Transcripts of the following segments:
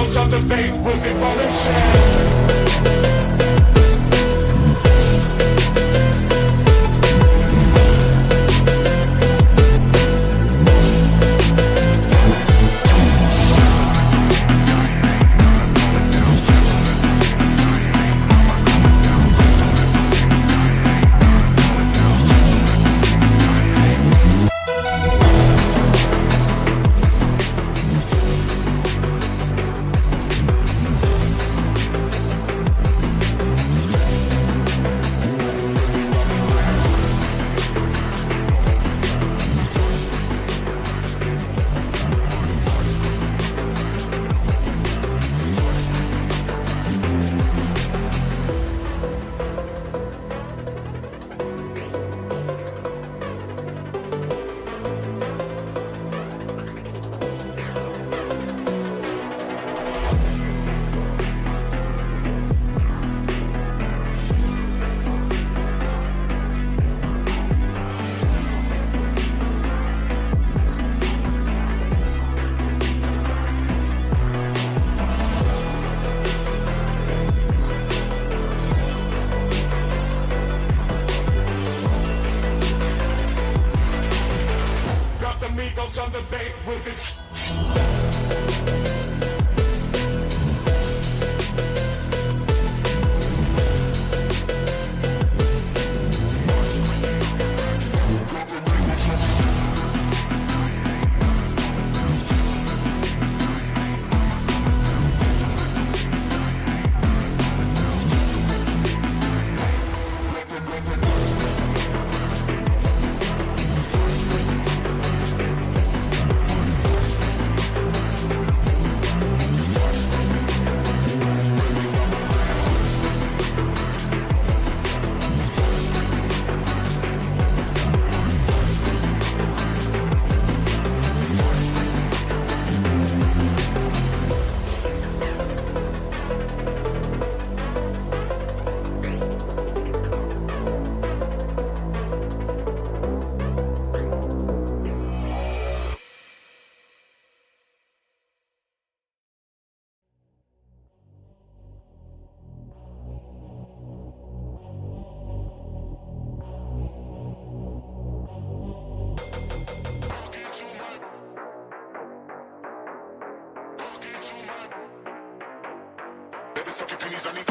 amigos on the beat will be falling shit. Amigos on the beat will be talking pennies on me.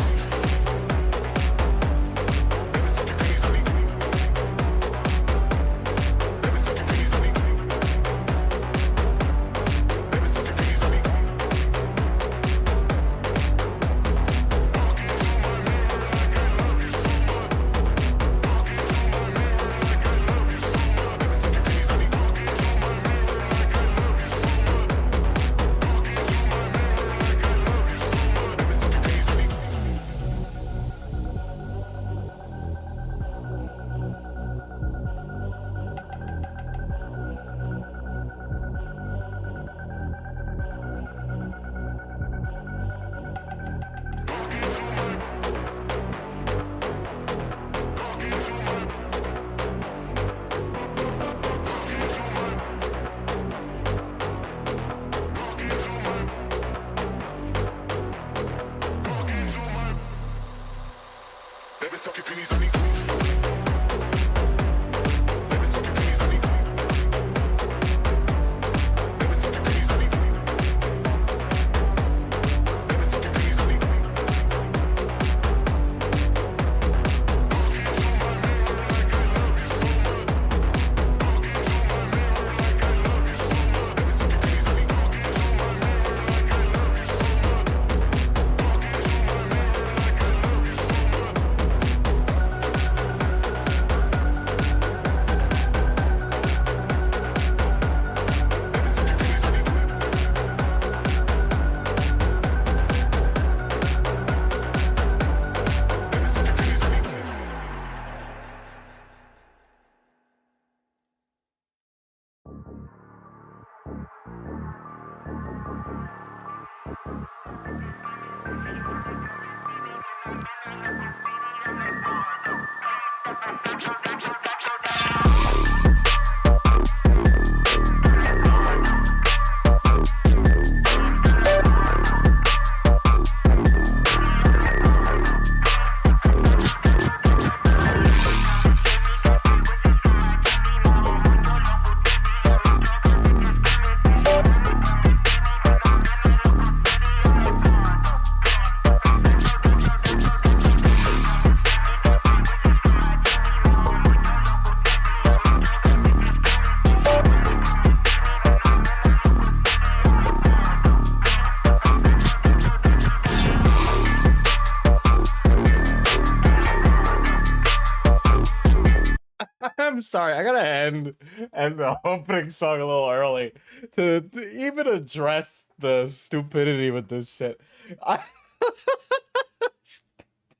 sorry. I gotta end the opening song a little early to even address the stupidity with this shit.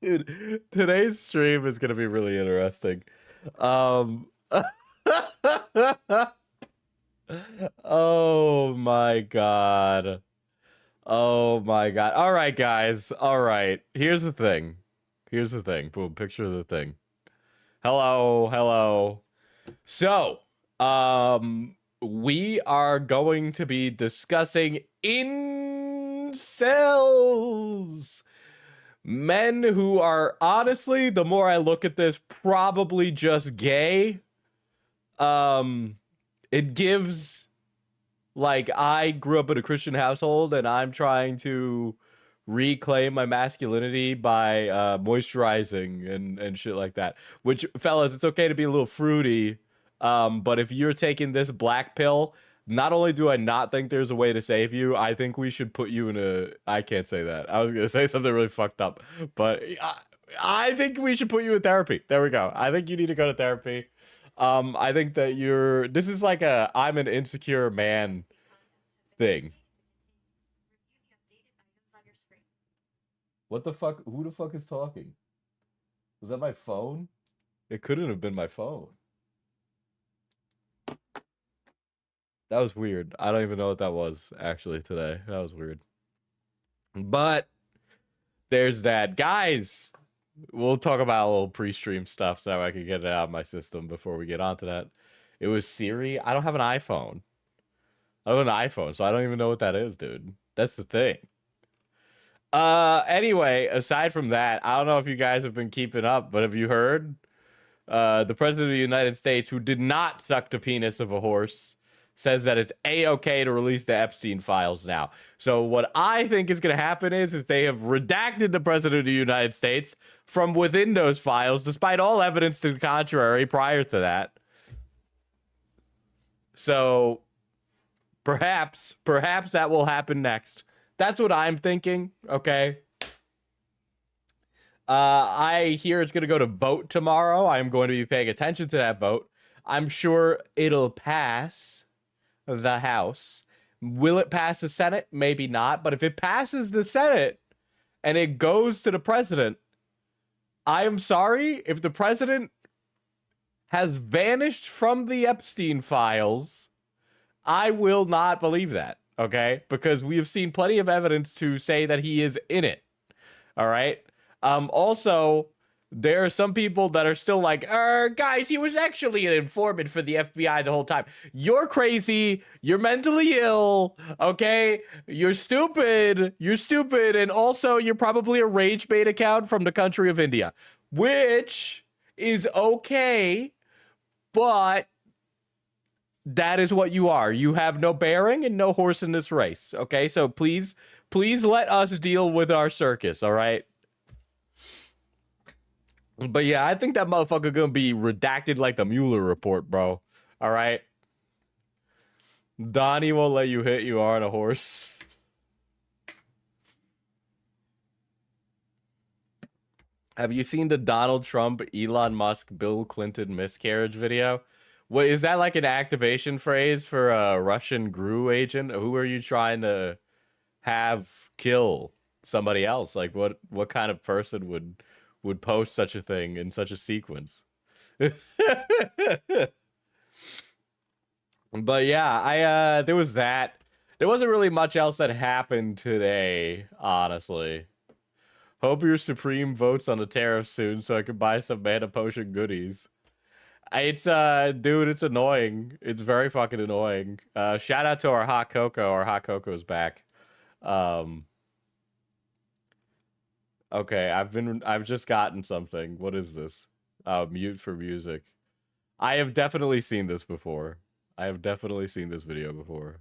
Dude, today's stream is gonna be really interesting. Um, oh my god. Oh my god. All right, guys. All right. Here's the thing. Here's the thing. Boom. Picture of the thing. Hello. Hello. So, we are going to be discussing incels. Men who are, honestly, the more I look at this, probably just gay. It gives, like, I grew up in a Christian household and I'm trying to reclaim my masculinity by moisturizing and shit like that. Which, fellas, it's okay to be a little fruity, but if you're taking this black pill, not only do I not think there's a way to save you, I think we should put you in a... I can't say that. I was gonna say something really fucked up, but I think we should put you in therapy. There we go. I think you need to go to therapy. I think that you're... This is like a I'm an insecure man thing. What the fuck? Who the fuck is talking? Was that my phone? It couldn't have been my phone. That was weird. I don't even know what that was actually today. That was weird. But there's that. Guys, we'll talk about a little pre-stream stuff so I can get it out of my system before we get onto that. It was Siri. I don't have an iPhone. I don't have an iPhone, so I don't even know what that is, dude. That's the thing. Anyway, aside from that, I don't know if you guys have been keeping up, but have you heard? The President of the United States, who did not suck the penis of a horse, says that it's a-okay to release the Epstein files now. So what I think is going to happen is they have redacted the President of the United States from within those files, despite all evidence to the contrary prior to that. So perhaps that will happen next. That's what I'm thinking, okay? I hear it's going to go to vote tomorrow. I'm going to be paying attention to that vote. I'm sure it'll pass the House. Will it pass the Senate? Maybe not. But if it passes the Senate and it goes to the president, I am sorry, if the president has vanished from the Epstein files, I will not believe that, okay? Because we have seen plenty of evidence to say that he is in it, all right? Also, there are some people that are still like, guys, he was actually an informant for the FBI the whole time. You're crazy. You're mentally ill. Okay? You're stupid. You're stupid. And also, you're probably a rage bait account from the country of India, which is okay, but that is what you are. You have no bearing and no horse in this race. Okay? So please let us deal with our circus, all right? But yeah, I think that motherfucker gonna be redacted like the Mueller report, bro. All right. Donnie won't let you hit you on a horse. Have you seen the Donald Trump, Elon Musk, Bill Clinton miscarriage video? What is that, like an activation phrase for a Russian GRU agent? Who are you trying to have kill somebody else? Like what kind of person would post such a thing in such a sequence? But yeah, there was that. There wasn't really much else that happened today, honestly. Hope your Supreme votes on the tariff soon so I can buy some mana potion goodies. It's dude, it's annoying. It's very fucking annoying. Shout out to our hot cocoa. Our hot cocoa's back. Okay, I've just gotten something. What is this? Mute for music. I have definitely seen this before. I have definitely seen this video before.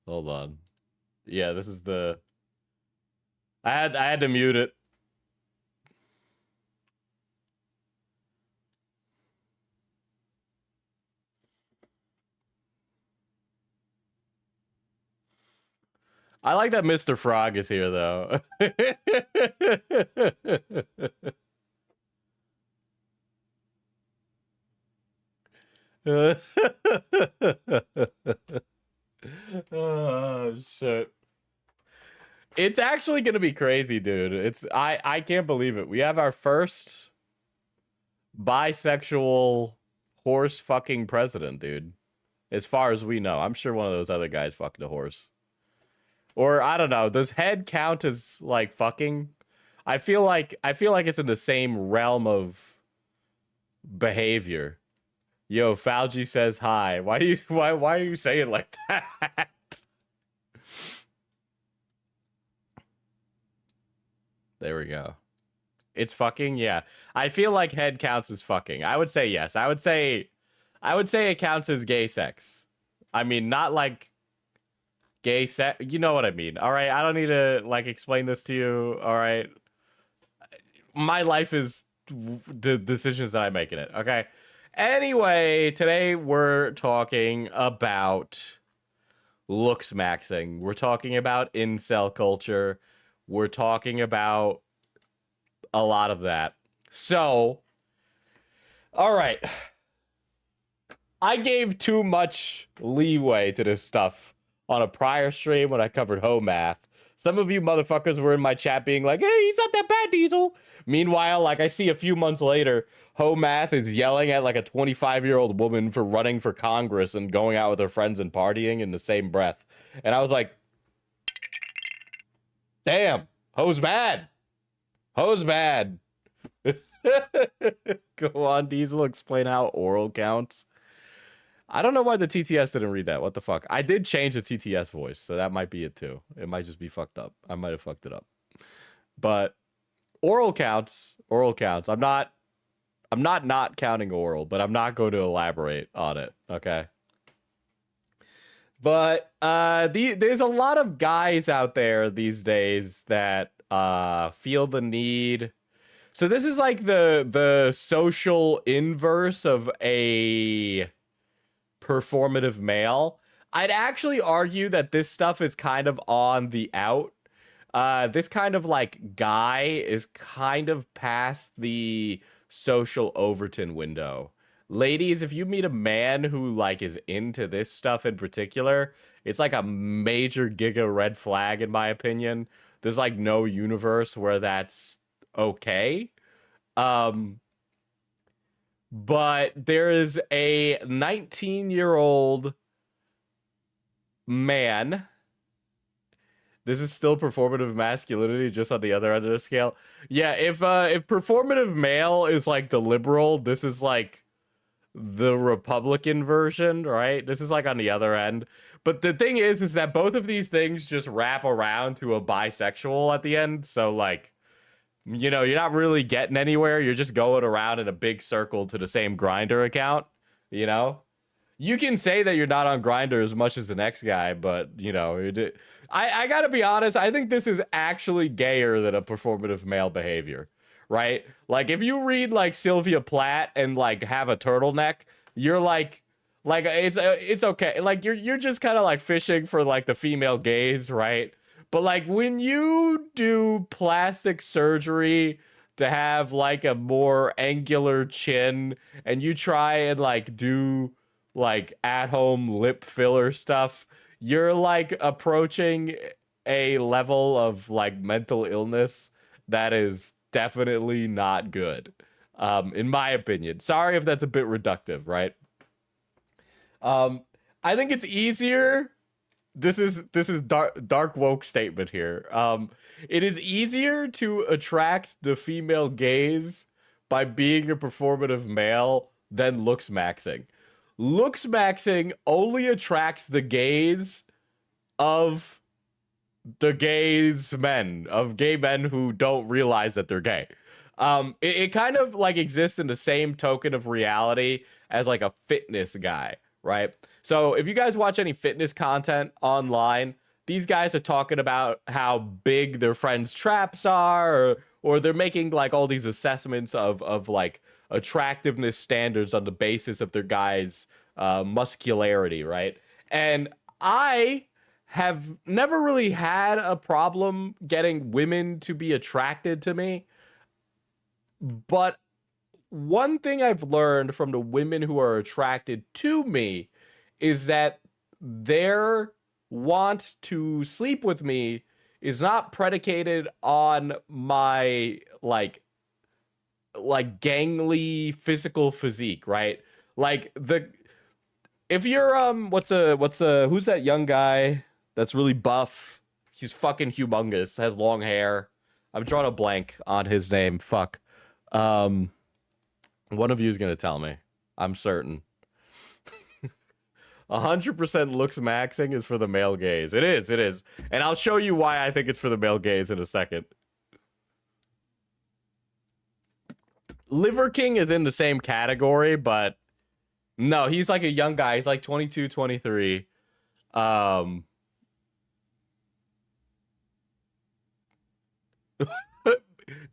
Hold on. Yeah, this is the... I had to mute it. I like that Mr. Frog is here, though. Oh shit. It's actually gonna be crazy, dude. I can't believe it. We have our first bisexual horse fucking president, dude. As far as we know. I'm sure one of those other guys fucked a horse. Or I don't know, does head count as like fucking? I feel like it's in the same realm of behavior. Yo, Fauci says hi. Why are you saying like that? There we go. It's fucking, yeah. I feel like head counts as fucking. I would say yes. I would say it counts as gay sex. I mean, not like gay sex. You know what I mean. All right. I don't need to like explain this to you. All right. My life is the decisions that I make in it. Okay. Anyway, today we're talking about looks maxing. We're talking about incel culture. We're talking about a lot of that. So, all right. I gave too much leeway to this stuff on a prior stream when I covered home math. Some of you motherfuckers were in my chat being like, hey, he's not that bad, Diesel. Meanwhile, like I see a few months later, home math is yelling at like a 25-year-old woman for running for Congress and going out with her friends and partying in the same breath. And I was like, damn, ho's bad. Ho's bad. Go on, Diesel, explain how oral counts. I don't know why the TTS didn't read that. What the fuck? I did change the TTS voice, so that might be it too. It might just be fucked up. I might have fucked it up. But oral counts. Oral counts. I'm not counting oral, but I'm not going to elaborate on it. Okay. But there's a lot of guys out there these days that feel the need. So this is like the social inverse of a performative male. I'd actually argue that this stuff is kind of on the out. This kind of like guy is kind of past the social Overton window. Ladies, if you meet a man who like is into this stuff in particular, it's like a major giga red flag in my opinion. There's like no universe where that's okay. But there is a 19-year-old man. This is still performative masculinity, just on the other end of the scale. Yeah, if performative male is like the liberal, this is like the Republican version, right? This is like on the other end. But the thing is that both of these things just wrap around to a bisexual at the end. So like, you know, you're not really getting anywhere. You're just going around in a big circle to the same Grindr account, you know? You can say that you're not on Grindr as much as the next guy, but, you know, I gotta be honest, I think this is actually gayer than a performative male behavior, right? Like, if you read, like, Sylvia Plath and, like, have a turtleneck, you're like it's okay. Like, you're just kind of, like, fishing for, like, the female gaze, right? But like when you do plastic surgery to have like a more angular chin and you try and like do like at-home lip filler stuff, you're like approaching a level of like mental illness that is definitely not good. In my opinion. Sorry if that's a bit reductive, right? I think it's easier. This is dark woke statement here. It is easier to attract the female gaze by being a performative male than looks maxing. Looks maxing only attracts the gaze of the gays men, of gay men who don't realize that they're gay. It kind of like exists in the same token of reality as like a fitness guy, right? So if you guys watch any fitness content online, these guys are talking about how big their friends' traps are, or they're making like all these assessments of like attractiveness standards on the basis of their guys' muscularity, right? And I have never really had a problem getting women to be attracted to me, but one thing I've learned from the women who are attracted to me is that their want to sleep with me is not predicated on my like gangly physical physique, right? Like if you're what's a who's that young guy that's really buff? He's fucking humongous, has long hair. I'm drawing a blank on his name. Fuck. One of you is gonna tell me. I'm certain. 100% looks maxing is for the male gaze. It is. And I'll show you why I think it's for the male gaze in a second. Liver King is in the same category, but no, he's like a young guy. He's like 22, 23.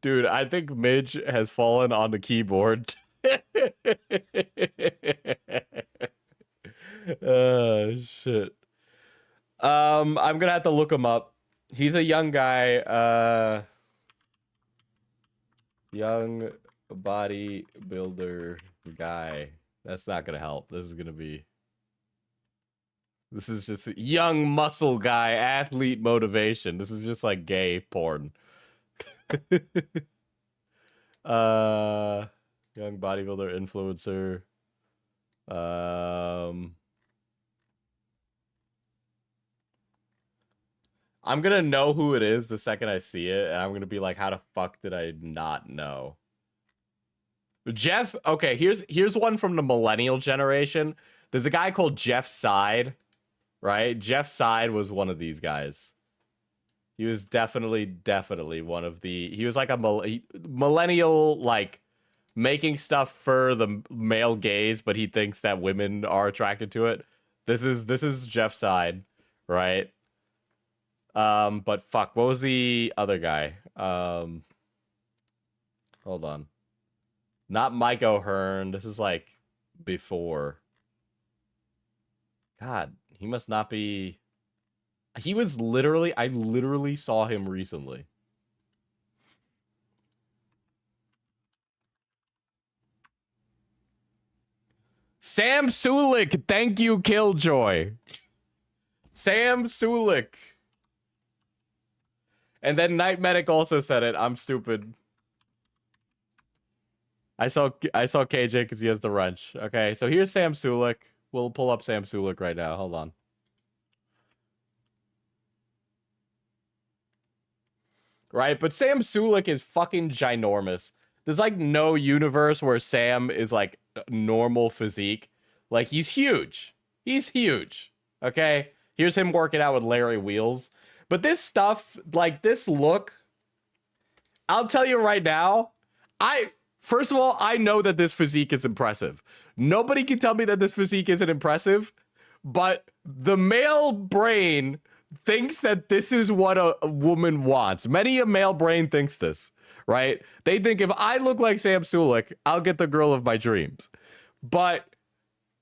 Dude, I think Midge has fallen on the keyboard. Oh, shit. I'm gonna have to look him up. He's a young guy. Young bodybuilder guy. That's not gonna help. This is just a young muscle guy, athlete motivation. This is just like gay porn. Young bodybuilder influencer. I'm gonna know who it is the second I see it, and I'm gonna be like, how the fuck did I not know? Jeff, okay, here's one from the millennial generation. There's a guy called Jeff Side, right? Jeff Side was one of these guys. He was definitely one of the... He was like a millennial, like, making stuff for the male gaze, but he thinks that women are attracted to it. This is Jeff Side, right? But fuck, what was the other guy? Hold on. Not Mike O'Hearn. This is like before. God, he must not be... He was literally... I literally saw him recently. Sam Sulik, thank you, Killjoy. Sam Sulik. And then Night Medic also said it. I'm stupid. I saw KJ because he has the wrench. Okay, so here's Sam Sulik. We'll pull up Sam Sulik right now. Hold on. Right, but Sam Sulik is fucking ginormous. There's like no universe where Sam is like normal physique. Like he's huge. He's huge. Okay? Here's him working out with Larry Wheels. But this stuff, like this look, I'll tell you right now, first of all, I know that this physique is impressive. Nobody can tell me that this physique isn't impressive, but the male brain thinks that this is what a woman wants. Many a male brain thinks this, right? They think if I look like Sam Sulik, I'll get the girl of my dreams. But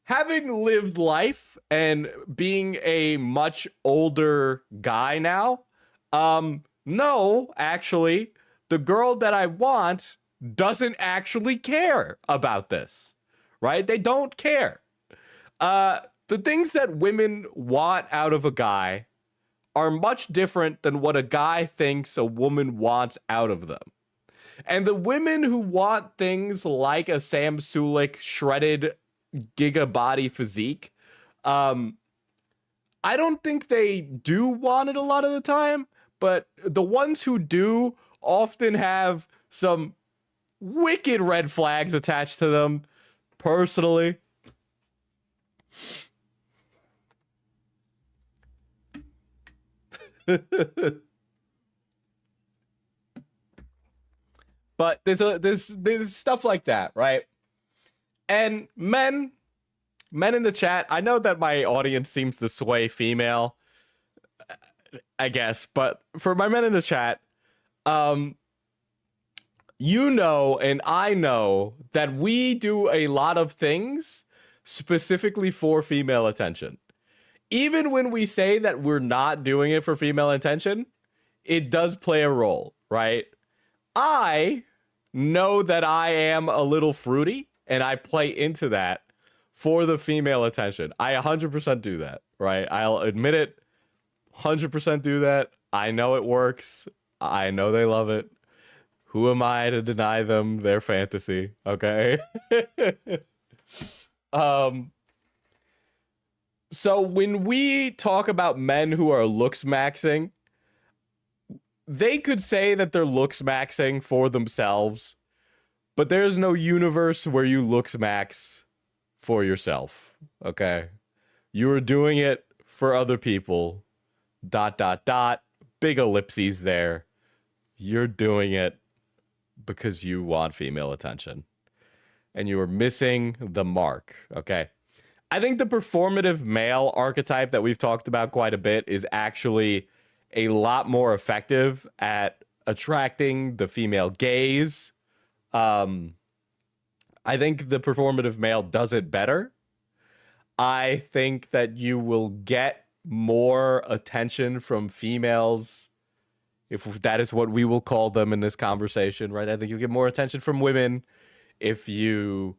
having lived life and being a much older guy now, no, actually, the girl that I want doesn't actually care about this, right? They don't care. The things that women want out of a guy are much different than what a guy thinks a woman wants out of them. And the women who want things like a Sam Sulik shredded giga body physique, I don't think they do want it a lot of the time, but the ones who do often have some wicked red flags attached to them, personally. But there's stuff like that, right? And men in the chat, I know that my audience seems to sway female, I guess, but for my men in the chat, you know and I know that we do a lot of things specifically for female attention. Even when we say that we're not doing it for female attention, it does play a role, right? I know that I am a little fruity and I play into that for the female attention. I 100% do that, right? I'll admit it. 100% do that. I know it works. I know they love it. Who am I to deny them their fantasy? Okay. um so when we talk about men who are looks maxing, they could say that they're looks maxing for themselves, but there's no universe where you looks max for yourself. Okay. You are doing it for other people. ... Big ellipses there. You're doing it because you want female attention. And you are missing the mark. Okay. I think the performative male archetype that we've talked about quite a bit is actually a lot more effective at attracting the female gaze. I think the performative male does it better. I think that you will get more attention from females, if that is what we will call them in this conversation, right? I think you'll get more attention from women if you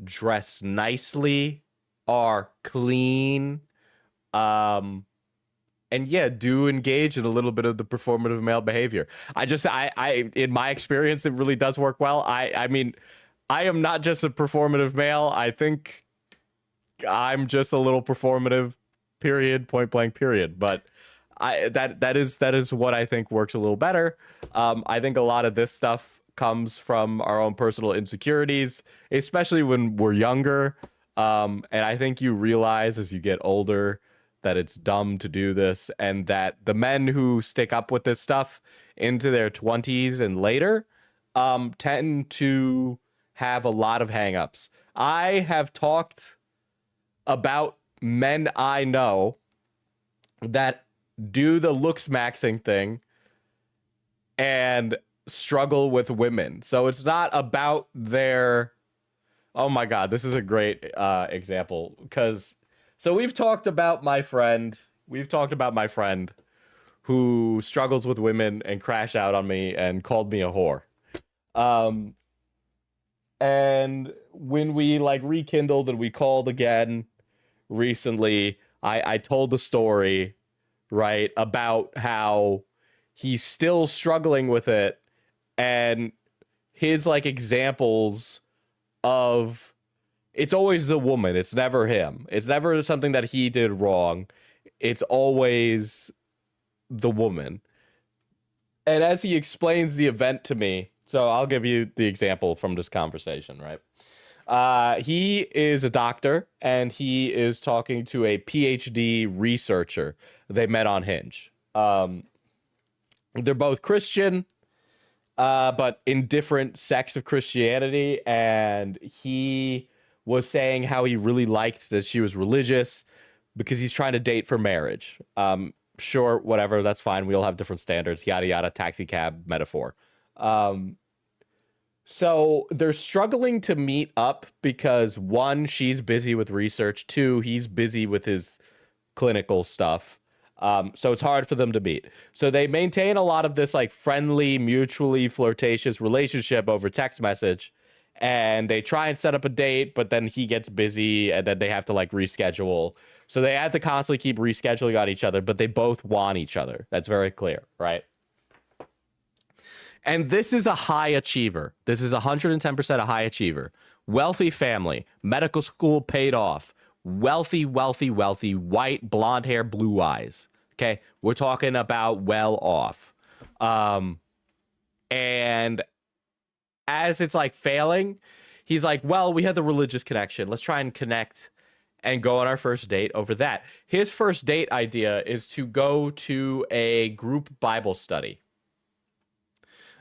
dress nicely, are clean, and yeah, do engage in a little bit of the performative male behavior. I in my experience, it really does work well. I mean, I am not just a performative male. I think I'm just a little performative, period, point blank, period. But that is what I think works a little better. I think a lot of this stuff comes from our own personal insecurities, especially when we're younger. And I think you realize as you get older that it's dumb to do this, and that the men who stick up with this stuff into their 20s and later tend to have a lot of hangups. I have talked about men I know that do the looks maxing thing and struggle with women. So it's not about their... Oh my God, this is a great example, because so we've talked about my friend who struggles with women and crashed out on me and called me a whore. And when we like rekindled and we called again recently, I told the story, right, about how he's still struggling with it, and his like examples of... It's always the woman. It's never him. It's never something that he did wrong. It's always the woman. And as he explains the event to me, so I'll give you the example from this conversation, right? He is a doctor, and he is talking to a PhD researcher they met on Hinge. They're both Christian, but in different sects of Christianity, and he was saying how he really liked that she was religious because he's trying to date for marriage. Sure, whatever, that's fine. We all have different standards, yada, yada, taxi cab metaphor. So they're struggling to meet up because, one, she's busy with research. Two, he's busy with his clinical stuff. So it's hard for them to meet. So they maintain a lot of this like friendly, mutually flirtatious relationship over text message. And they try and set up a date, but then he gets busy and then they have to like reschedule. So they have to constantly keep rescheduling on each other, but they both want each other. That's very clear, right? And this is a high achiever. This is 110% a high achiever. Wealthy family, medical school paid off, wealthy, white, blonde hair, blue eyes. Okay, we're talking about well off. And as it's like failing, he's like, well, we had the religious connection. Let's try and connect and go on our first date over that. His first date idea is to go to a group Bible study.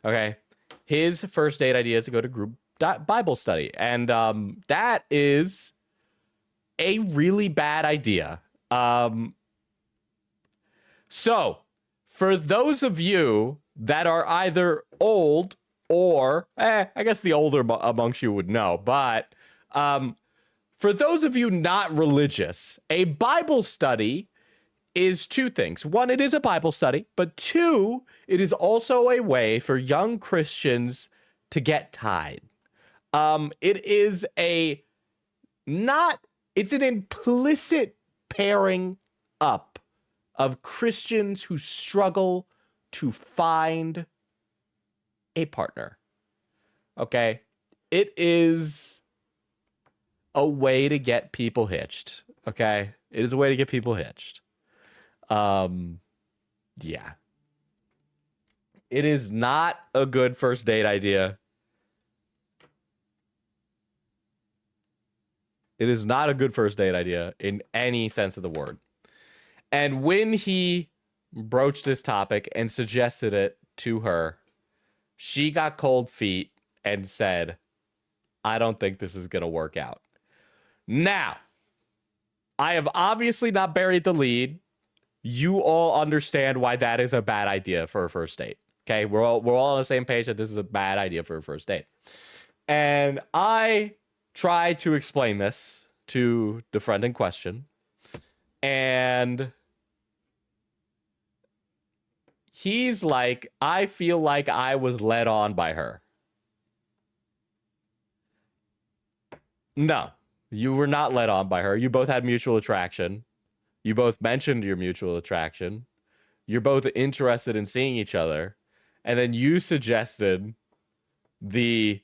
Okay, his first date idea is to go to group Bible study. And that is a really bad idea. So for those of you that are either old or, I guess the older amongst you would know, but for those of you not religious, a Bible study is two things. One, it is a Bible study, but two, it is also a way for young Christians to get tied. It is a not, it's an implicit pairing up of Christians who struggle to find a partner. Okay? It is a way to get people hitched. Okay? It is a way to get people hitched. Yeah. It is not a good first date idea. It is not a good first date idea in any sense of the word. And when he broached this topic and suggested it to her, she got cold feet and said, I don't think this is going to work out. Now, I have obviously not buried the lead. You all understand why that is a bad idea for a first date. Okay, we're all on the same page that this is a bad idea for a first date. And I try to explain this to the friend in question, and he's like, I feel like I was led on by her. No, you were not led on by her. You both had mutual attraction. You both mentioned your mutual attraction. You're both interested in seeing each other. And then you suggested the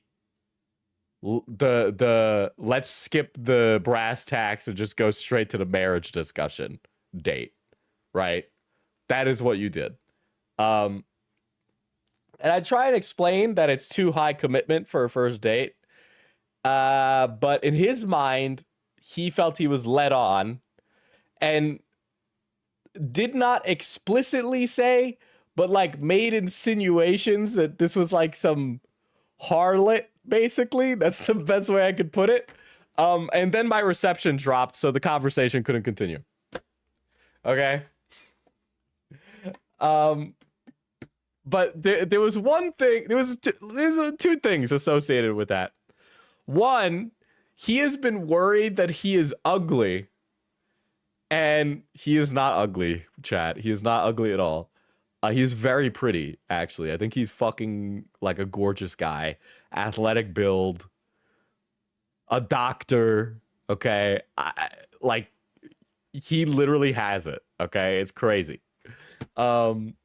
let's skip the brass tacks and just go straight to the marriage discussion date, right? That is what you did. And I try and explain that it's too high commitment for a first date. But in his mind, he felt he was led on and did not explicitly say, but like made insinuations that this was like some harlot, basically. That's the best way I could put it. And then my reception dropped, so the conversation couldn't continue. Okay. But there was one thing, there's two things associated with that. One, he has been worried that he is ugly. And he is not ugly, chat. He is not ugly at all. He's very pretty, actually. I think he's fucking like a gorgeous guy. Athletic build. A doctor. Okay. Like, he literally has it. Okay. It's crazy. And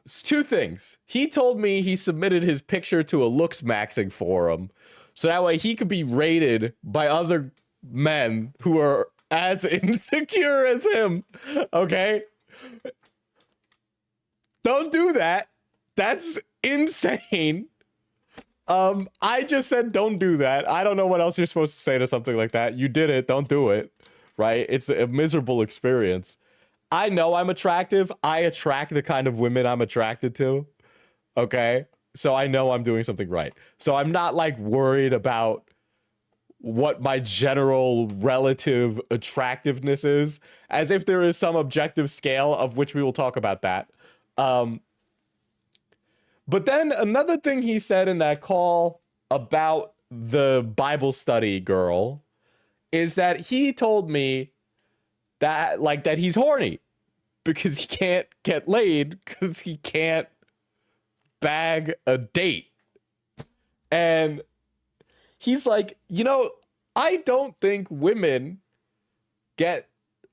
it's two things. He told me he submitted his picture to a looks maxing forum, so that way he could be rated by other men who are as insecure as him. Okay? Don't do that. That's insane. I just said don't do that. I don't know what else you're supposed to say to something like that. You did it. Don't do it. Right? It's a miserable experience. I know I'm attractive. I attract the kind of women I'm attracted to. Okay? So I know I'm doing something right. So I'm not like worried about what my general relative attractiveness is, as if there is some objective scale, of which we will talk about that. But then another thing he said in that call about the Bible study girl is that he told me that like that he's horny because he can't get laid because he can't bag a date. And he's like, you know, I don't think women get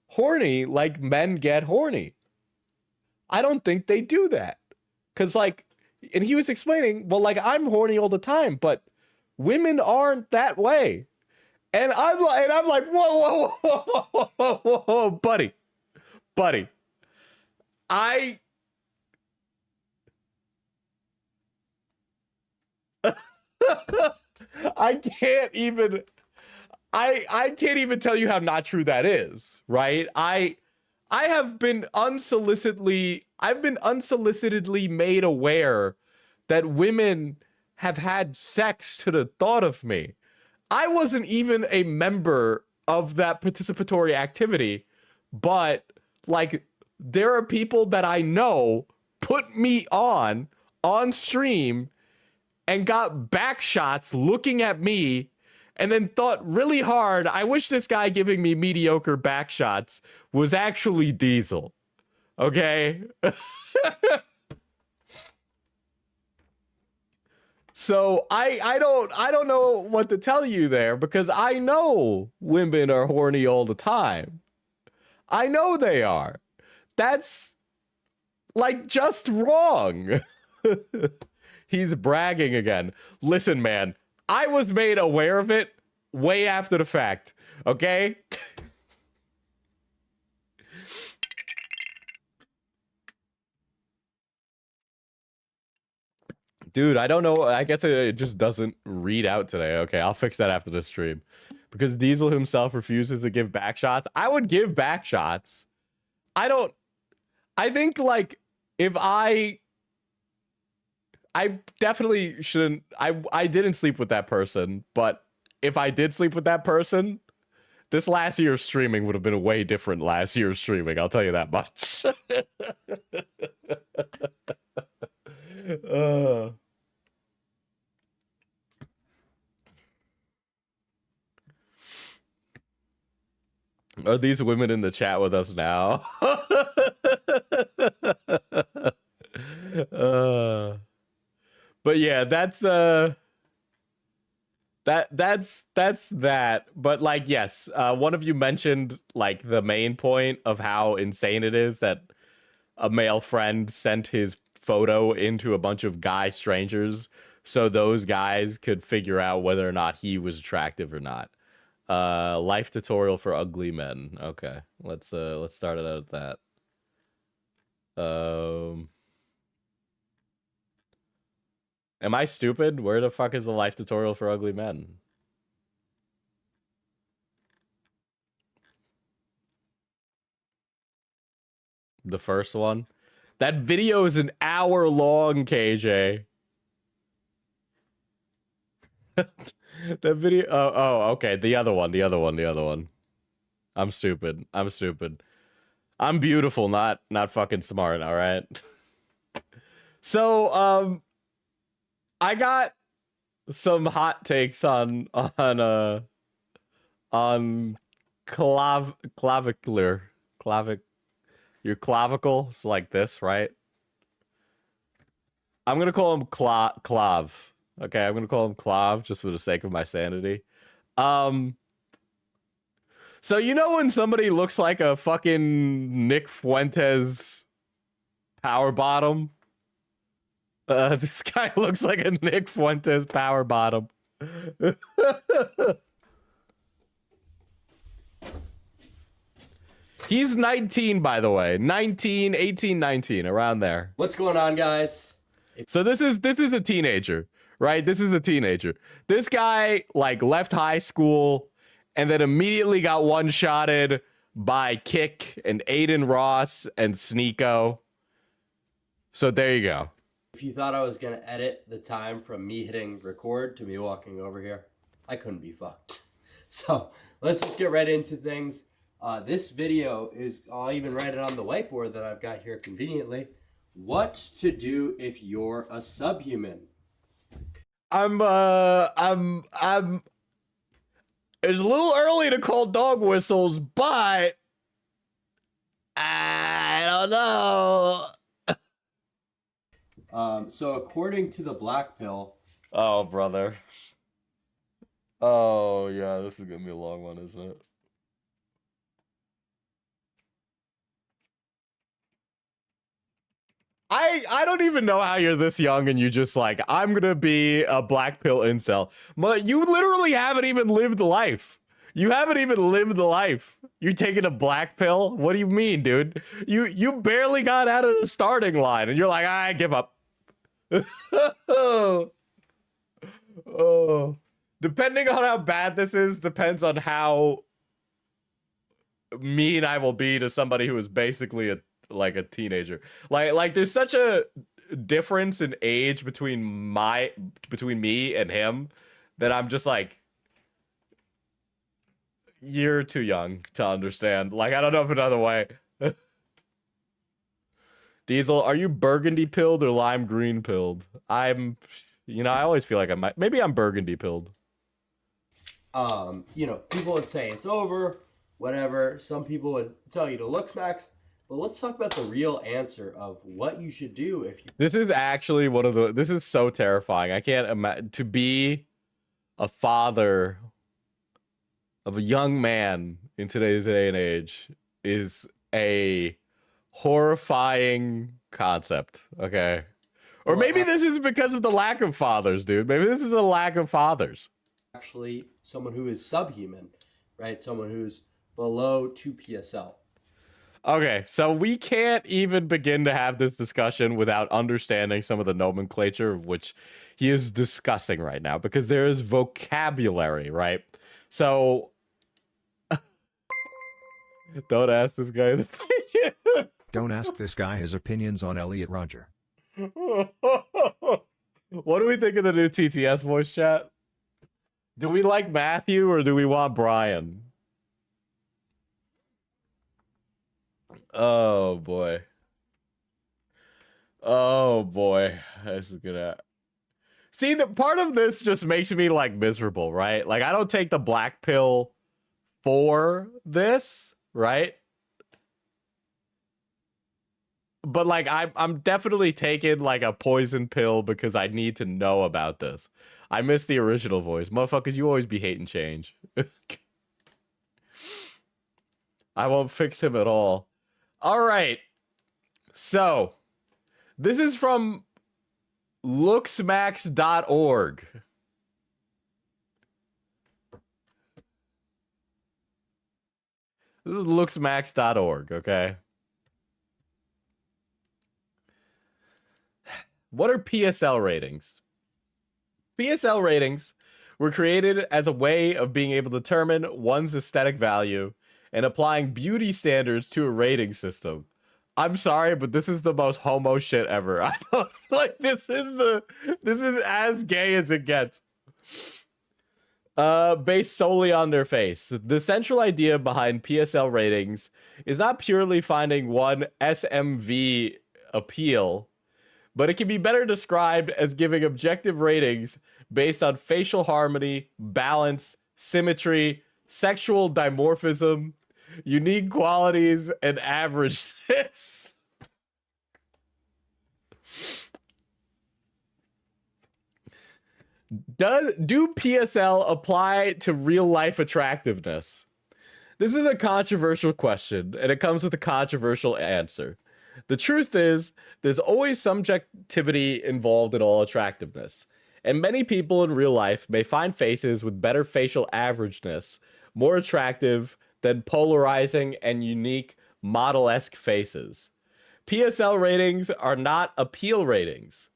horny like men get horny. I don't think they do that. Cause like, and he was explaining, well, like I'm horny all the time, but women aren't that way. And I'm like, whoa, whoa, buddy. I can't even tell you how not true that is, right? I've been unsolicitedly made aware that women have had sex to the thought of me. I wasn't even a member of that participatory activity, but like there are people that I know put me on stream and got back shots looking at me and then thought really hard, I wish this guy giving me mediocre back shots was actually Diesel. Okay? So I don't know what to tell you there, because I know women are horny all the time. I know they are. That's like just wrong. He's bragging again. Listen, man, I was made aware of it way after the fact, okay? Dude, I don't know. I guess it just doesn't read out today. Okay, I'll fix that after the stream. Because Diesel himself refuses to give back shots. I would give back shots. I think, like, if I definitely shouldn't. I didn't sleep with that person, but if I did sleep with that person, this last year's streaming would have been a way different last year's streaming. I'll tell you that much. Are these women in the chat with us now? But yeah, that's that. But like, yes, one of you mentioned like the main point of how insane it is that a male friend sent his photo into a bunch of guy strangers so those guys could figure out whether or not he was attractive or not. Life tutorial for ugly men. Okay, let's start it out at that. Am I stupid? Where the fuck is the life tutorial for ugly men? The first one? That video is an hour long, KJ. That video. Oh, okay. The other one. I'm stupid. I'm beautiful, not fucking smart. All right. So, I got some hot takes on clavicular. Your clavicles like this, right? I'm gonna call him Clav. Okay, I'm gonna call him Clav just for the sake of my sanity. So you know when somebody looks like a fucking Nick Fuentes power bottom? This guy looks like a Nick Fuentes power bottom. He's 19, by the way. 19, 18, 19, around there. What's going on, guys? So this is a teenager, right? This is a teenager. This guy, like, left high school and then immediately got one-shotted by Kick and Aiden Ross and Sneeko. So there you go. If you thought I was going to edit the time from me hitting record to me walking over here, I couldn't be fucked. So let's just get right into things. This video is, I'll even write it on the whiteboard that I've got here conveniently. What to do if you're a subhuman. It's a little early to call dog whistles, but I don't know. So according to the black pill. Oh, brother. Oh, yeah, this is gonna be a long one, isn't it? I don't even know how you're this young and you just like, I'm gonna be a black pill incel. But you literally haven't even lived life. You haven't even lived the life. You're taking a black pill? What do you mean, dude? You barely got out of the starting line and you're like, I give up. Oh. Depending on how bad this is, depends on how mean I will be to somebody who is basically a teenager. Like there's such a difference in age between me and him that I'm just like, you're too young to understand. Like, I don't know of another way. Diesel, are you burgundy pilled or lime green pilled? I always feel like maybe I'm burgundy pilled. People would say it's over, whatever. Some people would tell you to look smacks. But let's talk about the real answer of what you should do if you. This is actually one of the. This is so terrifying. I can't imagine to be a father of a young man in today's day and age is a horrifying concept. Okay, or Well, maybe this is because of the lack of fathers, dude. Maybe this is the lack of fathers. Actually, someone who is subhuman, right? Someone who's below 2 PSL. Okay, so we can't even begin to have this discussion without understanding some of the nomenclature of which he is discussing right now, because there is vocabulary, right? So, don't ask this guy. Don't ask this guy his opinions on Elliot Rodger. What do we think of the new TTS voice chat? Do we like Matthew or do we want Brian? Oh boy. Oh boy. This is gonna see, the part of this just makes me like miserable, right? Like I don't take the black pill for this, right? But like I'm definitely taking like a poison pill because I need to know about this. I miss the original voice. Motherfuckers, you always be hating change. I won't fix him at all. All right. So, this is from looksmax.org. This is looksmax.org, okay? What are PSL ratings? PSL ratings were created as a way of being able to determine one's aesthetic value and applying beauty standards to a rating system. I'm sorry, but this is the most homo shit ever. I don't like this is as gay as it gets. Based solely on their face. The central idea behind PSL ratings is not purely finding one SMV appeal, but it can be better described as giving objective ratings based on facial harmony, balance, symmetry, sexual dimorphism, unique qualities, and averageness. Do PSL apply to real life attractiveness? This is a controversial question, and it comes with a controversial answer. The truth is, there's always subjectivity involved in all attractiveness, and many people in real life may find faces with better facial averageness more attractive than polarizing and unique model-esque faces. PSL ratings are not appeal ratings.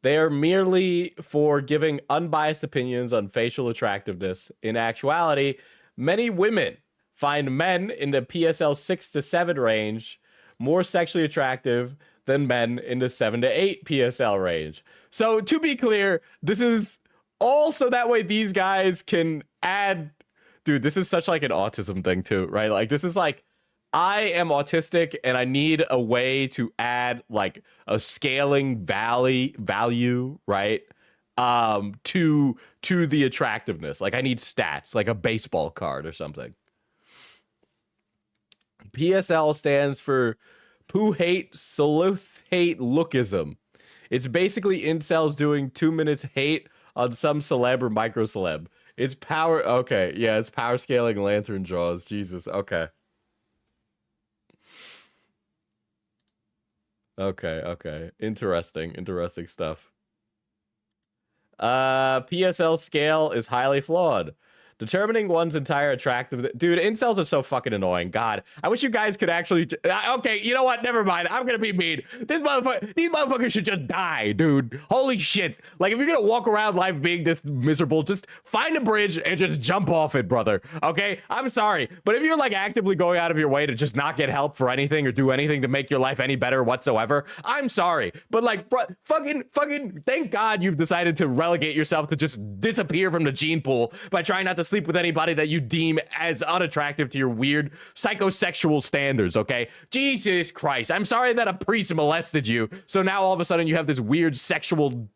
They are merely for giving unbiased opinions on facial attractiveness. In actuality, many women find men in the PSL 6 to 7 range more sexually attractive than men in the 7 to 8 PSL range. So to be clear, this is also that way these guys can add. Dude, this is such like an autism thing too, right? Like this is like, I am autistic and I need a way to add like a scaling value, right? To the attractiveness. Like I need stats, like a baseball card or something. PSL stands for Poo Hate Sleuth Hate Lookism. It's basically incels doing 2 minutes hate on some celeb or micro celeb. It's power. Okay, yeah, it's power scaling lantern draws. Jesus. Okay. Okay. Interesting stuff. PSL scale is highly flawed. Determining one's entire attractiveness. Dude, incels are so fucking annoying. God, I wish you guys could actually. Okay, you know what? Never mind. I'm gonna be mean. These motherfuckers should just die, dude. Holy shit. Like, if you're gonna walk around life being this miserable, just find a bridge and just jump off it, brother. Okay? I'm sorry. But if you're like actively going out of your way to just not get help for anything or do anything to make your life any better whatsoever, I'm sorry. But like, fucking, thank God you've decided to relegate yourself to just disappear from the gene pool by trying not to sleep with anybody that you deem as unattractive to your weird psychosexual standards, okay? Jesus Christ. I'm sorry that a priest molested you, so now all of a sudden you have this weird sexual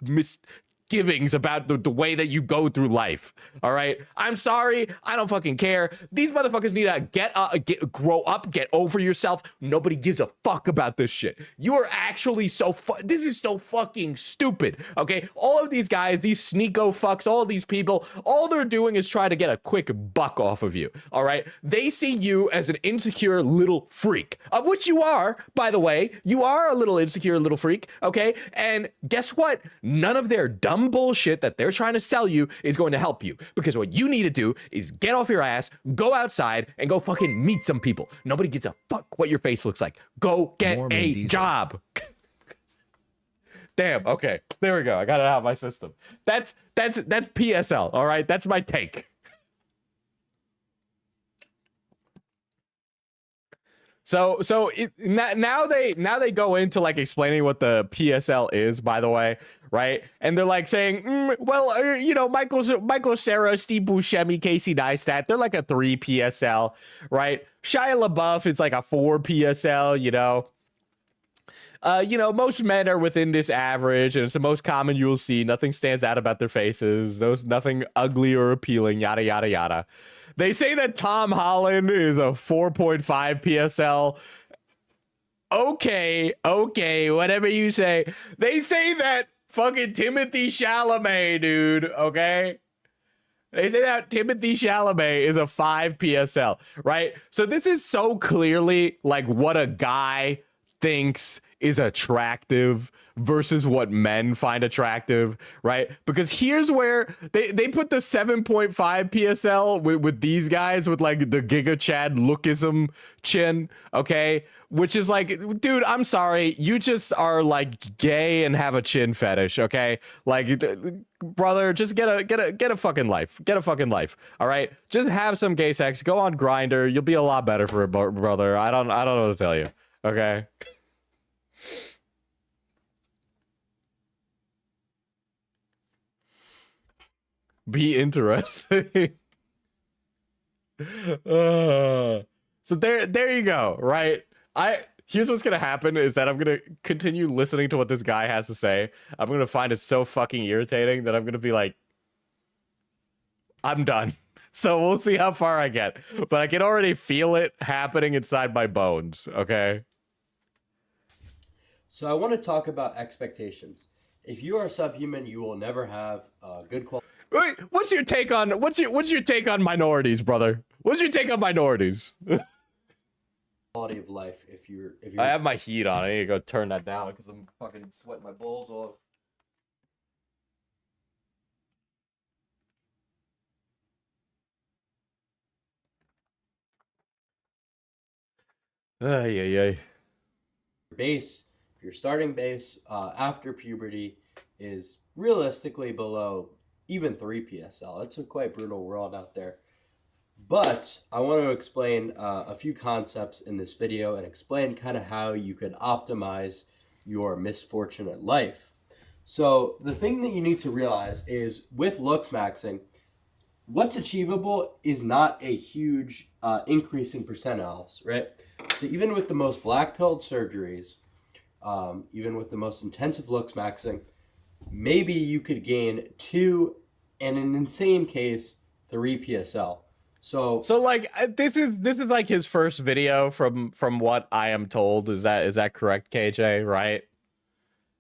misgivings about the way that you go through life. All right. I'm sorry. I don't fucking care. These motherfuckers need to grow up, get over yourself. Nobody gives a fuck about this shit. You are actually this is so fucking stupid. Okay. All of these guys, these sneako fucks, all of these people, all they're doing is try to get a quick buck off of you. All right. They see you as an insecure little freak, of which you are, by the way. You are a little insecure little freak. Okay. And guess what? None of their dumb bullshit that they're trying to sell you is going to help you, because what you need to do is get off your ass, go outside, and go fucking meet some people. Nobody gives a fuck what your face looks like. Go get a job. Damn. Okay. There we go. I got it out of my system. That's PSL. All right. That's my take. So now they go into like explaining what the PSL is, by the way, right? And they're like saying, well, you know, Michael Cera, Steve Buscemi, Casey Neistat, they're like a 3 PSL, right? Shia LaBeouf, it's like a 4 PSL, you know. Most men are within this average, and it's the most common you will see. Nothing stands out about their faces. There's nothing ugly or appealing, yada, yada, yada. They say that Tom Holland is a 4.5 PSL. Okay, whatever you say. They say that fucking Timothy Chalamet, dude, okay? They say that Timothy Chalamet is a 5 PSL, right? So this is so clearly like what a guy thinks is attractive versus what men find attractive, right? Because here's where they put the 7.5 PSL with these guys with like the Giga Chad lookism chin, okay? Which is like, dude, I'm sorry, you just are like gay and have a chin fetish, okay? Like, brother, just get a fucking life. Get a fucking life, all right? Just have some gay sex. Go on Grindr. You'll be a lot better for it, brother. I don't know what to tell you, okay? Be interesting. So there you go, right? Here's what's gonna happen is that I'm gonna continue listening to what this guy has to say. I'm gonna find it so fucking irritating that I'm gonna be like, I'm done. So we'll see how far I get, but I can already feel it happening inside my bones. Okay. So I want to talk about expectations. If you are subhuman, you will never have good quality. Wait, what's your take on minorities, brother? What's your take on minorities? Quality of life. If you're I have my heat on. I need to go turn that down because I'm fucking sweating my balls off. Ay. base, your starting base after puberty is realistically below even 3 PSL. It's a quite brutal world out there. But I want to explain a few concepts in this video and explain kind of how you could optimize your misfortunate life. So the thing that you need to realize is with looks maxing, what's achievable is not a huge increase in percentiles, right? So even with the most black-pilled surgeries, even with the most intensive looks maxing, maybe you could gain 2, and in an insane case, 3 PSL. So like this is like his first video from what I am told. Is that correct, KJ? Right?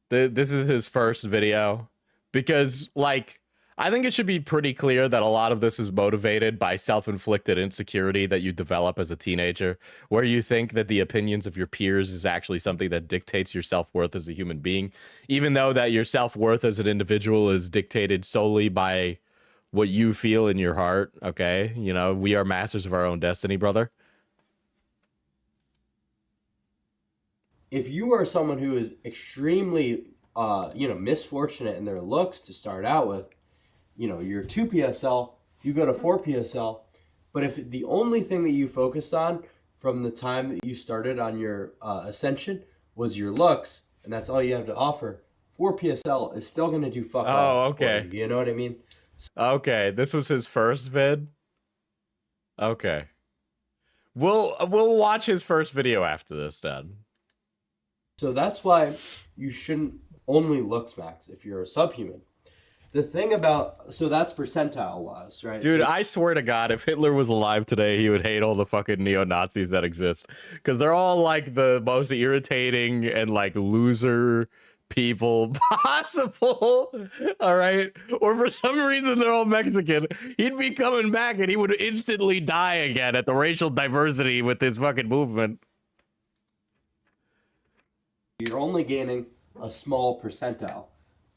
This is his first video, because like I think it should be pretty clear that a lot of this is motivated by self-inflicted insecurity that you develop as a teenager, where you think that the opinions of your peers is actually something that dictates your self-worth as a human being, even though that your self-worth as an individual is dictated solely by what you feel in your heart. Okay, you know, we are masters of our own destiny, brother. If you are someone who is extremely misfortunate in their looks to start out with, you're 2 PSL, you go to 4 PSL, but if the only thing that you focused on from the time that you started on your ascension was your looks, and that's all you have to offer, 4 PSL is still going to do fuck all. Oh, okay. You know what I mean? Okay, this was his first vid. Okay, we'll watch his first video after this then. So that's why you shouldn't only looks max if you're a subhuman. The thing about, so that's percentile wise, right? Dude, So I swear to God, if Hitler was alive today, he would hate all the fucking neo-Nazis that exist. Because they're all like the most irritating and like loser people possible. All right. Or for some reason, they're all Mexican. He'd be coming back and he would instantly die again at the racial diversity with this fucking movement. you're only gaining a small percentile.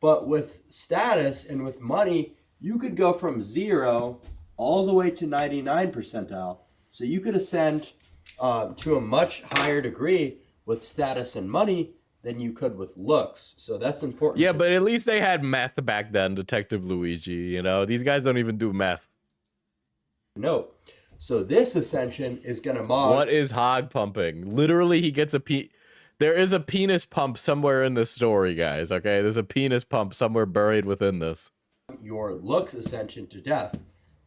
But with status and with money, you could go from 0 all the way to 99 percentile. So you could ascend to a much higher degree with status and money than you could with looks. So that's important. Yeah, but at least they had meth back then, Detective Luigi. You know, these guys don't even do meth. No. So this ascension is going to mod. What is hog pumping? Literally, he gets there is a penis pump somewhere in this story, guys, okay? There's a penis pump somewhere buried within this. Your looks ascension to death.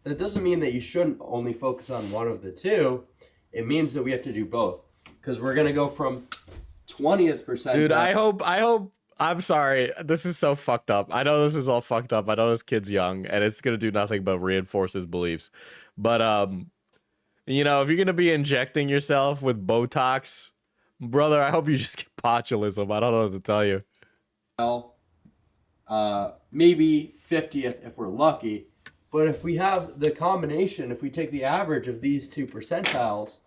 That doesn't mean that you shouldn't only focus on one of the two. It means that we have to do both. Because we're going to go from 20th percentile. Dude, I hope, I'm sorry. This is so fucked up. I know this is all fucked up. I know this kid's young, and it's going to do nothing but reinforce his beliefs. But, you know, if you're going to be injecting yourself with Botox, brother, I hope you just get botulism. I don't know what to tell you. Maybe 50th if we're lucky. But if we have the combination, if we take the average of these two percentiles,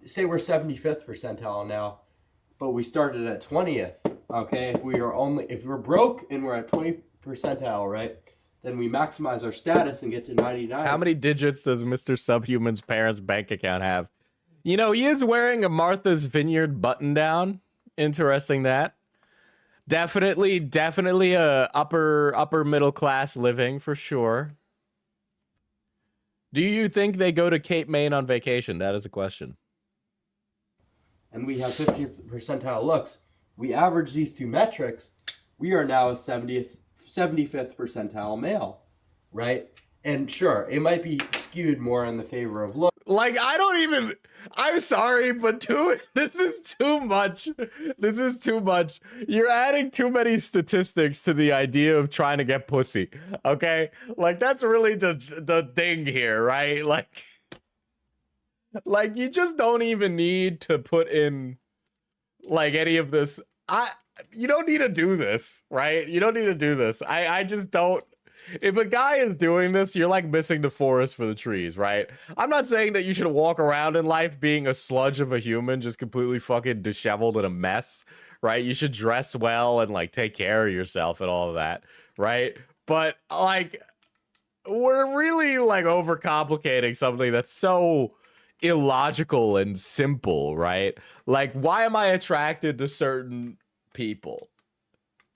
say we're 75th percentile now, but we started at 20th, okay? If we're broke and we're at 20 percentile, right? Then we maximize our status and get to 99. How many digits does Mr. Subhuman's parents' bank account have? You know, he is wearing a Martha's Vineyard button-down. Interesting that. Definitely a upper middle class living for sure. Do you think they go to Cape May on vacation? That is a question. And we have 50 percentile looks. We average these two metrics. We are now a 75th percentile male, right? And sure, it might be skewed more in the favor of look. Like, I'm sorry, but this is too much. This is too much. You're adding too many statistics to the idea of trying to get pussy, okay? Like, that's really the thing here, right? Like, you just don't even need to put in, like, any of this. You don't need to do this, right? You don't need to do this. I just don't. If a guy is doing this, you're like missing the forest for the trees, right? I'm not saying that you should walk around in life being a sludge of a human, just completely fucking disheveled and a mess, right? You should dress well and like take care of yourself and all of that, right? But like, we're really like overcomplicating something that's so illogical and simple, right? Like, why am I attracted to certain people?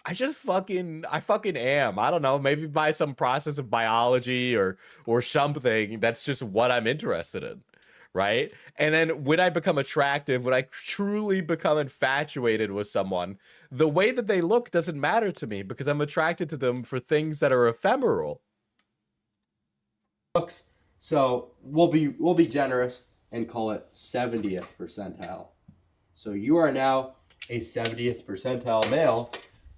I fucking am. I don't know, maybe by some process of biology or something. That's just what I'm interested in, right? And then when I become attractive, when I truly become infatuated with someone, the way that they look doesn't matter to me because I'm attracted to them for things that are ephemeral. Looks. So we'll be generous and call it 70th percentile. So you are now a 70th percentile male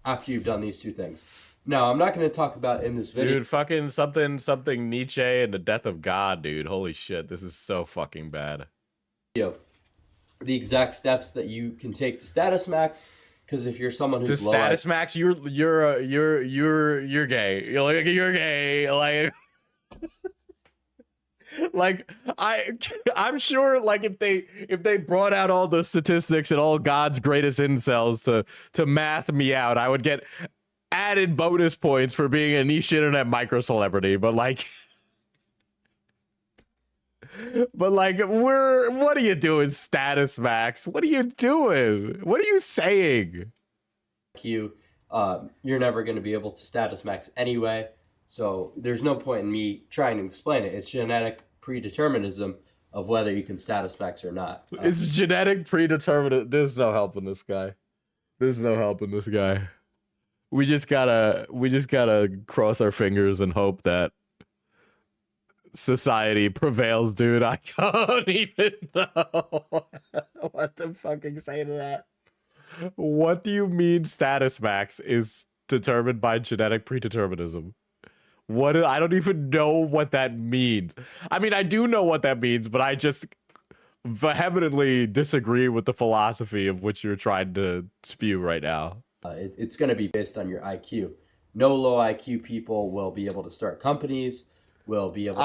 after you've done these two things. Now, I'm not going to talk about in this video. Dude, fucking something Nietzsche and the death of God, dude. Holy shit, this is so fucking bad. The exact steps that you can take to status max, because if you're someone who's to status max, you're gay. You're gay. Like I'm sure like if they brought out all the statistics and all God's greatest incels to math me out, I would get added bonus points for being a niche internet micro celebrity. But like what are you doing, status max? What are you doing? What are you saying? You're never going to be able to status max anyway. So there's no point in me trying to explain it. It's genetic predeterminism of whether you can status max or not. It's genetic predetermined. There's no helping this guy. There's no helping this guy. We just gotta cross our fingers and hope that society prevails, dude. I don't even know what to fucking say to that. What do you mean status max is determined by genetic predeterminism. What? I don't even know what that means. I mean, I do know what that means, but I just vehemently disagree with the philosophy of which you're trying to spew right now. It's going to be based on your IQ. No low IQ people will be able to start companies, will be able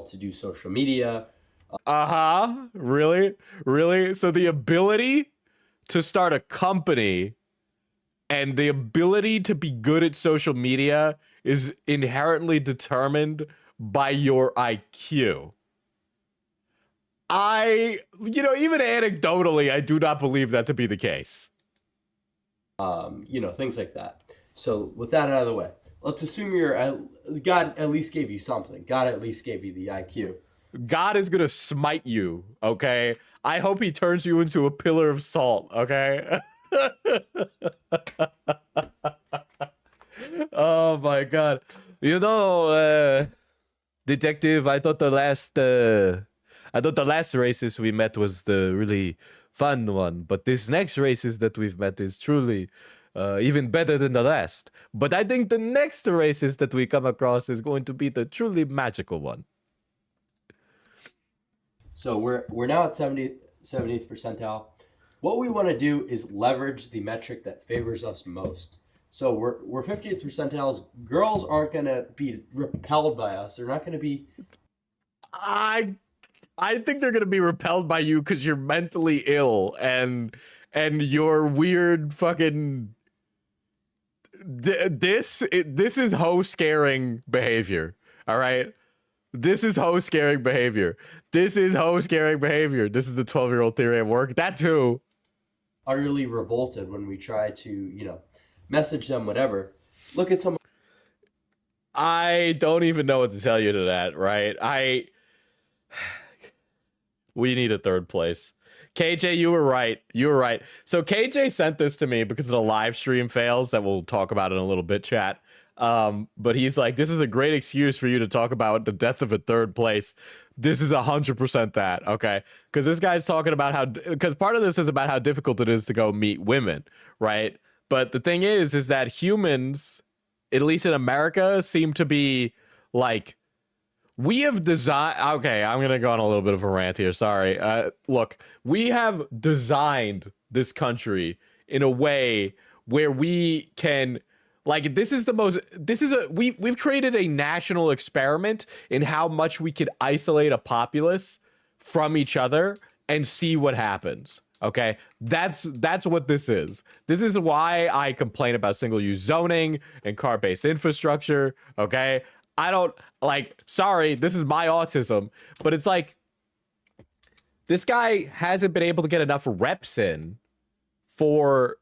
to do social media. Really? Really? So the ability to start a company and the ability to be good at social media is inherently determined by your IQ. Even anecdotally, I do not believe that to be the case. Things like that. So with that out of the way, let's assume God at least gave you something. God at least gave you the IQ. God is gonna smite you, okay? I hope he turns you into a pillar of salt, okay? Oh my god. Detective, I thought the last racist we met was the really fun one, but this next racist that we've met is truly even better than the last. But I think the next racist that we come across is going to be the truly magical one. So we're now at 70th percentile. What we want to do is leverage the metric that favors us most. So we're 50th percentiles. Girls aren't going to be repelled by us. They're not going to be. I think they're going to be repelled by you because you're mentally ill and you're weird fucking. This is hoe scaring behavior. All right. This is hoe scaring behavior. This is hoe scaring behavior. This is the 12-year-old theory at work. That too. Utterly revolted when we try to, message them, whatever. Look at some. I don't even know what to tell you to that, right? We need a third place. KJ, you were right. You were right. So KJ sent this to me because of the live stream fails that we'll talk about in a little bit, chat. But he's like, this is a great excuse for you to talk about the death of a third place. This is 100% that, okay? Because this guy's talking about because part of this is about how difficult it is to go meet women, right? But the thing is that humans, at least in America, seem to be like, we have designed, okay, I'm going to go on a little bit of a rant here, sorry. Look, we have designed this country in a way where we can, like, we've created a national experiment in how much we could isolate a populace from each other and see what happens. Okay, that's what this is. This is why I complain about single-use zoning and car-based infrastructure. Okay, I don't sorry, this is my autism, but it's like this guy hasn't been able to get enough reps in for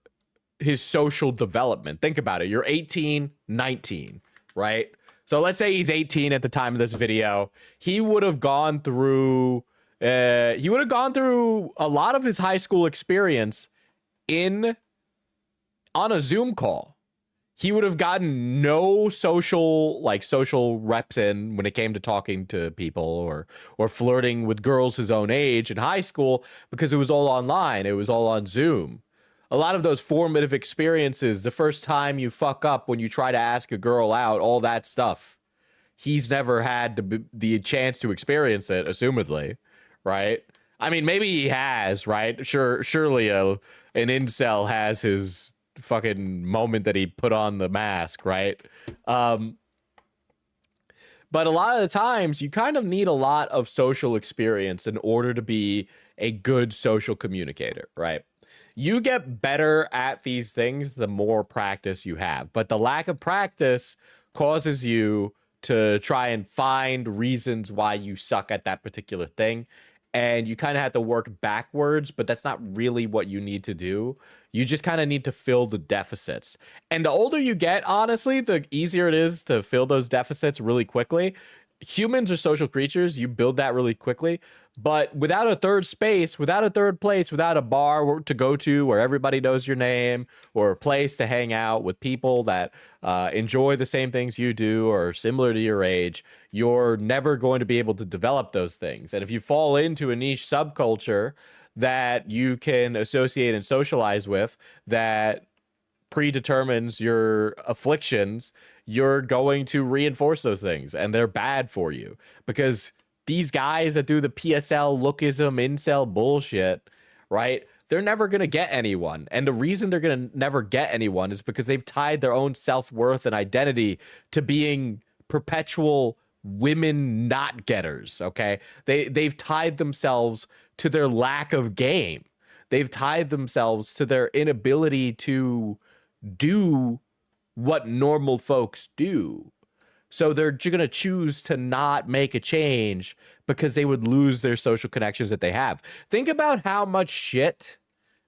his social development. Think about it. You're 18, 19, right? So let's say he's 18 at the time of this video. He would have gone through a lot of his high school experience on a Zoom call. He would have gotten no social reps in when it came to talking to people or flirting with girls his own age in high school because it was all online. It was all on Zoom. A lot of those formative experiences, the first time you fuck up when you try to ask a girl out, all that stuff, he's never had the chance to experience it, assumedly, right? I mean, maybe he has, right? Surely an incel has his fucking moment that he put on the mask, right? But a lot of the times you kind of need a lot of social experience in order to be a good social communicator, right? You get better at these things the more practice you have, but the lack of practice causes you to try and find reasons why you suck at that particular thing. And you kind of have to work backwards, but that's not really what you need to do. You just kind of need to fill the deficits. And the older you get, honestly, the easier it is to fill those deficits really quickly. Humans are social creatures. You build that really quickly. But without a third space, without a third place, without a bar to go to where everybody knows your name, or a place to hang out with people that enjoy the same things you do or are similar to your age, you're never going to be able to develop those things. And if you fall into a niche subculture that you can associate and socialize with that predetermines your afflictions, you're going to reinforce those things, and they're bad for you. Because these guys that do the PSL, lookism, incel bullshit, right? They're never going to get anyone. And the reason they're going to never get anyone is because they've tied their own self-worth and identity to being perpetual women not getters, okay? They've tied themselves to their lack of game. They've tied themselves to their inability to do what normal folks do. So they're going to choose to not make a change because they would lose their social connections that they have. Think about how much shit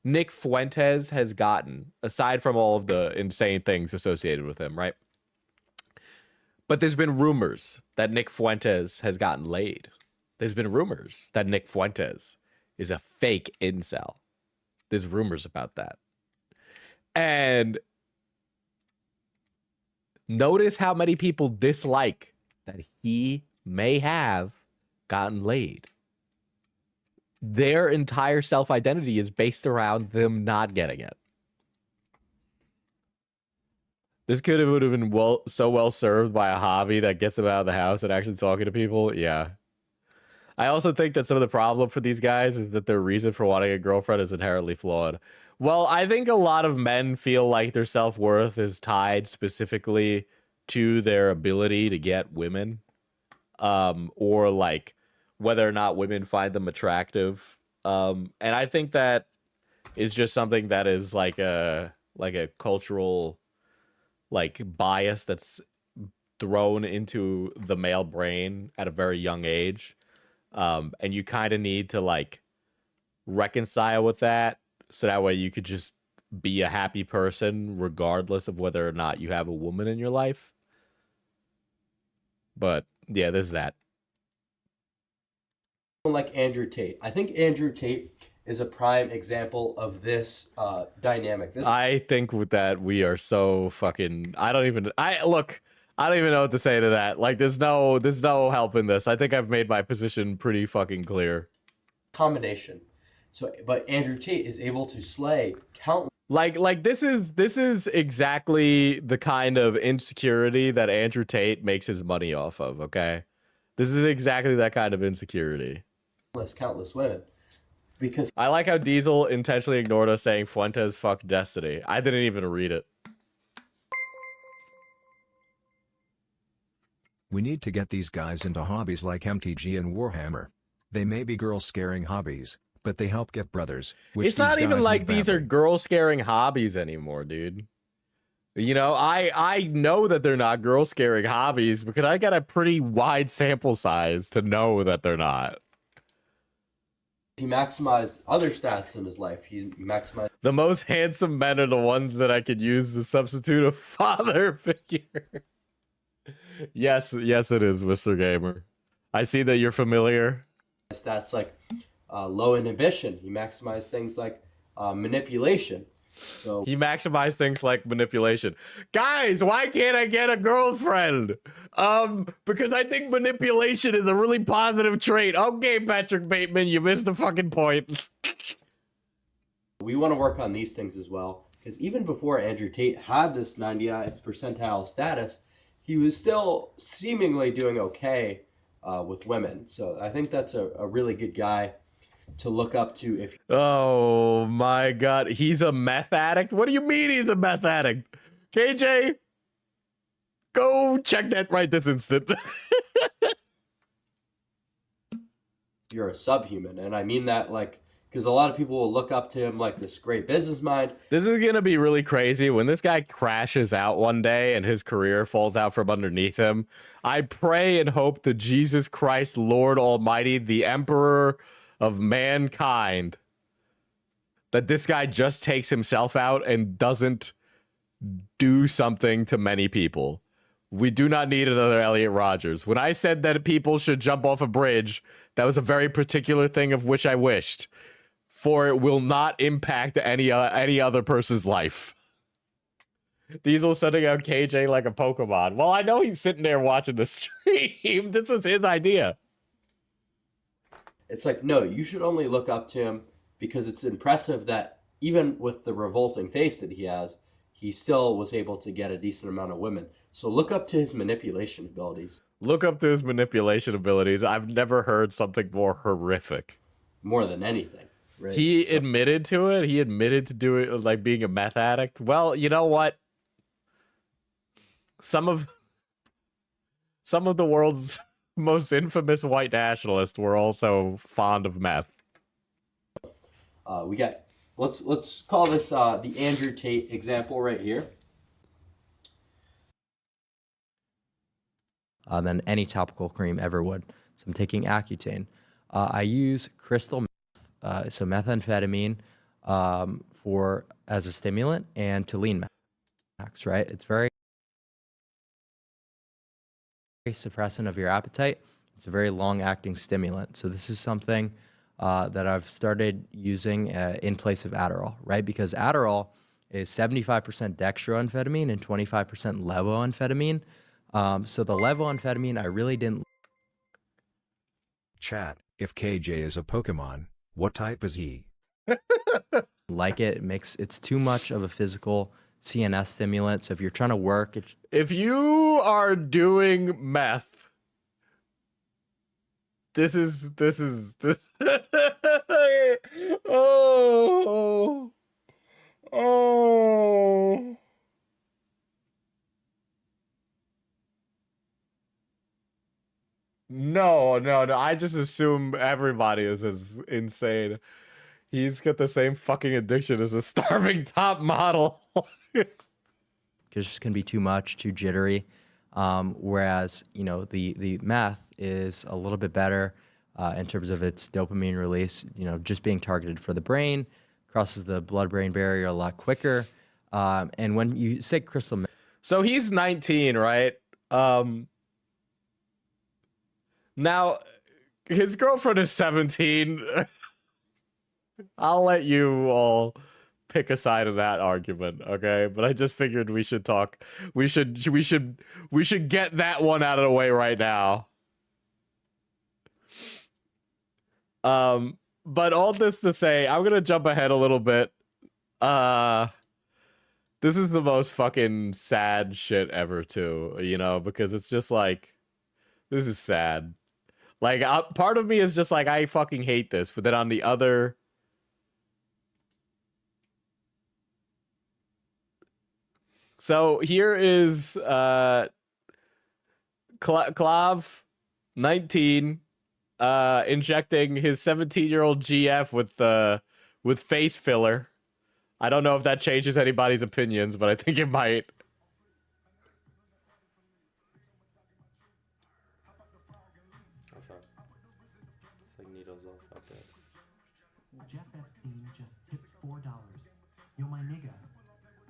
Nick Fuentes has gotten, aside from all of the insane things associated with him, right? But there's been rumors that Nick Fuentes has gotten laid. There's been rumors that Nick Fuentes is a fake incel. There's rumors about that. And notice how many people dislike that he may have gotten laid. Their entire self-identity is based around them not getting it. This would have been so well served by a hobby that gets him out of the house and actually talking to people. Yeah. I also think that some of the problem for these guys is that their reason for wanting a girlfriend is inherently flawed. Well, I think a lot of men feel like their self-worth is tied specifically to their ability to get women, or like whether or not women find them attractive. And I think that is just something that is like a cultural like bias that's thrown into the male brain at a very young age. And you kind of need to like reconcile with that, so that way you could just be a happy person regardless of whether or not you have a woman in your life. But yeah, there's that. Like Andrew Tate. I think Andrew Tate is a prime example of this dynamic. I think with that we are so fucking. I don't even know what to say to that. Like, there's no help in this. I think I've made my position pretty fucking clear. Combination. So, but Andrew Tate is able to slay countless. Like this is exactly the kind of insecurity that Andrew Tate makes his money off of. Okay, this is exactly that kind of insecurity. Countless women. Because I like how Diesel intentionally ignored us saying Fuentes fucked Destiny. I didn't even read it. We need to get these guys into hobbies like MTG and Warhammer. They may be girl-scaring hobbies, but they help get brothers. It's not even like these are girl-scaring hobbies anymore, dude. You know, I know that they're not girl-scaring hobbies because I got a pretty wide sample size to know that they're not. He maximized other stats in his life. He maximized. The most handsome men are the ones that I could use to substitute a father figure. Yes, it is, Mr. Gamer. I see that you're familiar. Stats like low inhibition. He maximized things like manipulation. So he maximized things like manipulation. Guys, why can't I get a girlfriend? Because I think manipulation is a really positive trait. Okay, Patrick Bateman, you missed the fucking point. We want to work on these things as well, because even before Andrew Tate had this 99th percentile status, he was still seemingly doing okay with women. So I think that's a really good guy to look up to. If oh my god, he's a meth addict? What do you mean he's a meth addict? KJ, go check that right this instant. You're a subhuman, and I mean that like because a lot of people will look up to him like this great business mind. This is gonna be really crazy when this guy crashes out one day and his career falls out from underneath him. I pray and hope that Jesus Christ, Lord Almighty, the Emperor of mankind, that this guy just takes himself out and doesn't do something to many people. We do not need another Elliot Rodgers. When I said that people should jump off a bridge, that was a very particular thing of which I wished, for it will not impact any other person's life. Diesel sending out KJ like a Pokemon. Well, I know he's sitting there watching the stream. This was his idea. It's like, no, you should only look up to him because it's impressive that even with the revolting face that he has, he still was able to get a decent amount of women. So look up to his manipulation abilities. Look up to his manipulation abilities. I've never heard something more horrific. More than anything. Right? He admitted to it. He admitted to do it, like being a meth addict. Well, you know what? Some of the world's most infamous white nationalists were also fond of meth. We got, let's call this the Andrew Tate example right here. Than any topical cream ever would. So I'm taking Accutane. I use crystal meth, so methamphetamine, for as a stimulant and to lean max, right? It's very suppressant of your appetite. It's a very long-acting stimulant. So this is something that I've started using in place of Adderall, right? Because Adderall is 75% dextroamphetamine and 25% levoamphetamine. So the levoamphetamine, I really didn't. Chat, if KJ is a Pokemon, what type is he? Like it. It's too much of a physical CNS stimulant. So if you're trying to work, if you are doing meth, this is oh. No. I just assume everybody is as insane. He's got the same fucking addiction as a starving top model. because it's going to be too much, too jittery. Whereas, you know, the meth is a little bit better in terms of its dopamine release, you know, just being targeted for the brain, crosses the blood-brain barrier a lot quicker. And when you say crystal meth. So he's 19, right? Now, his girlfriend is 17. I'll let you all pick a side of that argument, okay? But I just figured we should talk. We should get that one out of the way right now. But all this to say, I'm gonna jump ahead a little bit. This is the most fucking sad shit ever, too, you know, because it's just like, this is sad. Like, part of me is just like, I fucking hate this, but then on the other... So here is Clav, 19, injecting his 17-year-old GF with face filler. I don't know if that changes anybody's opinions, but I think it might. Jeff Epstein just tipped $4. Yo, my nigga,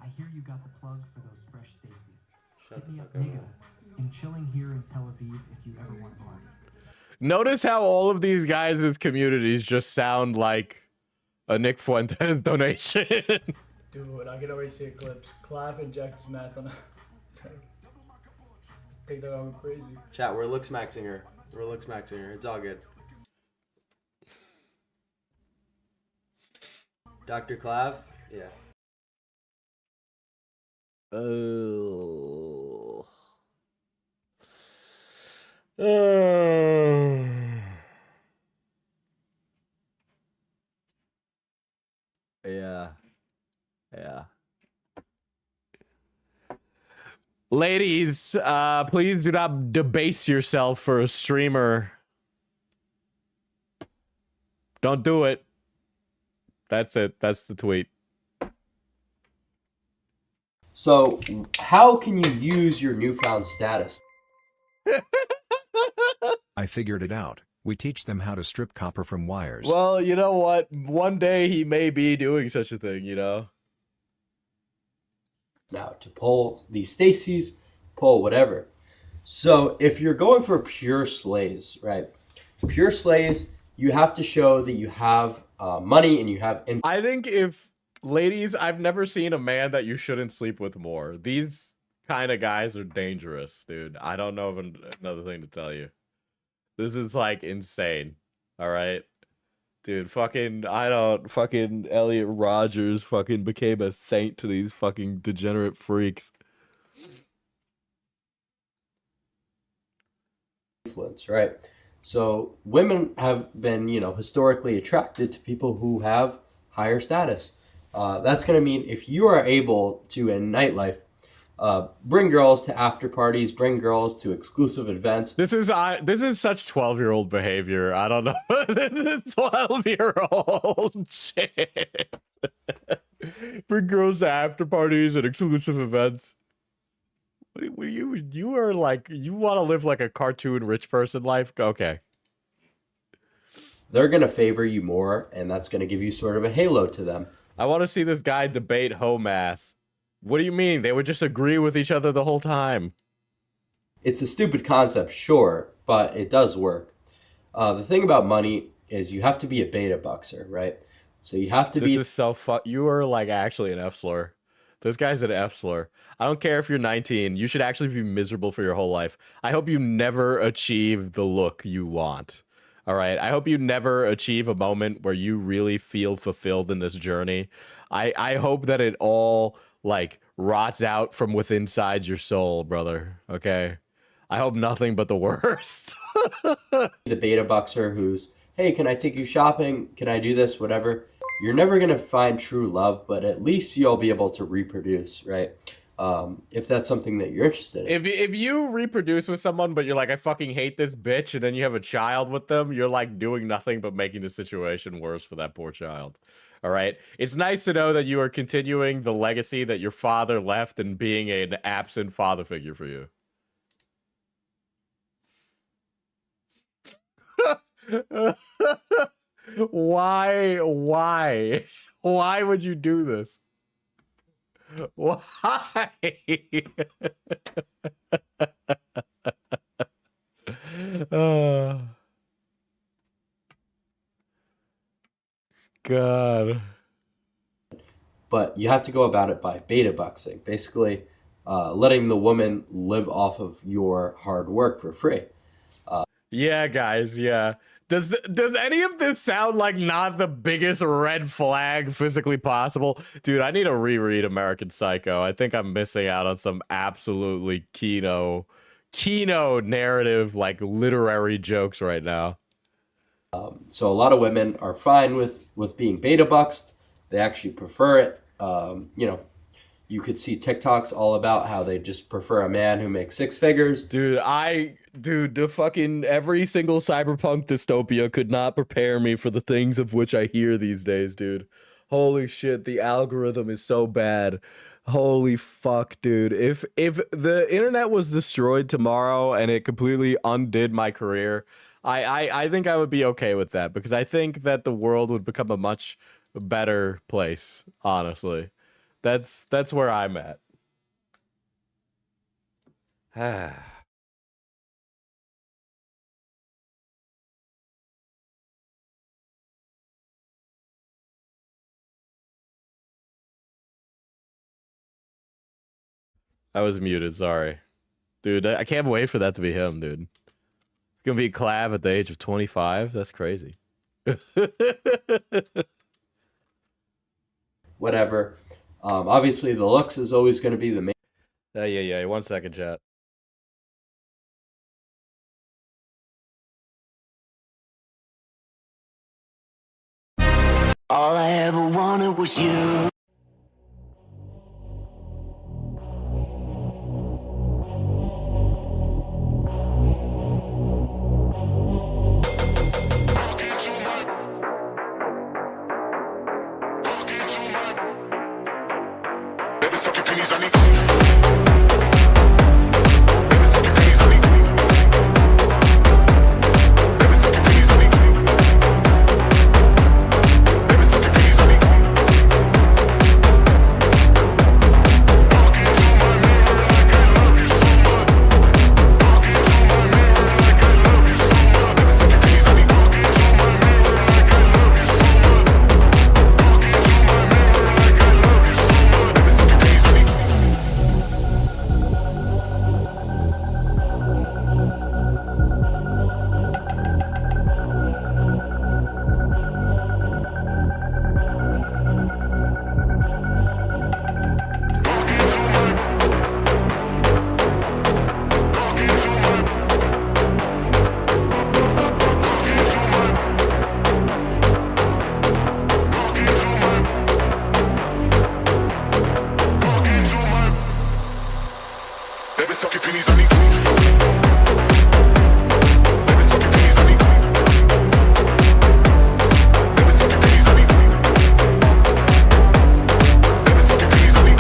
I hear you got the plug for those fresh Stacy's. Hit me up, nigga. I'm chilling here in Tel Aviv if you ever want to party. Notice how all of these guys' communities just sound like a Nick Fuentes donation. Dude, I can already see clips. Clav injects meth on a... think they're going crazy. Chat, we're looks maxing her. It's all good. Dr. Clav? Yeah. Oh. Yeah. Ladies, please do not debase yourself for a streamer. Don't do it. That's it. That's the tweet. So, how can you use your newfound status? I figured it out. We teach them how to strip copper from wires. Well, you know what? One day he may be doing such a thing, you know? Now, to pull these Stacy's, pull whatever. So, if you're going for pure slays, right? Pure slays, you have to show that you have money and you have... I think if... Ladies, I've never seen a man that you shouldn't sleep with more. These kind of guys are dangerous, dude. I don't know of another thing to tell you. This is, like, insane. All right? Dude, fucking, I don't, fucking Elliot Rogers fucking became a saint to these fucking degenerate freaks. Influence, right? So women have been, historically attracted to people who have higher status. That's going to mean if you are able to, in nightlife, bring girls to after parties, bring girls to exclusive events. This is such 12-year-old behavior. I don't know. This is 12-year-old shit. Bring girls to after parties and exclusive events. You are like, you want to live like a cartoon rich person life? Okay. They're going to favor you more, and that's going to give you sort of a halo to them. I want to see this guy debate hoe math. What do you mean? They would just agree with each other the whole time. It's a stupid concept, sure, but it does work. The thing about money is you have to be a beta buxer, right? So you have to be... This is so you are like actually an F slur. This guy's an F slur. I don't care if you're 19. You should actually be miserable for your whole life. I hope you never achieve the look you want. All right? I hope you never achieve a moment where you really feel fulfilled in this journey. I hope that it all, like, rots out from within inside your soul, brother. Okay? I hope nothing but the worst. The beta buxer who's, hey, can I take you shopping? Can I do this? Whatever. You're never going to find true love, but at least you'll be able to reproduce, right? If that's something that you're interested in. If you reproduce with someone, but you're like, I fucking hate this bitch, and then you have a child with them, you're like doing nothing but making the situation worse for that poor child. All right? It's nice to know that you are continuing the legacy that your father left and being an absent father figure for you. Why would you do this? Why? God. But you have to go about it by beta buxing, basically letting the woman live off of your hard work for free. Yeah, guys, yeah. Does any of this sound like not the biggest red flag physically possible? Dude, I need to reread American Psycho. I think I'm missing out on some absolutely keynote narrative, like literary jokes right now. So a lot of women are fine with being beta buxed. They actually prefer it. You could see TikToks all about how they just prefer a man who makes six figures. Dude, the fucking every single cyberpunk dystopia could not prepare me for the things of which I hear these days, dude. Holy shit, the algorithm is so bad. Holy fuck, dude. If the internet was destroyed tomorrow and it completely undid my career, I think I would be okay with that, because I think that the world would become a much better place, honestly. That's where I'm at. I was muted, sorry. Dude, I can't wait for that to be him, dude. It's gonna be Clav at the age of 25? That's crazy. Whatever. Obviously, the looks is always going to be the main. Yeah. 1 second, chat. All I ever wanted was you. been talking pennies on me. They've been talking pennies on me. They've been talking pennies on me. They've been talking pennies on me.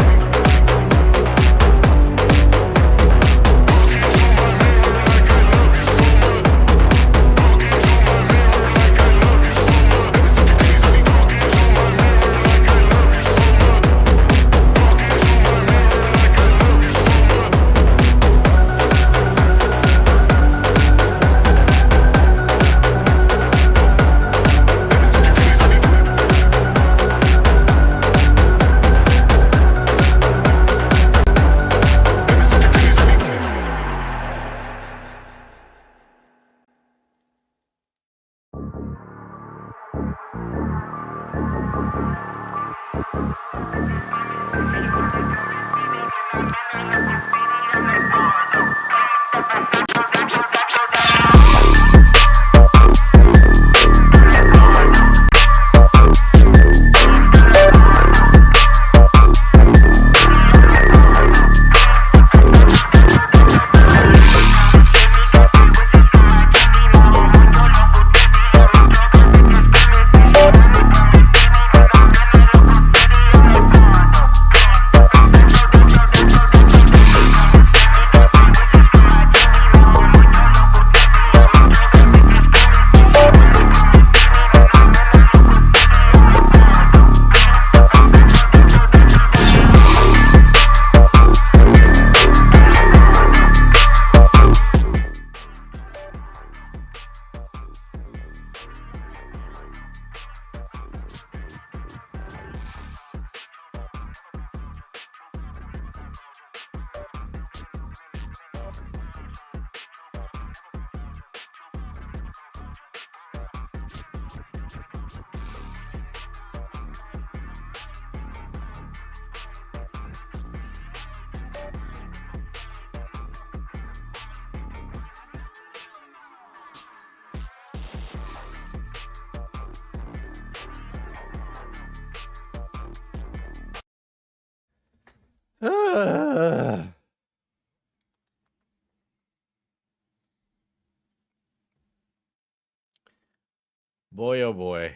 Boy, oh boy.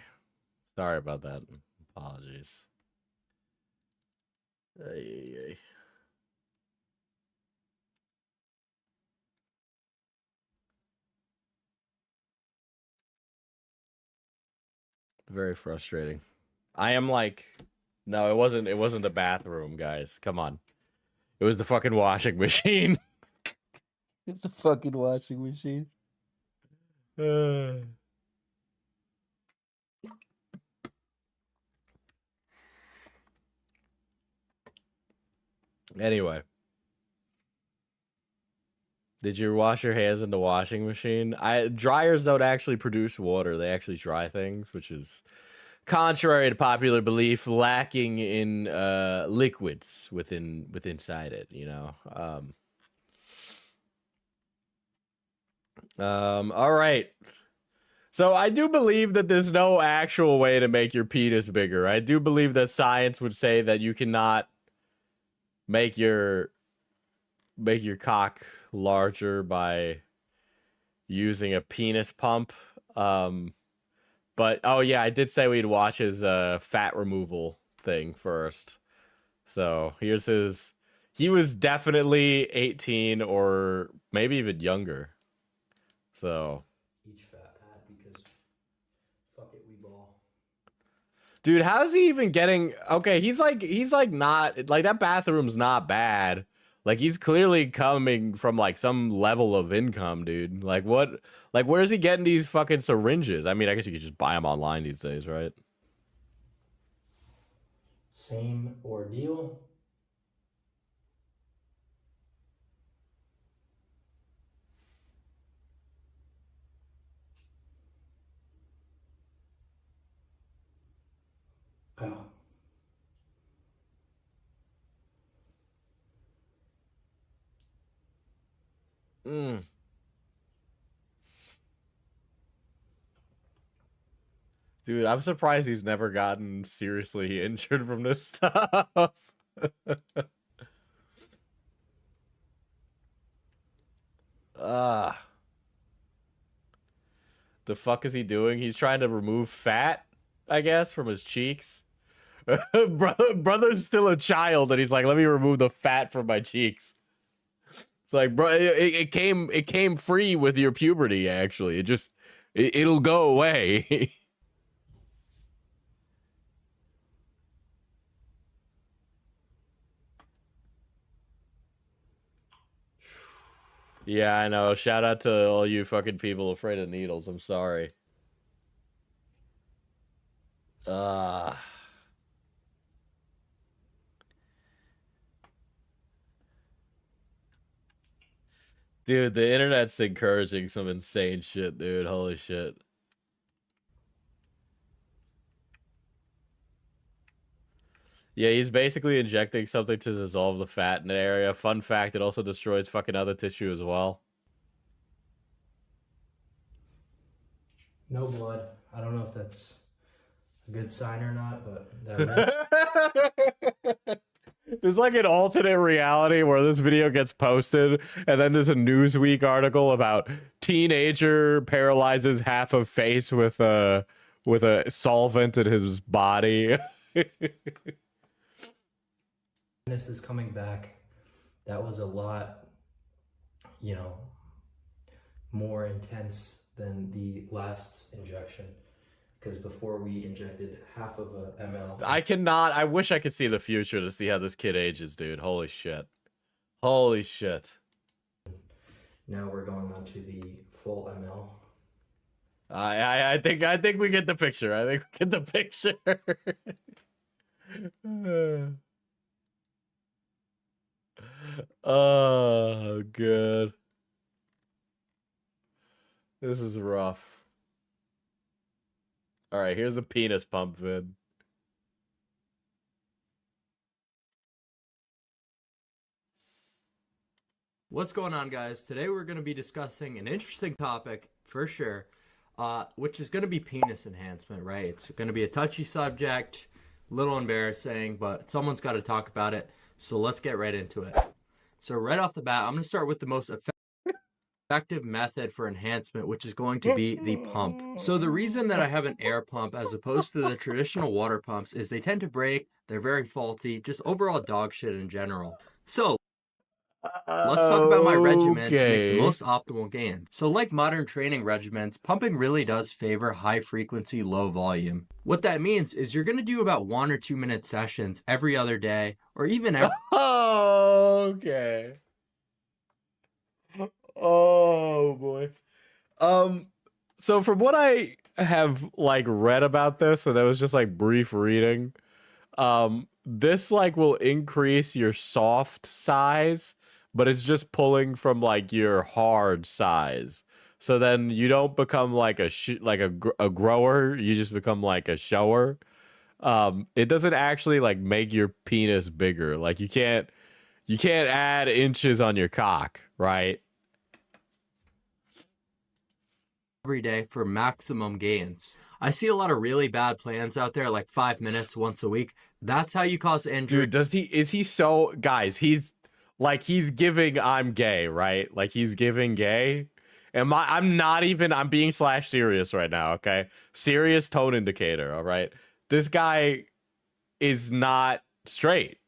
Sorry about that. Apologies. Ay. Very frustrating. I am like, no, it wasn't the bathroom, guys. Come on. It was the fucking washing machine. It's the fucking washing machine. Anyway. Did you wash your hands in the washing machine? Dryers don't actually produce water. They actually dry things, which is contrary to popular belief, lacking in liquids inside it, you know. All right. So I do believe that there's no actual way to make your penis bigger. I do believe that science would say that you cannot make your cock larger by using a penis pump. But oh yeah, I did say we'd watch his fat removal thing first. So here's his. He was definitely 18 or maybe even younger. So. Each fat pat because fuck it, we ball. Dude, how's he even getting? Okay, he's like not like that bathroom's not bad. Like he's clearly coming from like some level of income, dude. Like what? Like where's he getting these fucking syringes? I mean, I guess you could just buy them online these days, right? Same ordeal. Oh. Dude, I'm surprised he's never gotten seriously injured from this stuff. The fuck is he doing? He's trying to remove fat, I guess, from his cheeks. Brother's still a child, and he's like, let me remove the fat from my cheeks. It's like, bro, it came free with your puberty, actually. It'll go away. Yeah, I know. Shout out to all you fucking people afraid of needles. I'm sorry. Dude, the internet's encouraging some insane shit, dude. Holy shit. Yeah, he's basically injecting something to dissolve the fat in the area. Fun fact, it also destroys fucking other tissue as well. No blood. I don't know if that's a good sign or not, but that There's like an alternate reality where this video gets posted, and then there's a Newsweek article about teenager paralyzes half of face with a solvent in his body. this is coming back. That was a lot, you know, more intense than the last injection. Because before we injected half of a ml. I wish I could see the future to see how this kid ages, dude. Holy shit. Holy shit. Now we're going on to the full ml. I think we get the picture. I think we get the picture. Oh, good. This is rough. All right, here's a penis pump vid. What's going on, guys? Today we're going to be discussing an interesting topic for sure, which is going to be penis enhancement, right? It's going to be a touchy subject, a little embarrassing, but someone's got to talk about it. So let's get right into it. So right off the bat, I'm going to start with the most effective method for enhancement, which is going to be the pump. So the reason that I have an air pump as opposed to the traditional water pumps is they tend to break, they're very faulty, just overall dog shit in general. So let's talk about my regimen to make the most optimal gain. So like modern training regimens, pumping really does favor high frequency, low volume. What that means is you're going to do about 1 or 2 minute sessions every other day, or even every okay. Oh boy. So from what I have like read about this, and it was just like brief reading, this like will increase your soft size, but it's just pulling from like your hard size. So then you don't become like a grower, you just become like a shower. It doesn't actually like make your penis bigger. Like you can't add inches on your cock, right? day for maximum gains. I see a lot of really bad plans out there, like 5 minutes once a week. That's how you cause injury. Dude, is he so, guys, he's giving I'm gay, right? Like he's giving gay. I'm being /serious right now, okay? Serious tone indicator, all right? This guy is not straight.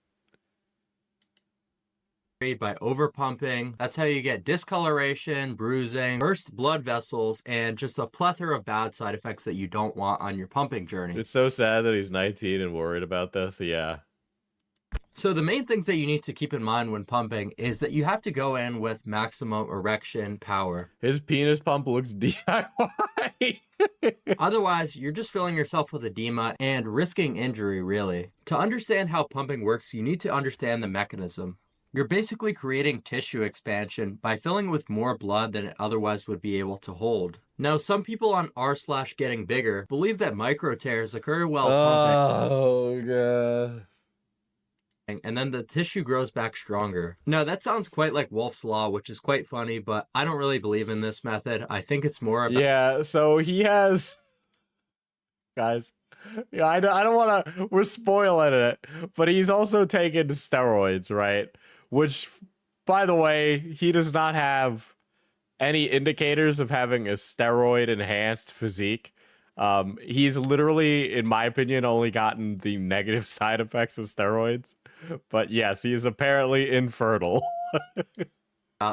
By overpumping. That's how you get discoloration, bruising, burst blood vessels, and just a plethora of bad side effects that you don't want on your pumping journey. It's so sad that he's 19 and worried about this. Yeah. So the main things that you need to keep in mind when pumping is that you have to go in with maximum erection power. His penis pump looks DIY. Otherwise, you're just filling yourself with edema and risking injury, really. To understand how pumping works, you need to understand the mechanism. You're basically creating tissue expansion by filling with more blood than it otherwise would be able to hold. Now, some people on r/getting bigger believe that micro tears occur while pumping. Oh, God. And then the tissue grows back stronger. Now, that sounds quite like Wolf's Law, which is quite funny, but I don't really believe in this method. I think it's more about... Yeah, so he has... Guys, yeah, I don't want to... We're spoiling it, but he's also taken steroids, right? Which, by the way, he does not have any indicators of having a steroid enhanced physique, he's literally, in my opinion, only gotten the negative side effects of steroids. But yes, he is apparently infertile.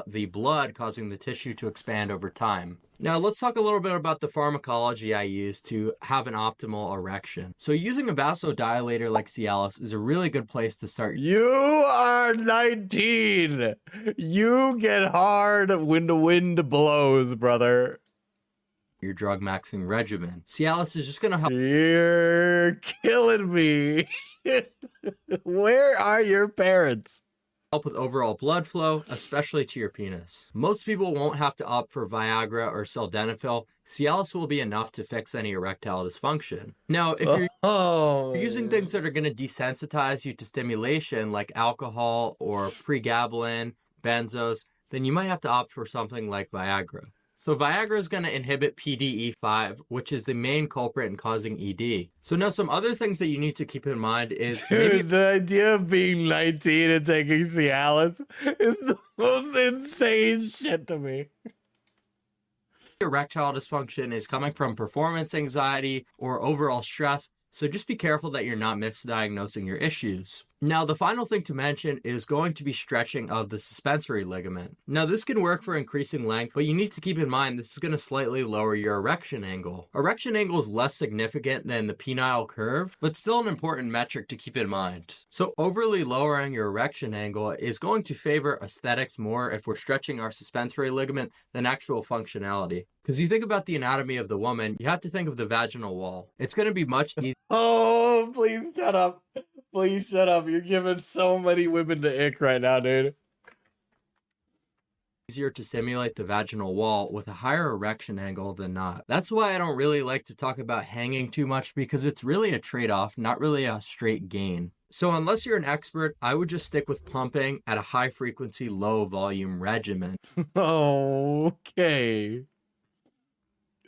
The blood causing the tissue to expand over time. Now let's talk a little bit about the pharmacology I use to have an optimal erection. So using a vasodilator like Cialis is a really good place to start. You are 19. You get hard when the wind blows, brother. Your drug maxing regimen. Cialis is just going to help. You're killing me. Where are your parents? Help with overall blood flow, especially to your penis. Most people won't have to opt for Viagra or sildenafil. Cialis will be enough to fix any erectile dysfunction. Now, if you're using things that are going to desensitize you to stimulation, like alcohol or pregabalin, benzos, then you might have to opt for something like Viagra. So Viagra is going to inhibit PDE5, which is the main culprit in causing ED. So now some other things that you need to keep in mind is... Dude, the idea of being 19 and taking Cialis is the most insane shit to me. Erectile dysfunction is coming from performance anxiety or overall stress, so just be careful that you're not misdiagnosing your issues. Now, the final thing to mention is going to be stretching of the suspensory ligament. Now, this can work for increasing length, but you need to keep in mind this is going to slightly lower your erection angle. Erection angle is less significant than the penile curve, but still an important metric to keep in mind. So overly lowering your erection angle is going to favor aesthetics more if we're stretching our suspensory ligament than actual functionality. Because you think about the anatomy of the woman, you have to think of the vaginal wall. It's going to be much easier. Oh, please shut up. Please shut up. You're giving so many women the ick right now, dude. Easier to simulate the vaginal wall with a higher erection angle than not. That's why I don't really like to talk about hanging too much, because it's really a trade-off, not really a straight gain. So unless you're an expert, I would just stick with pumping at a high frequency, low volume regimen. Okay.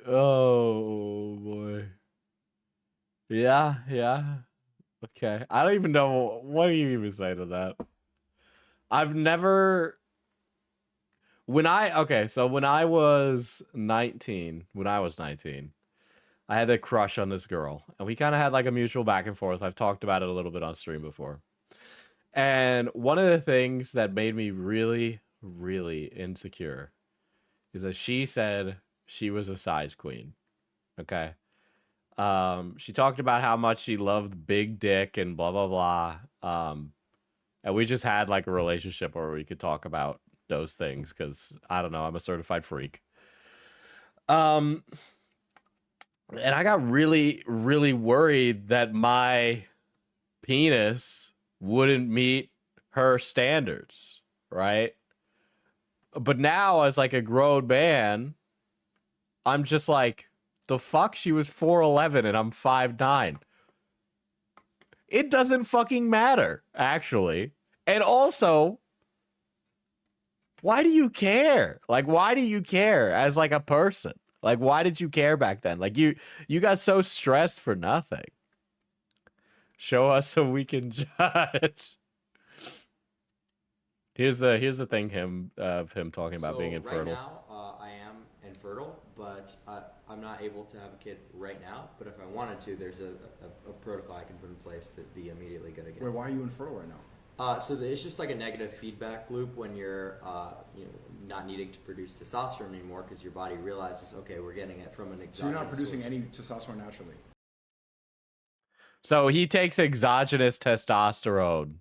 Oh boy. Yeah. Okay. I don't even know, what do you even say to that? I've never... When I was 19, I had a crush on this girl, and we kind of had like a mutual back and forth. I've talked about it a little bit on stream before. And one of the things that made me really, really insecure is that she said she was a size queen. Okay. She talked about how much she loved big dick and blah, blah, blah. And we just had like a relationship where we could talk about those things because, I don't know, I'm a certified freak. And I got really, really worried that my penis wouldn't meet her standards, right? But now, as like a grown man, I'm just like, the fuck? She was 4'11" and I'm 5'9". It doesn't fucking matter, actually. And also, why do you care? Like, why do you care as like a person? Like, why did you care back then? Like, you got so stressed for nothing. Show us so we can judge. Here's the thing of him talking about being infertile. Right now, I am infertile, but I'm not able to have a kid right now. But if I wanted to, there's a protocol I can put in place to be immediately good again. Wait, why are you infertile right now? So it's just like a negative feedback loop when you're not needing to produce testosterone anymore because your body realizes, okay, we're getting it from an exogenous So you're not producing source. any testosterone naturally? So he takes exogenous testosterone.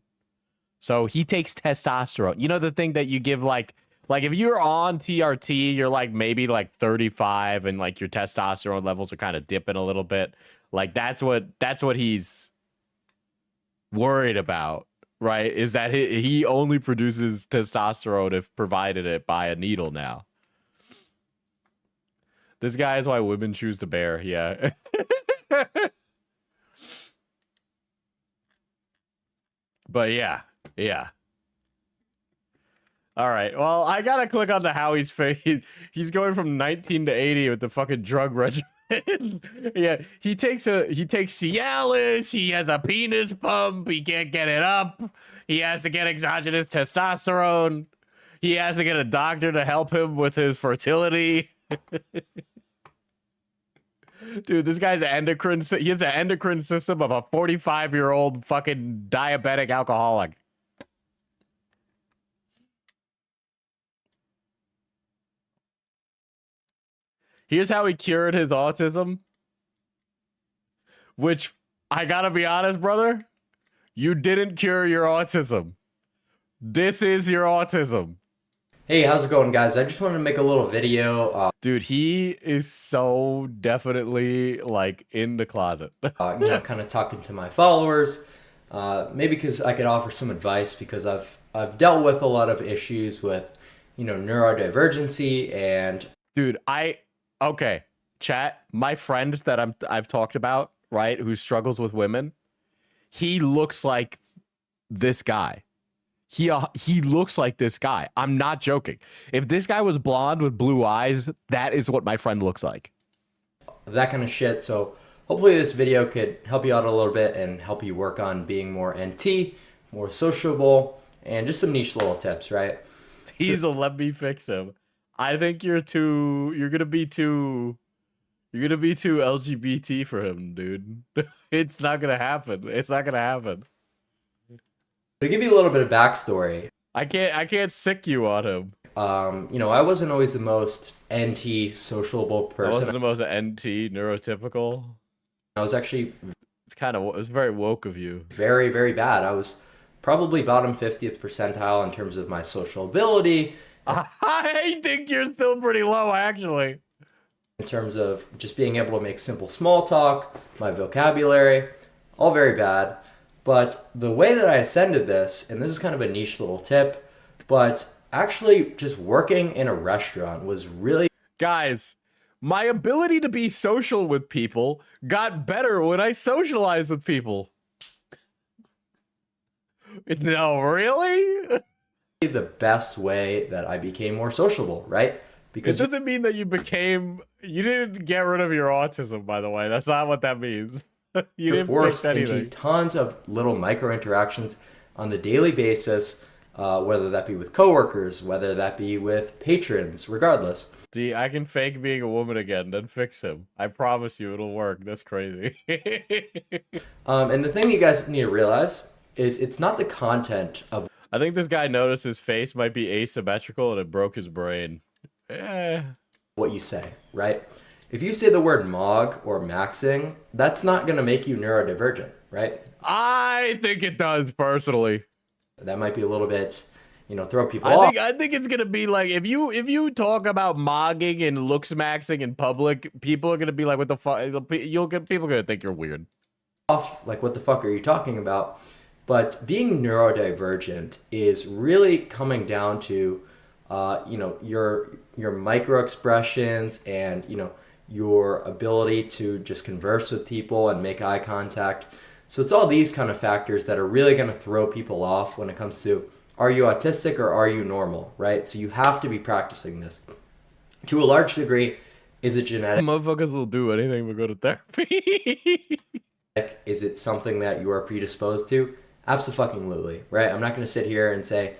So he takes testosterone. You know, the thing that you give like if you're on TRT, you're like maybe like 35 and like your testosterone levels are kind of dipping a little bit. Like that's what he's worried about, right? Is that he only produces testosterone if provided it by a needle now. This guy is why women choose to bear, yeah. But yeah. All right. Well, I gotta click on the how he's going from 19 to 80 with the fucking drug regimen. Yeah, he takes Cialis. He has a penis pump. He can't get it up. He has to get exogenous testosterone. He has to get a doctor to help him with his fertility. Dude, this guy's endocrine. He has an endocrine system of a 45-year-old fucking diabetic alcoholic. Here's how he cured his autism. Which, I gotta be honest, brother, you didn't cure your autism. This is your autism. Hey, how's it going, guys? I just wanted to make a little video. Dude, he is so definitely, like, in the closet. Kind of talking to my followers. Maybe because I could offer some advice, because I've dealt with a lot of issues with, neurodivergency and... Dude, okay, chat, my friend that I've talked about, right, who struggles with women, he looks like this guy. He looks like this guy. I'm not joking. If this guy was blonde with blue eyes, that is what my friend looks like. That kind of shit. So hopefully this video could help you out a little bit and help you work on being more NT, more sociable, and just some niche little tips, right? Let me fix him. I think you're gonna be too LGBT for him, dude. It's not gonna happen. It's not gonna happen. To give you a little bit of backstory, I can't sick you on him. I wasn't always the most NT sociable person. I wasn't the most NT neurotypical. I was actually it was very woke of you. Very, very bad. I was probably bottom 50th percentile in terms of my social ability. I think you're still pretty low, actually. In terms of just being able to make simple small talk, my vocabulary, all very bad. But the way that I ascended this, and this is kind of a niche little tip, but actually just working in a restaurant was really... Guys, my ability to be social with people got better when I socialized with people. No, really? The best way that I became more sociable, right? Because it doesn't mean that you didn't get rid of your autism, by the way. That's not what that means. You didn't forced fix anything. into tons of little micro interactions on the daily basis, whether that be with coworkers, whether that be with patrons, regardless. I can fake being a woman again, then fix him. I promise you it'll work. That's crazy. And the thing you guys need to realize is it's not the content of... I think this guy noticed his face might be asymmetrical and it broke his brain. What you say, right? If you say the word mog or maxing, that's not going to make you neurodivergent, right? I think it does, personally. That might be a little bit, throw people off. I think it's going to be like, if you talk about mogging and looks maxing in public, people are going to be like, what the fuck? People are going to think you're weird. Like, what the fuck are you talking about? But being neurodivergent is really coming down to, your micro expressions and, your ability to just converse with people and make eye contact. So it's all these kind of factors that are really going to throw people off when it comes to, are you autistic or are you normal, right? So you have to be practicing this. To a large degree, is it genetic? Motherfuckers will do anything but go to therapy. Is it something that you are predisposed to? Absolutely, right? I'm not going to sit here and say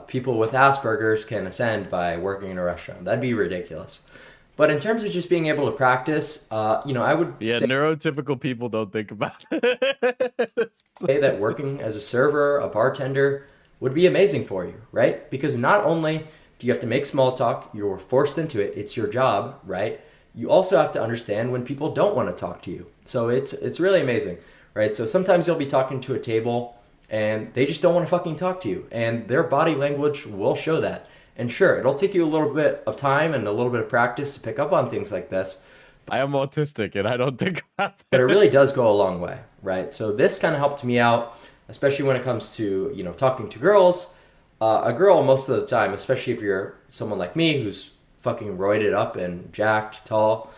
people with Asperger's can ascend by working in a restaurant. That'd be ridiculous. But in terms of just being able to practice, I would say neurotypical people don't think about it. Say that working as a server, a bartender, would be amazing for you, right? Because not only do you have to make small talk, you're forced into it, it's your job, right? You also have to understand when people don't want to talk to you. So it's really amazing, right? So sometimes you'll be talking to a table and they just don't want to fucking talk to you, and their body language will show that. And sure, it'll take you a little bit of time and a little bit of practice to pick up on things like this. I am autistic and I don't think about this. But it really does go a long way, right? So this kind of helped me out, especially when it comes to, talking to girls. A girl, most of the time, especially if you're someone like me who's fucking roided up and jacked, tall.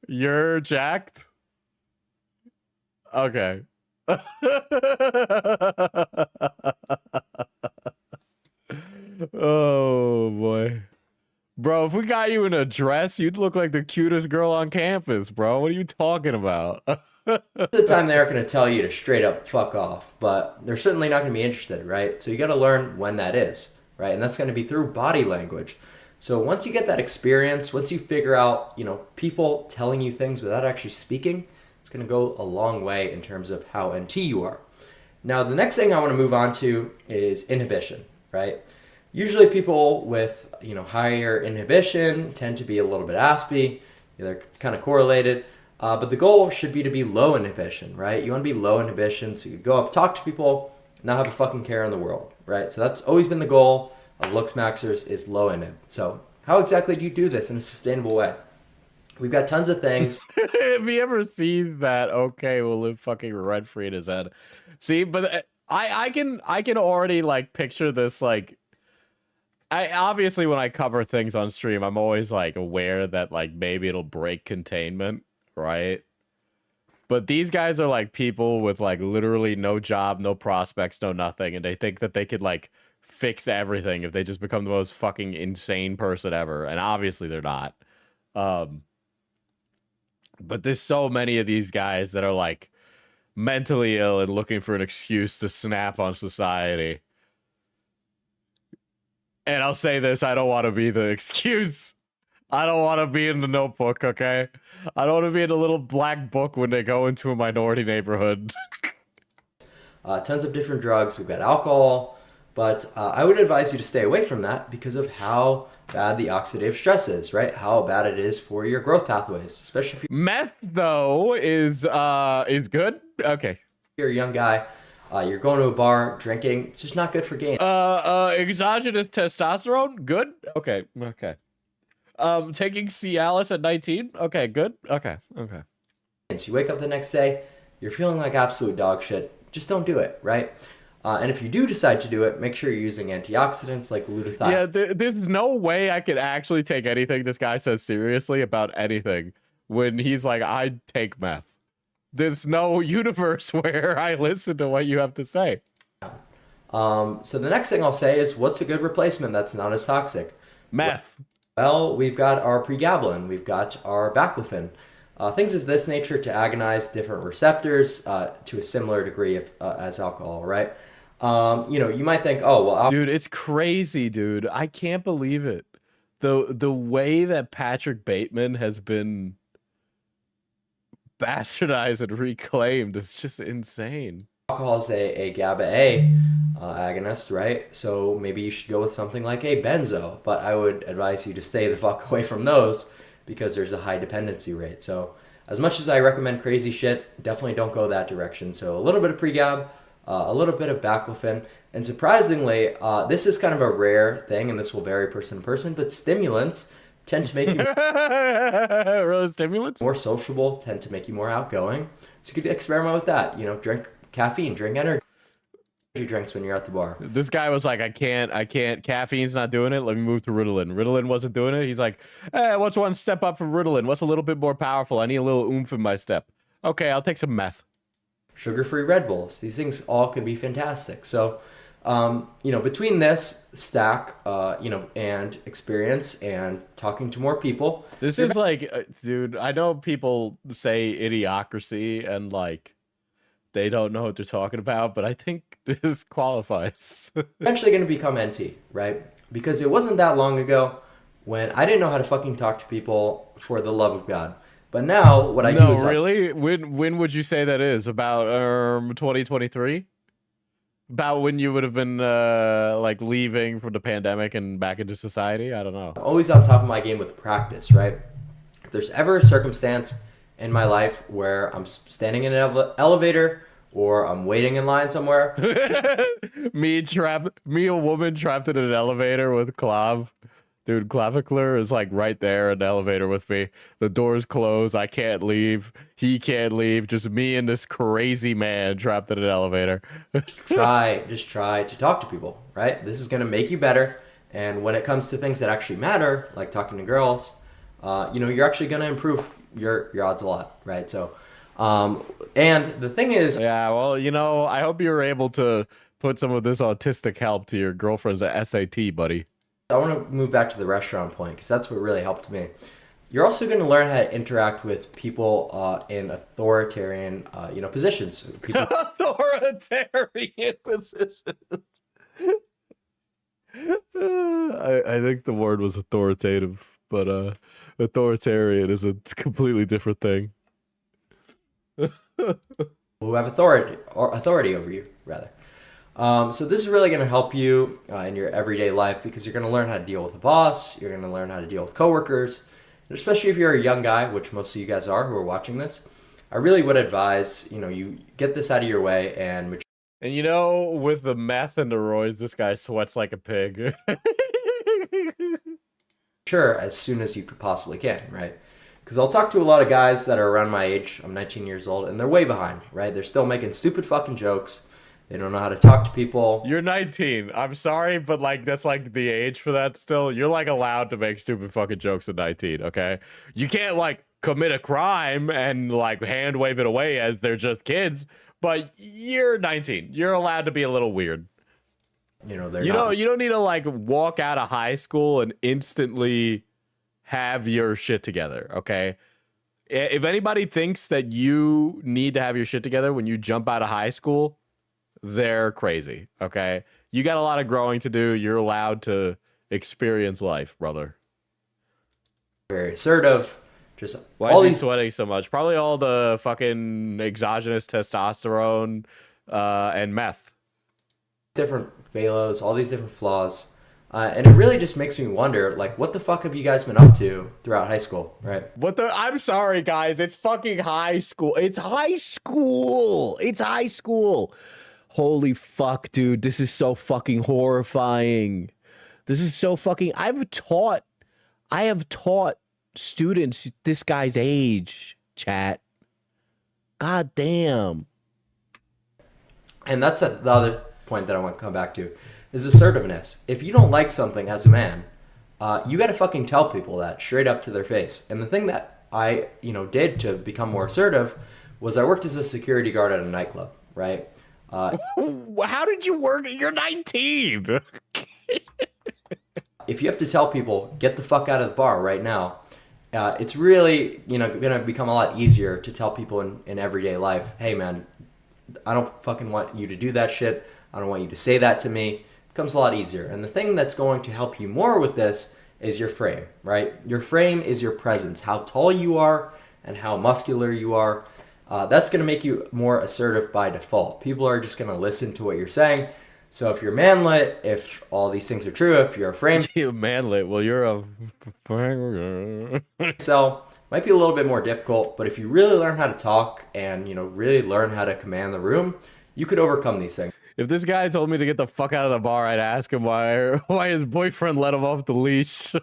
You're jacked? Okay. Oh boy, bro, if we got you in a dress, you'd look like the cutest girl on campus, bro. What are you talking about? the time they aren't going to tell you to straight up fuck off, but they're certainly not going to be interested, right? So you got to learn when that is, right? And that's going to be through body language. So once you get that experience, once you figure out, people telling you things without actually speaking, it's going to go a long way in terms of how NT you are. Now, the next thing I want to move on to is inhibition, right? Usually people with, higher inhibition tend to be a little bit aspy. They're kind of correlated. But the goal should be to be low inhibition, right? You want to be low inhibition so you can go up, talk to people, not have a fucking care in the world, right? So that's always been the goal of Looks Maxers is low inhib. So how exactly do you do this in a sustainable way? We've got tons of things. Have you ever seen that? Okay, we'll live fucking rent free in his head. See, but I can already like picture this like. I obviously when I cover things on stream, I'm always like aware that like maybe it'll break containment, right? But these guys are like people with like literally no job, no prospects, no nothing, and they think that they could like fix everything if they just become the most fucking insane person ever, and obviously they're not. But there's so many of these guys that are like mentally ill and looking for an excuse to snap on society. And I'll say this, I don't want to be the excuse. I don't want to be in the notebook, okay? I don't want to be in a little black book when they go into a minority neighborhood. Tons of different drugs. We've got alcohol. But I would advise you to stay away from that because of how bad the oxidative stress is, right? How bad it is for your growth pathways, especially if Meth, though, is good. Okay. you're a young guy. You're going to a bar, drinking. It's just not good for gain. Exogenous testosterone, good. Okay. Taking Cialis at 19. Okay, good. Okay. So you wake up the next day, you're feeling like absolute dog shit. Just don't do it, right? And if you do decide to do it, make sure you're using antioxidants like glutathione. Yeah, there's no way I could actually take anything this guy says seriously about anything when he's like, I take meth. There's no universe where I listen to what you have to say. So the next thing I'll say is, what's a good replacement that's not as toxic? Meth. Well, we've got our pregabalin, we've got our baclofen, things of this nature to agonize different receptors to a similar degree of, as alcohol, right? You might think, oh, well, dude, it's crazy, dude. I can't believe it. The way that Patrick Bateman has been bastardized and reclaimed is just insane. Alcohol is a GABA A agonist, right? So maybe you should go with something like a benzo, but I would advise you to stay the fuck away from those because there's a high dependency rate. So as much as I recommend crazy shit, definitely don't go that direction. So a little bit of pregab, a little bit of baclofen, and surprisingly, this is kind of a rare thing, and this will vary person to person, but stimulants tend to make you really stimulants? more sociable, tend to make you more outgoing. So you could experiment with that. Drink caffeine, drink energy drinks when you're at the bar. This guy was like, I can't, caffeine's not doing it. Let me move to Ritalin. Ritalin wasn't doing it. He's like, hey, what's one step up from Ritalin? What's a little bit more powerful? I need a little oomph in my step. Okay, I'll take some meth. Sugar-free Red Bulls. These things all could be fantastic. So, between this stack, and experience and talking to more people. This is like, dude, I know people say idiocracy and like, they don't know what they're talking about, but I think this qualifies. Eventually going to become NT, right? Because it wasn't that long ago when I didn't know how to fucking talk to people for the love of God. But now what I do is... No, really? When would you say that is? About 2023? About when you would have been like leaving from the pandemic and back into society? I don't know. I'm always on top of my game with practice, right? If there's ever a circumstance in my life where I'm standing in an elevator or I'm waiting in line somewhere. me a woman trapped in an elevator with Clav. Dude, Clavicular is like right there in the elevator with me. The door's closed. I can't leave. He can't leave. Just me and this crazy man trapped in an elevator. Just try to talk to people, right? This is going to make you better. And when it comes to things that actually matter, like talking to girls, you're actually going to improve your odds a lot, right? So, and the thing is... Yeah, well, I hope you were able to put some of this autistic help to your girlfriend's SAT, buddy. I want to move back to the restaurant point because that's what really helped me. You're also going to learn how to interact with people in authoritarian, positions. People Authoritarian positions. I think the word was authoritative, but authoritarian is a completely different thing. who have authority over you, rather. So this is really going to help you in your everyday life because you're going to learn how to deal with a boss. You're going to learn how to deal with coworkers, and especially if you're a young guy, which most of you guys are who are watching this. I really would advise you get this out of your way and. And with the meth and the roids, this guy sweats like a pig. Sure, as soon as you possibly can, right? Because I'll talk to a lot of guys that are around my age. I'm 19 years old, and they're way behind, right? They're still making stupid fucking jokes. They don't know how to talk to people. You're 19. I'm sorry, but that's the age for that still. You're allowed to make stupid fucking jokes at 19, okay? You can't commit a crime and hand wave it away as they're just kids, but you're 19. You're allowed to be a little weird. You don't need to walk out of high school and instantly have your shit together, okay? If anybody thinks that you need to have your shit together when you jump out of high school, they're crazy, okay? You got a lot of growing to do. You're allowed to experience life, brother. Very assertive. Why is he sweating so much? Probably all the fucking exogenous testosterone and meth. Different phalos, all these different flaws. And it really just makes me wonder, what the fuck have you guys been up to throughout high school, right? I'm sorry, guys. It's fucking high school. It's high school. It's high school. Holy fuck, dude. This is so fucking horrifying. This is so fucking... I have taught students this guy's age, chat. God damn. And that's the other point that I want to come back to, is assertiveness. If you don't like something as a man, you got to fucking tell people that straight up to their face. And the thing that I, did to become more assertive was I worked as a security guard at a nightclub, right? How did you work? You're 19. If you have to tell people, get the fuck out of the bar right now, it's really, going to become a lot easier to tell people in everyday life, hey man, I don't fucking want you to do that shit. I don't want you to say that to me. It becomes a lot easier. And the thing that's going to help you more with this is your frame, right? Your frame is your presence, how tall you are and how muscular you are. That's going to make you more assertive by default. People are just going to listen to what you're saying. So if you're manlit, if all these things are true, if you're a frame... You're manlit. Well, you're a... So, might be a little bit more difficult, but if you really learn how to talk and, really learn how to command the room, you could overcome these things. If this guy told me to get the fuck out of the bar, I'd ask him why his boyfriend let him off the leash.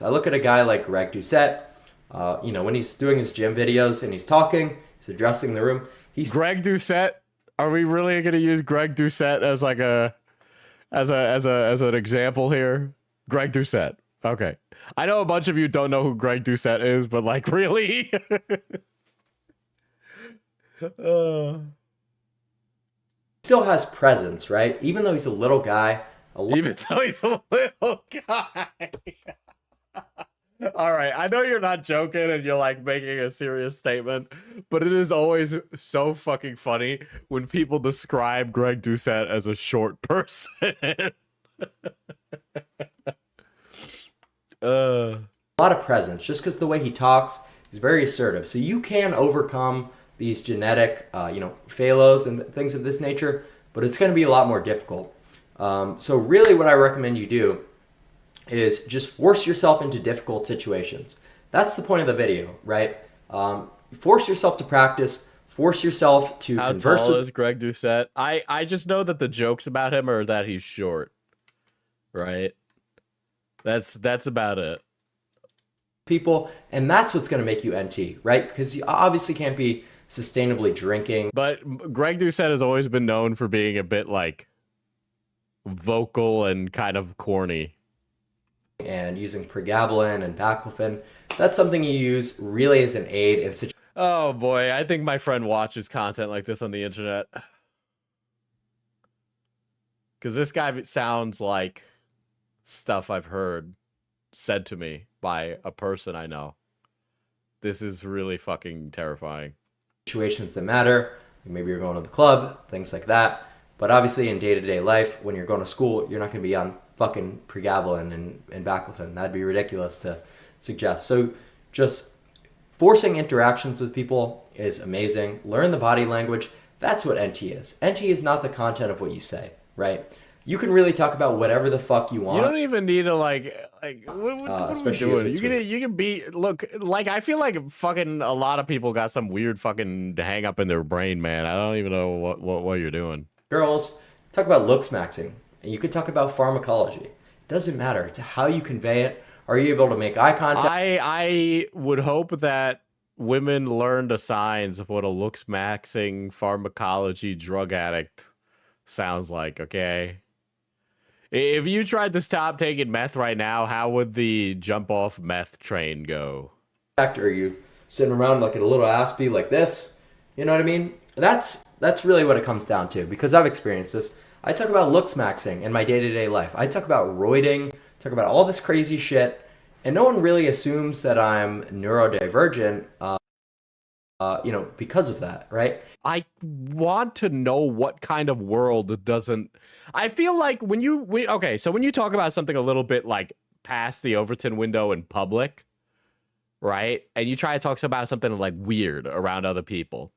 I look at a guy like Greg Doucette, when he's doing his gym videos and he's talking, he's addressing the room. Greg Doucette? Are we really going to use Greg Doucette as an example here? Greg Doucette. Okay. I know a bunch of you don't know who Greg Doucette is, but really? Still has presence, right? Even though he's a little guy. Even though he's a little guy. All right, I know you're not joking and you're making a serious statement, but it is always so fucking funny when people describe Greg Doucette as a short person. A lot of presence, just because the way he talks is very assertive. So you can overcome these genetic, phalos and things of this nature, but it's going to be a lot more difficult. So really what I recommend you do is just force yourself into difficult situations. That's the point of the video, right? Force yourself to practice, force yourself to converse. How tall is Greg Doucette? I just know that the jokes about him are that he's short, right? That's about it. People, and that's what's going to make you NT, right? Because you obviously can't be sustainably drinking. But Greg Doucette has always been known for being a bit vocal and kind of corny. And using pregabalin and baclofen. That's something you use really as an aid in situations. Oh boy, I think my friend watches content like this on the internet. Because this guy sounds like stuff I've heard said to me by a person I know. This is really fucking terrifying. Situations that matter. Maybe you're going to the club, things like that. But obviously in day-to-day life, when you're going to school, you're not going to be on fucking pregabalin and baclofen. That'd be ridiculous to suggest. So just forcing interactions with people is amazing. Learn the body language. That's what NT is. NT is not the content of what you say, right? You can really talk about whatever the fuck you want. You don't even need to like what are we doing? You can be look like I feel like fucking a lot of people got some weird fucking hang up in their brain, man. I don't even know what you're doing. Girls, talk about looks maxing. And you could talk about pharmacology. It doesn't matter. It's how you convey it. Are you able to make eye contact? I would hope that women learn the signs of what a looks maxing pharmacology drug addict sounds like, okay? If you tried to stop taking meth right now, how would the jump off meth train go? Are you sitting around like a little aspie like this? You know what I mean? That's really what it comes down to, because I've experienced this. I talk about looks maxing in my day-to-day life. I talk about roiding, talk about all this crazy shit, and no one really assumes that I'm neurodivergent, because of that, right? I want to know what kind of world doesn't... I feel like when you talk about something a little bit like past the Overton window in public, right? And you try to talk about something like weird around other people,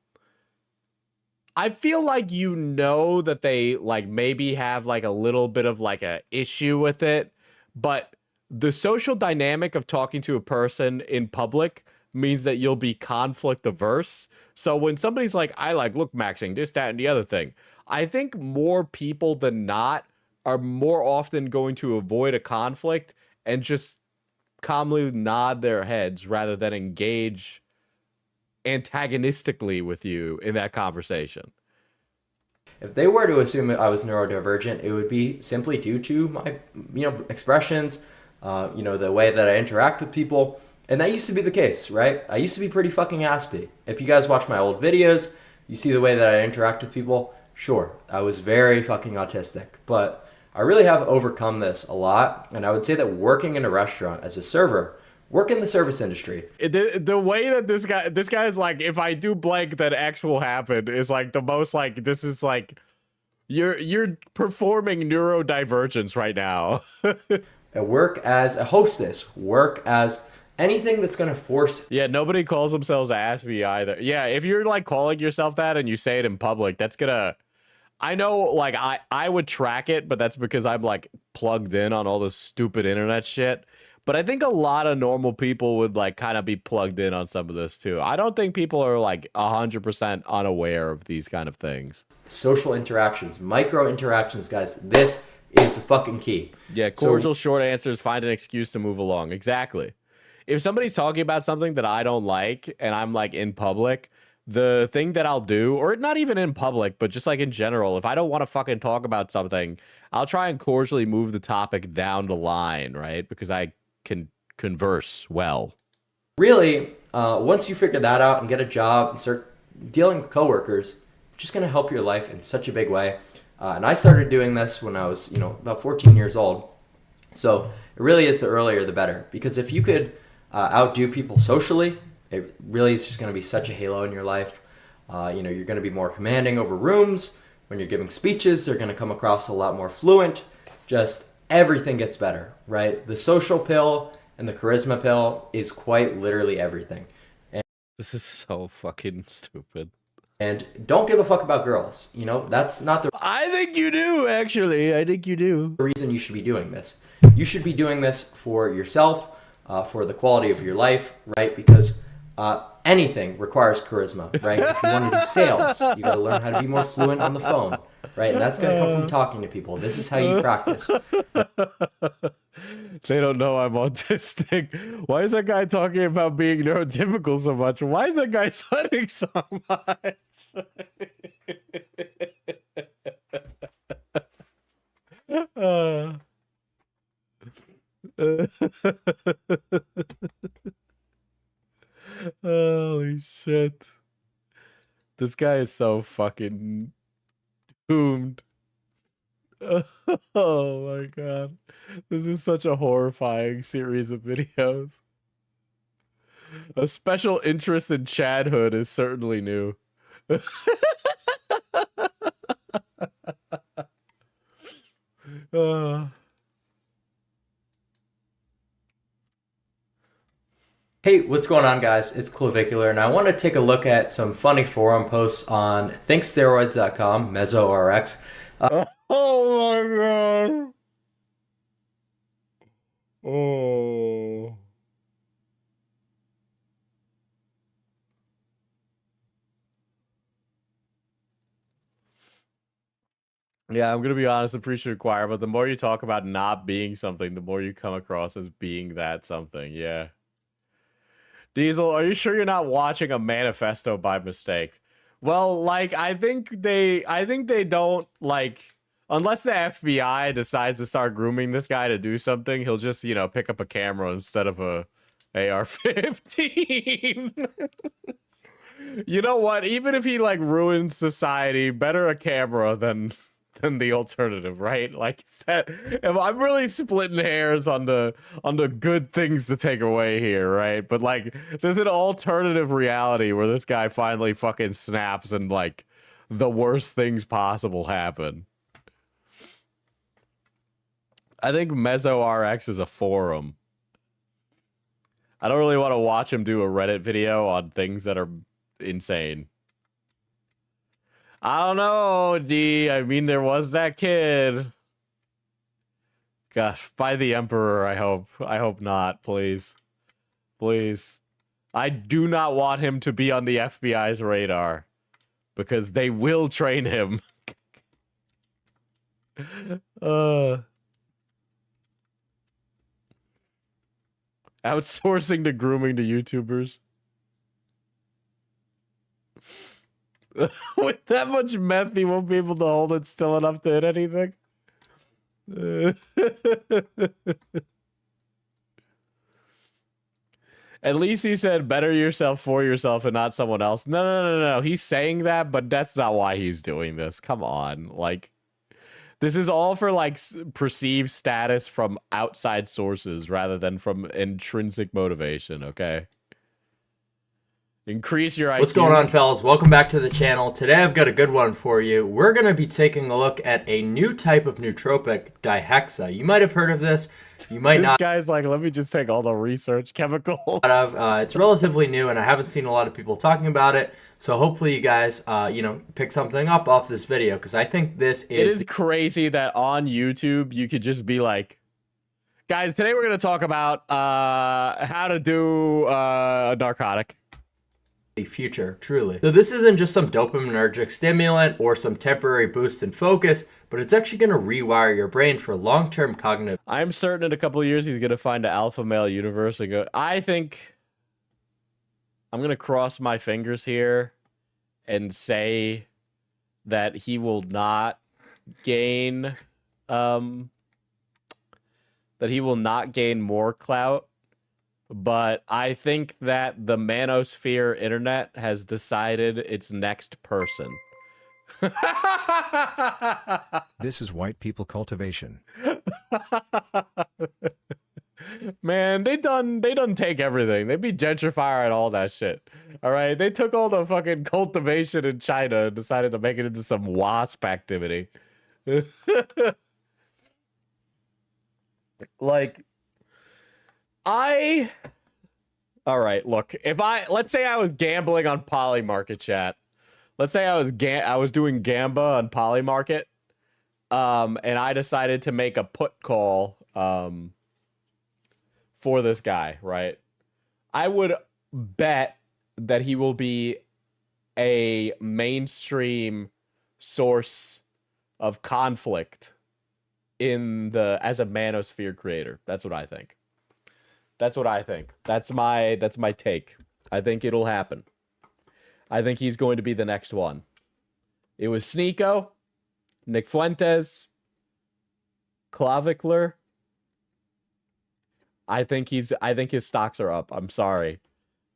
I feel like you know that they like maybe have like a little bit of like a issue with it, but the social dynamic of talking to a person in public means that you'll be conflict averse. So when somebody's like, I like look maxing, this, that, and the other thing, I think more people than not are more often going to avoid a conflict and just calmly nod their heads rather than engage antagonistically with you in that conversation. If they were to assume I was neurodivergent, it would be simply due to my, expressions, the way that I interact with people. And that used to be the case, right? I used to be pretty fucking aspy. If you guys watch my old videos, you see the way that I interact with people. Sure, I was very fucking autistic, but I really have overcome this a lot. And I would say that working in a restaurant as a server, work in the service industry. The way that this guy is like, if I do blank, then X will happen, is like the most like, this is like, you're performing neurodivergence right now. Work as a hostess, work as anything that's going to force... Yeah, nobody calls themselves Aspie either. Yeah, if you're like calling yourself that and you say it in public, that's gonna... I know, like, I would track it, but that's because I'm like plugged in on all this stupid internet shit. But I think a lot of normal people would like kind of be plugged in on some of this too. I don't think people are like 100% unaware of these kind of things. Social interactions, micro interactions, guys. This is the fucking key. Yeah, cordial short answers, find an excuse to move along. Exactly. If somebody's talking about something that I don't like and I'm like in public, the thing that I'll do, or not even in public, but just like in general, if I don't want to fucking talk about something, I'll try and cordially move the topic down the line, right? Because I can converse well. Really, once you figure that out and get a job and start dealing with coworkers, it's just going to help your life in such a big way. And I started doing this when I was, about 14 years old. So it really is the earlier the better. Because if you could outdo people socially, it really is just going to be such a halo in your life. You're going to be more commanding over rooms. When you're giving speeches, they're going to come across a lot more fluent. Just everything gets better, right? The social pill and the charisma pill is quite literally everything. And this is so fucking stupid. And don't give a fuck about girls. That's not the... I think you do, actually. I think you do. The reason you should be doing this. You should be doing this for yourself, for the quality of your life, right? Because anything requires charisma, right? If you want to do sales, you got to learn how to be more fluent on the phone, right? And that's going to come from talking to people. This is how you practice. They don't know I'm autistic. Why is that guy talking about being neurotypical so much? Why is that guy sweating so much? Holy shit. This guy is so fucking doomed. Oh my god. This is such a horrifying series of videos. A special interest in chadhood is certainly new. uh. Hey, what's going on, guys? It's Clavicular, and I want to take a look at some funny forum posts on thinksteroids.com, MesoRx. Oh my god. Oh. Yeah, I'm gonna be honest, I'm pretty sure choir, but the more you talk about not being something, the more you come across as being that something. Yeah. Diesel, are you sure you're not watching a manifesto by mistake? Well, like, I think they don't, like, unless the FBI decides to start grooming this guy to do something, he'll just, you know, pick up a camera instead of a AR-15. You know what? Even if he, like, ruins society, better a camera than the alternative, right? Like, I'm really splitting hairs on the good things to take away here, right? But like, there's an alternative reality where this guy finally fucking snaps and like the worst things possible happen. I think MesoRx is a forum. I don't really want to watch him do a Reddit video on things that are insane. I don't know, D. I mean, there was that kid. Gosh, by the Emperor, I hope. I hope not, please. Please. I do not want him to be on the FBI's radar. Because they will train him. Outsourcing to grooming to YouTubers. With that much meth, he won't be able to hold it still enough to hit anything. At least he said better yourself for yourself and not someone else. No. He's saying that, but that's not why he's doing this. Come on. Like, this is all for, like, perceived status from outside sources rather than from intrinsic motivation, okay? Increase your IQ. What's going on, fellas? Welcome back to the channel. Today I've got a good one for you. We're going to be taking a look at a new type of nootropic, dihexa. You might have heard of this. You might not. This guy's like, let me just take all the research chemical. It's relatively new, and I haven't seen a lot of people talking about it. So hopefully you guys, pick something up off this video, because I think this is... It is crazy that on YouTube you could just be like, guys, today we're going to talk about how to do a narcotic. The future, truly. So this isn't just some dopaminergic stimulant or some temporary boost in focus, but it's actually going to rewire your brain for long-term cognitive. I'm certain in a couple of years he's going to find an alpha male universe and go, I think I'm going to cross my fingers here and say that he will not gain more clout. But I think that the manosphere internet has decided its next person. This is white people cultivation. Man, they done take everything. They be gentrifying all that shit. All right, they took all the fucking cultivation in China and decided to make it into some WASP activity. Like, all right, look, let's say I was gambling on Polymarket, chat. Let's say I was doing Gamba on Polymarket, and I decided to make a put call, for this guy, right? I would bet that he will be a mainstream source of conflict as a manosphere creator. That's what I think. That's what I think. That's my take. I think it'll happen. I think he's going to be the next one. It was Sneeko, Nick Fuentes, Clavicular. I think his stocks are up. I'm sorry.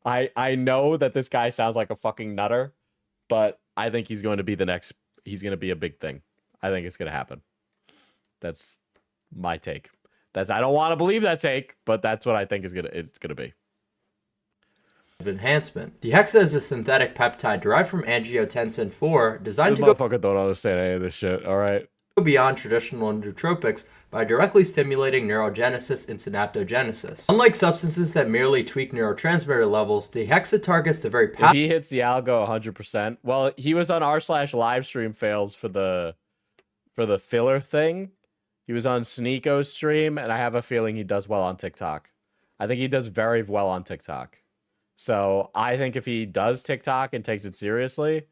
I know that this guy sounds like a fucking nutter, but I think he's going to be the next. He's going to be a big thing. I think it's going to happen. That's my take. I don't want to believe that take, but that's what I think it's gonna be. Enhancement. The hexa is a synthetic peptide derived from angiotensin 4 designed This to go motherfucker don't understand any of this shit. All right. beyond traditional nootropics by directly stimulating neurogenesis and synaptogenesis. Unlike substances that merely tweak neurotransmitter levels, the hexa targets the very If he hits the algo 100%, well, he was on r/livestream fails for the filler thing. He was on Sneeko's stream, and I have a feeling he does well on TikTok. I think he does very well on TikTok. So I think if he does TikTok and takes it seriously,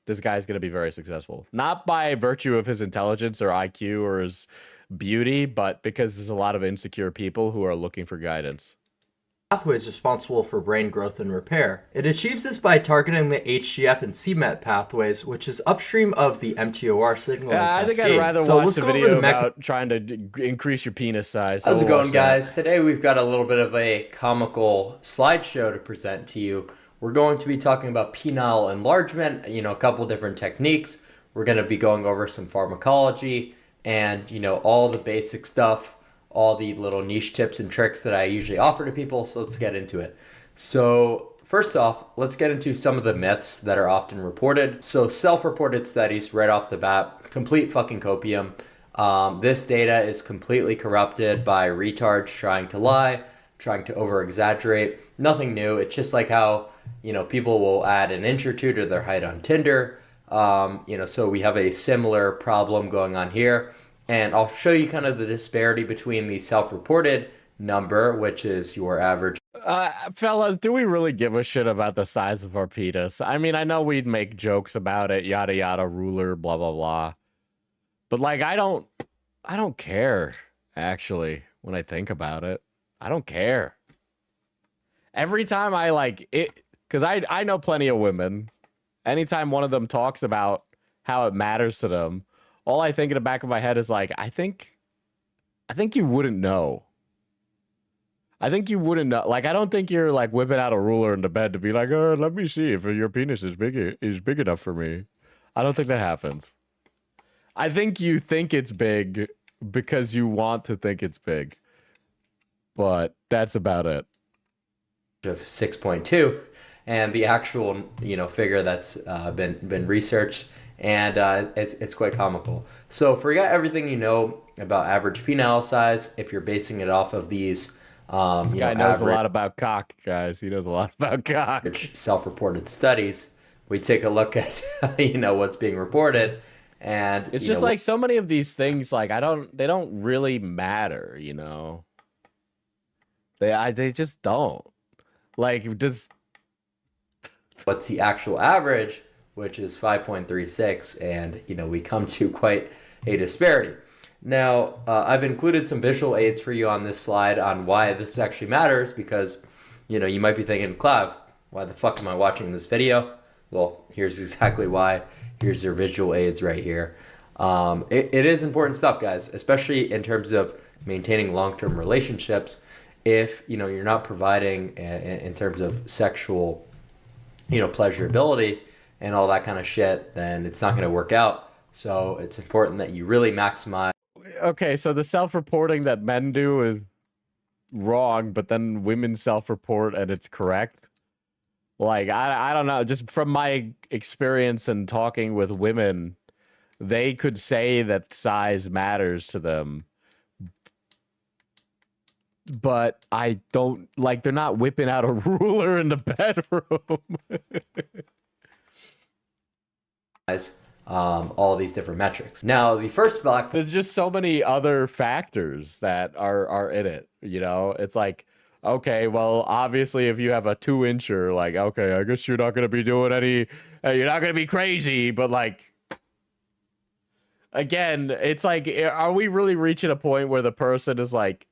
this guy's going to be very successful. Not by virtue of his intelligence or IQ or his beauty, but because there's a lot of insecure people who are looking for guidance. pathways responsible for brain growth and repair. It achieves this by targeting the HGF and CMET pathways, which is upstream of the mTOR signaling I think cascade. I'd rather So watch let's the go over video the about trying to increase your penis size. How's So it we'll going, watch that. guys? Today we've got a little bit of a comical slideshow to present to you. We're going to be talking about penile enlargement, a couple different techniques. We're going to be going over some pharmacology and, all the basic stuff, all the little niche tips and tricks that I usually offer to people. So let's get into it. So first off, let's get into some of the myths that are often reported. So self-reported studies right off the bat, complete fucking copium. This data is completely corrupted by retards trying to lie, trying to over-exaggerate. Nothing new. It's just like how, people will add an inch or two to their height on Tinder. So we have a similar problem going on here. And I'll show you kind of the disparity between the self-reported number, which is your average. Fellas, do we really give a shit about the size of our penis? I mean, I know we'd make jokes about it, yada yada, ruler, blah blah blah. But like, I don't care, actually, when I think about it. I don't care. Every time I like it, because I know plenty of women. Anytime one of them talks about how it matters to them, all I think in the back of my head is like, I think you wouldn't know. I think you wouldn't know. Like, I don't think you're like whipping out a ruler in the bed to be like, oh, let me see if your penis is big enough for me. I don't think that happens. I think you think it's big because you want to think it's big. But that's about it. Of 6.2, and the actual figure that's been researched, and it's quite comical. So forget everything you know about average penile size if you're basing it off of these. This guy knows a lot about cock, guys. He knows a lot about cock. Self-reported studies. We take a look at what's being reported, and it's just like so many of these things. Like they don't really matter. They just don't. Like, just what's the actual average, which is 5.36, and we come to quite a disparity. Now, I've included some visual aids for you on this slide on why this actually matters, because you might be thinking, Clav, why the fuck am I watching this video? Well, here's exactly why. Here's your visual aids right here. It is important stuff, guys, especially in terms of maintaining long-term relationships. If you're not providing in terms of sexual pleasurability and all that kind of shit, then it's not going to work out. So it's important that you really maximize. Okay, so the self-reporting that men do is wrong, but then women self-report and it's correct. Like, I don't know, just from my experience and talking with women, they could say that size matters to them. But I don't, like, they're not whipping out a ruler in the bedroom. All these different metrics. Now, the first block. There's just so many other factors that are in it, It's like, okay, well, obviously, if you have a 2-incher, like, okay, I guess you're not going to be doing you're not going to be crazy, but like, again, it's like, are we really reaching a point where the person is like,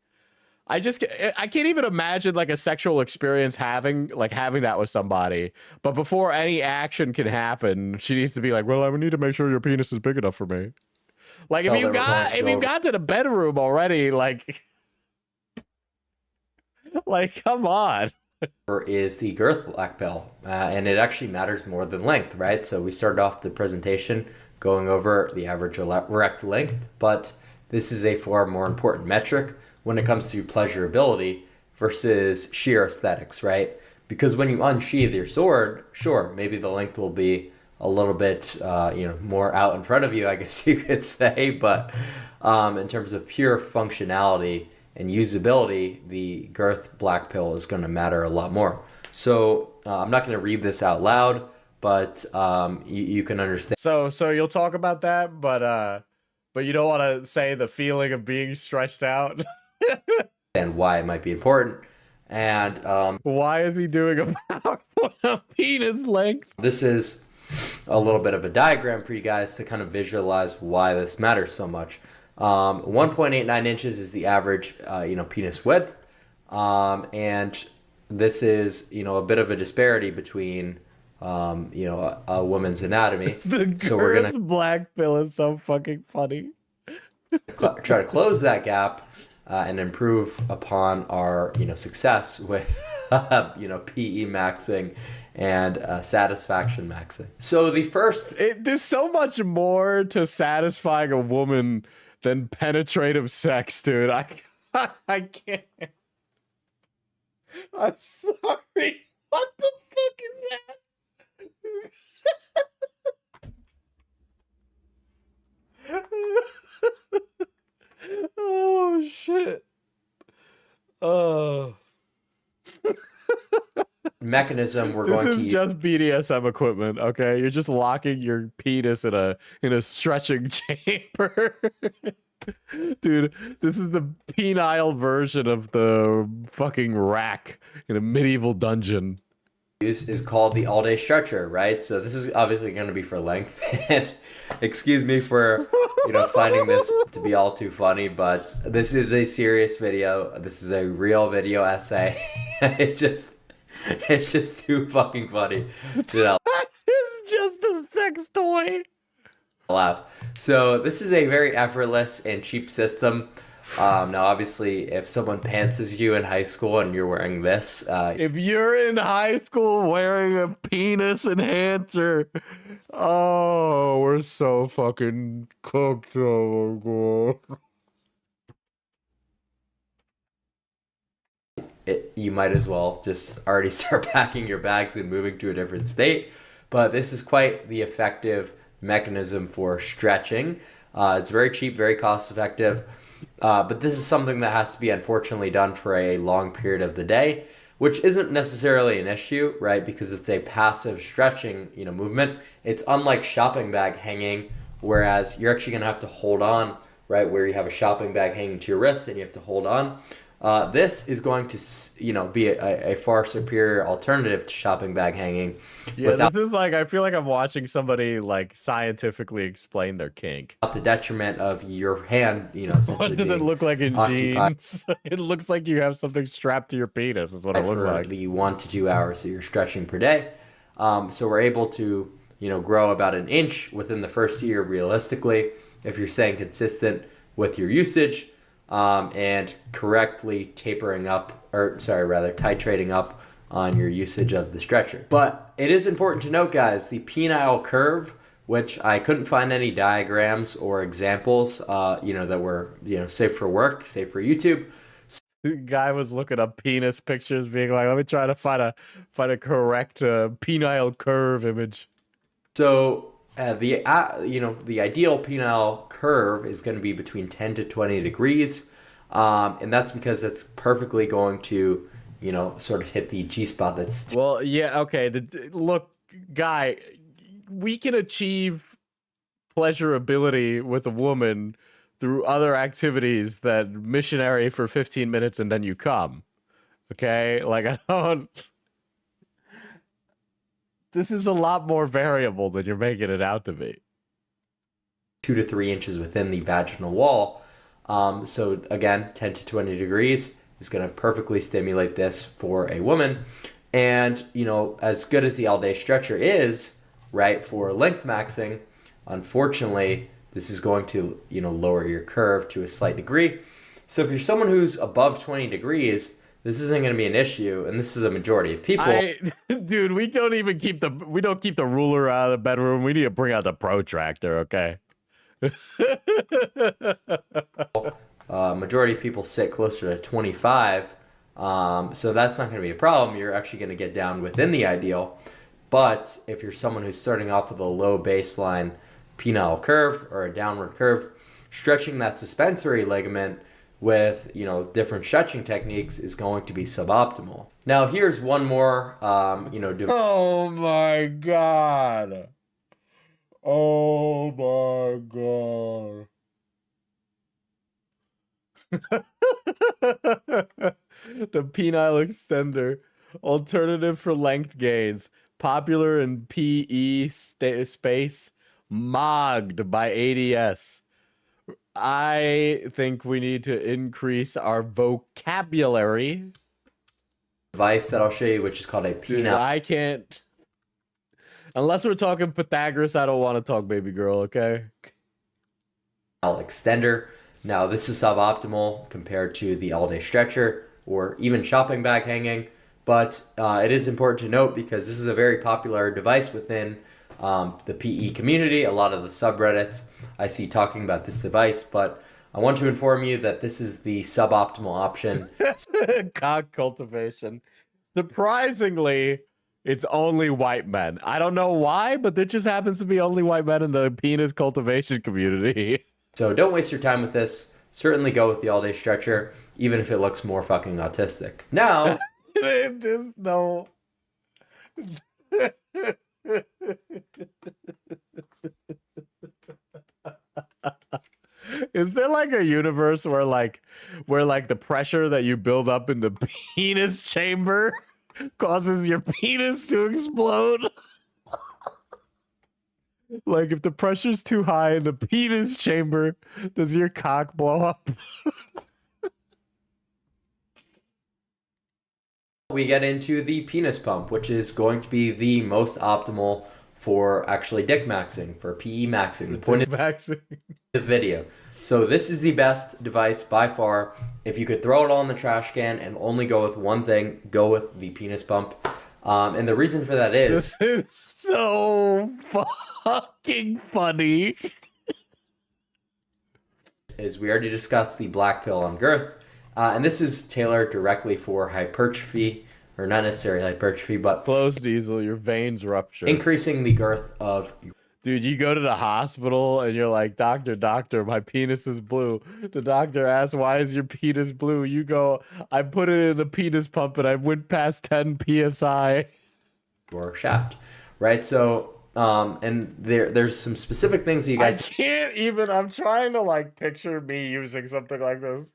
I can't even imagine like a sexual experience having that with somebody. But before any action can happen, she needs to be like, well, I need to make sure your penis is big enough for me. Like, if you got to the bedroom already, like come on. Is the girth black belt, and it actually matters more than length, right? So we started off the presentation going over the average erect length, but this is a far more important metric when it comes to pleasurability versus sheer aesthetics, right? Because when you unsheath your sword, sure, maybe the length will be a little bit, more out in front of you, I guess you could say. But in terms of pure functionality and usability, the girth black pill is going to matter a lot more. So I'm not going to read this out loud, but you can understand. So you'll talk about that, but you don't want to say the feeling of being stretched out. And why it might be important. And why is he doing a PowerPoint on penis length? This is a little bit of a diagram for you guys to kind of visualize why this matters so much. 1.89 inches is the average, penis width. And this is, a bit of a disparity between, a woman's anatomy. So we're going to black pill is so fucking funny. Try to close that gap and improve upon our, success with, PE maxing and satisfaction maxing. So the first... There's so much more to satisfying a woman than penetrative sex, dude. I can't. I'm sorry. What the fuck is that? Oh, shit. Oh. Mechanism we're going to use. This is just BDSM equipment, okay? You're just locking your penis in a stretching chamber. Dude, this is the penile version of the fucking rack in a medieval dungeon. Is called the all-day stretcher, right? So this is obviously going to be for length. And excuse me for, finding this to be all too funny, but this is a serious video. This is a real video essay. It's just too fucking funny. It's just a sex toy. Laugh. So this is a very effortless and cheap system. Now, obviously, if someone pantses you in high school and you're wearing this, if you're in high school wearing a penis enhancer, oh, we're so fucking cooked. Oh my god. You might as well just already start packing your bags and moving to a different state. But this is quite the effective mechanism for stretching. It's very cheap, very cost effective. But this is something that has to be unfortunately done for a long period of the day, which isn't necessarily an issue, right? Because it's a passive stretching, movement. It's unlike shopping bag hanging, whereas you're actually going to have to hold on, right? Where you have a shopping bag hanging to your wrist and you have to hold on. This is going to, be a far superior alternative to shopping bag hanging. Yeah, this is like, I feel like I'm watching somebody like scientifically explain their kink. Without the detriment of your hand, essentially. What does it look like in occupied. jeans? It looks like you have something strapped to your penis is what it looks like. The 1 to 2 hours that you're stretching per day. So we're able to, grow about an inch within the first year realistically, if you're staying consistent with your usage. And correctly titrating up on your usage of the stretcher. But it is important to note, guys, the penile curve, which I couldn't find any diagrams or examples, that were, safe for work, safe for YouTube. The guy was looking up penis pictures, being like, let me try to find a correct penile curve image. So the ideal penile curve is going to be between 10 to 20 degrees. And that's because it's perfectly going to, sort of hit the G-spot that's... Well, yeah, okay. Look, guy, we can achieve pleasurability with a woman through other activities than missionary for 15 minutes and then you come. Okay? Like, this is a lot more variable than you're making it out to be. 2 to 3 inches within the vaginal wall. So again, 10 to 20 degrees is going to perfectly stimulate this for a woman. And, as good as the all-day stretcher is, right, for length maxing, unfortunately, this is going to, lower your curve to a slight degree. So if you're someone who's above 20 degrees, this isn't going to be an issue, and this is a majority of people. Dude, we don't keep the ruler out of the bedroom. We need to bring out the protractor, okay? majority of people sit closer to 25. So that's not going to be a problem. You're actually going to get down within the ideal. But if you're someone who's starting off with a low baseline penile curve or a downward curve, stretching that suspensory ligament with, different stretching techniques is going to be suboptimal. Now, here's one more, Oh my god. Oh my god. The penile extender, alternative for length gains, popular in PE space, mogged by ADS. I think we need to increase our vocabulary. Device that I'll show you, which is called a Dude, penile I can't. Unless we're talking Pythagoras, I don't want to talk baby girl, okay? extender. Now, this is suboptimal compared to the all-day stretcher or even shopping bag hanging, but it is important to note because this is a very popular device within the PE community. A lot of the subreddits I see talking about this device, but I want to inform you that this is the suboptimal option. Cock cultivation. Surprisingly, it's only white men. I don't know why, but it just happens to be only white men in the penis cultivation community. So don't waste your time with this. Certainly go with the all-day stretcher, even if it looks more fucking autistic. Now, There's no... Is there like a universe where the pressure that you build up in the penis chamber causes your penis to explode? Like if the pressure's too high in the penis chamber, does your cock blow up? we get into the penis pump, which is going to be the most optimal for actually dick maxing, for PE maxing. The point of the video. So this is the best device by far. If you could throw it all in the trash can and only go with one thing, go with the penis pump. And the reason for that is... This is so fucking funny. Is we already discussed the black pill on girth. And this is tailored directly for hypertrophy, or not necessarily hypertrophy, but... Close, Diesel, your veins rupture. Increasing the girth of... Dude, you go to the hospital and you're like, doctor, my penis is blue. The doctor asks, why is your penis blue? You go, I put it in a penis pump and I went past 10 PSI. Or shaft, right? So, and there's some specific things that you guys... I can't even, I'm trying to like picture me using something like this.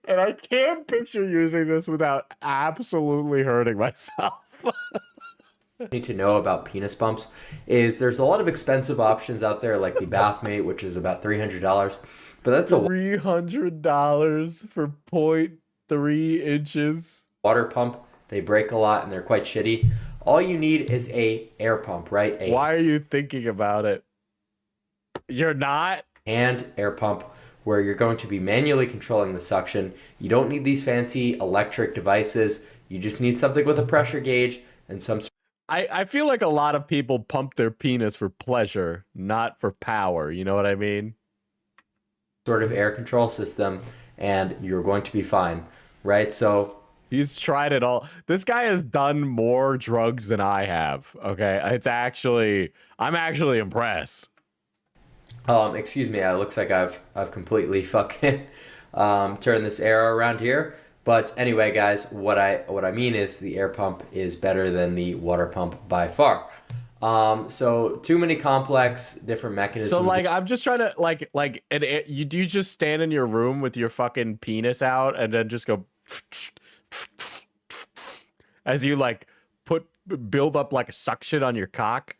And I can't picture using this without absolutely hurting myself. Need to know about penis pumps is there's a lot of expensive options out there like the Bathmate, which is about $300, but that's a $300 for 0.3 inches water pump. They break a lot and they're quite shitty. All you need is a air pump, right? Why are you thinking about it? You're not? And air pump where you're going to be manually controlling the suction. You don't need these fancy electric devices. You just need something with a pressure gauge and some... I feel like a lot of people pump their penis for pleasure, not for power. You know what I mean? Sort of air control system, and you're going to be fine, right? So he's tried it all. This guy has done more drugs than I have. Okay, I'm actually impressed. Excuse me. It looks like I've completely fucking turned this arrow around here. But anyway, guys, what I mean is the air pump is better than the water pump by far. So too many complex different mechanisms. So like, I'm just trying to you just stand in your room with your fucking penis out and then just go as you like build up like a suction on your cock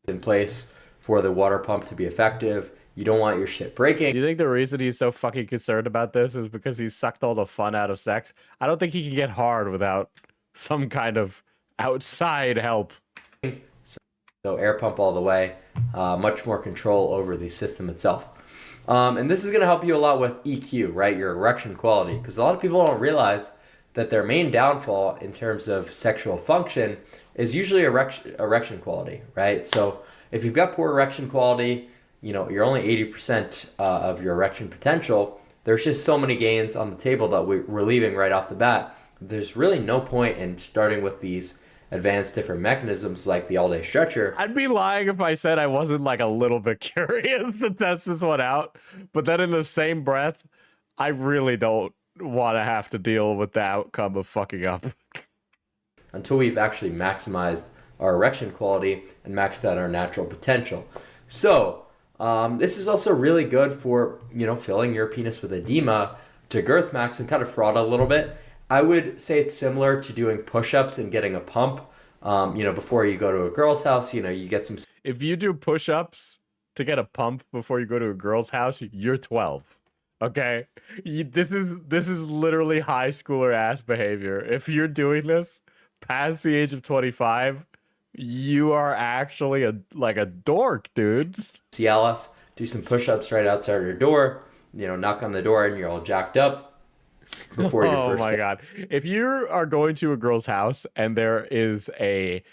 in place for the water pump to be effective. You don't want your shit breaking. Do you think the reason he's so fucking concerned about this is because he's sucked all the fun out of sex? I don't think he can get hard without some kind of outside help. So air pump all the way, much more control over the system itself. And this is going to help you a lot with EQ, right? Your erection quality. Because a lot of people don't realize that their main downfall in terms of sexual function is usually erection quality, right? So if you've got poor erection quality, you're only 80% of your erection potential, there's just so many gains on the table that we're leaving right off the bat. There's really no point in starting with these advanced different mechanisms like the all-day stretcher. I'd be lying if I said I wasn't like a little bit curious to test this one out. But then in the same breath, I really don't want to have to deal with the outcome of fucking up. Until we've actually maximized our erection quality and maxed out our natural potential. So this is also really good for, filling your penis with edema to girth max and kind of fraud a little bit. I would say it's similar to doing push-ups and getting a pump. Before you go to a girl's house, you get some. If you do push-ups to get a pump before you go to a girl's house, you're 12. Okay? This is literally high schooler ass behavior. If you're doing this past the age of 25, you are actually a dork, dude. Cialis, do some push-ups right outside your door. Knock on the door and you're all jacked up. Before your first my god! If you are going to a girl's house and there is a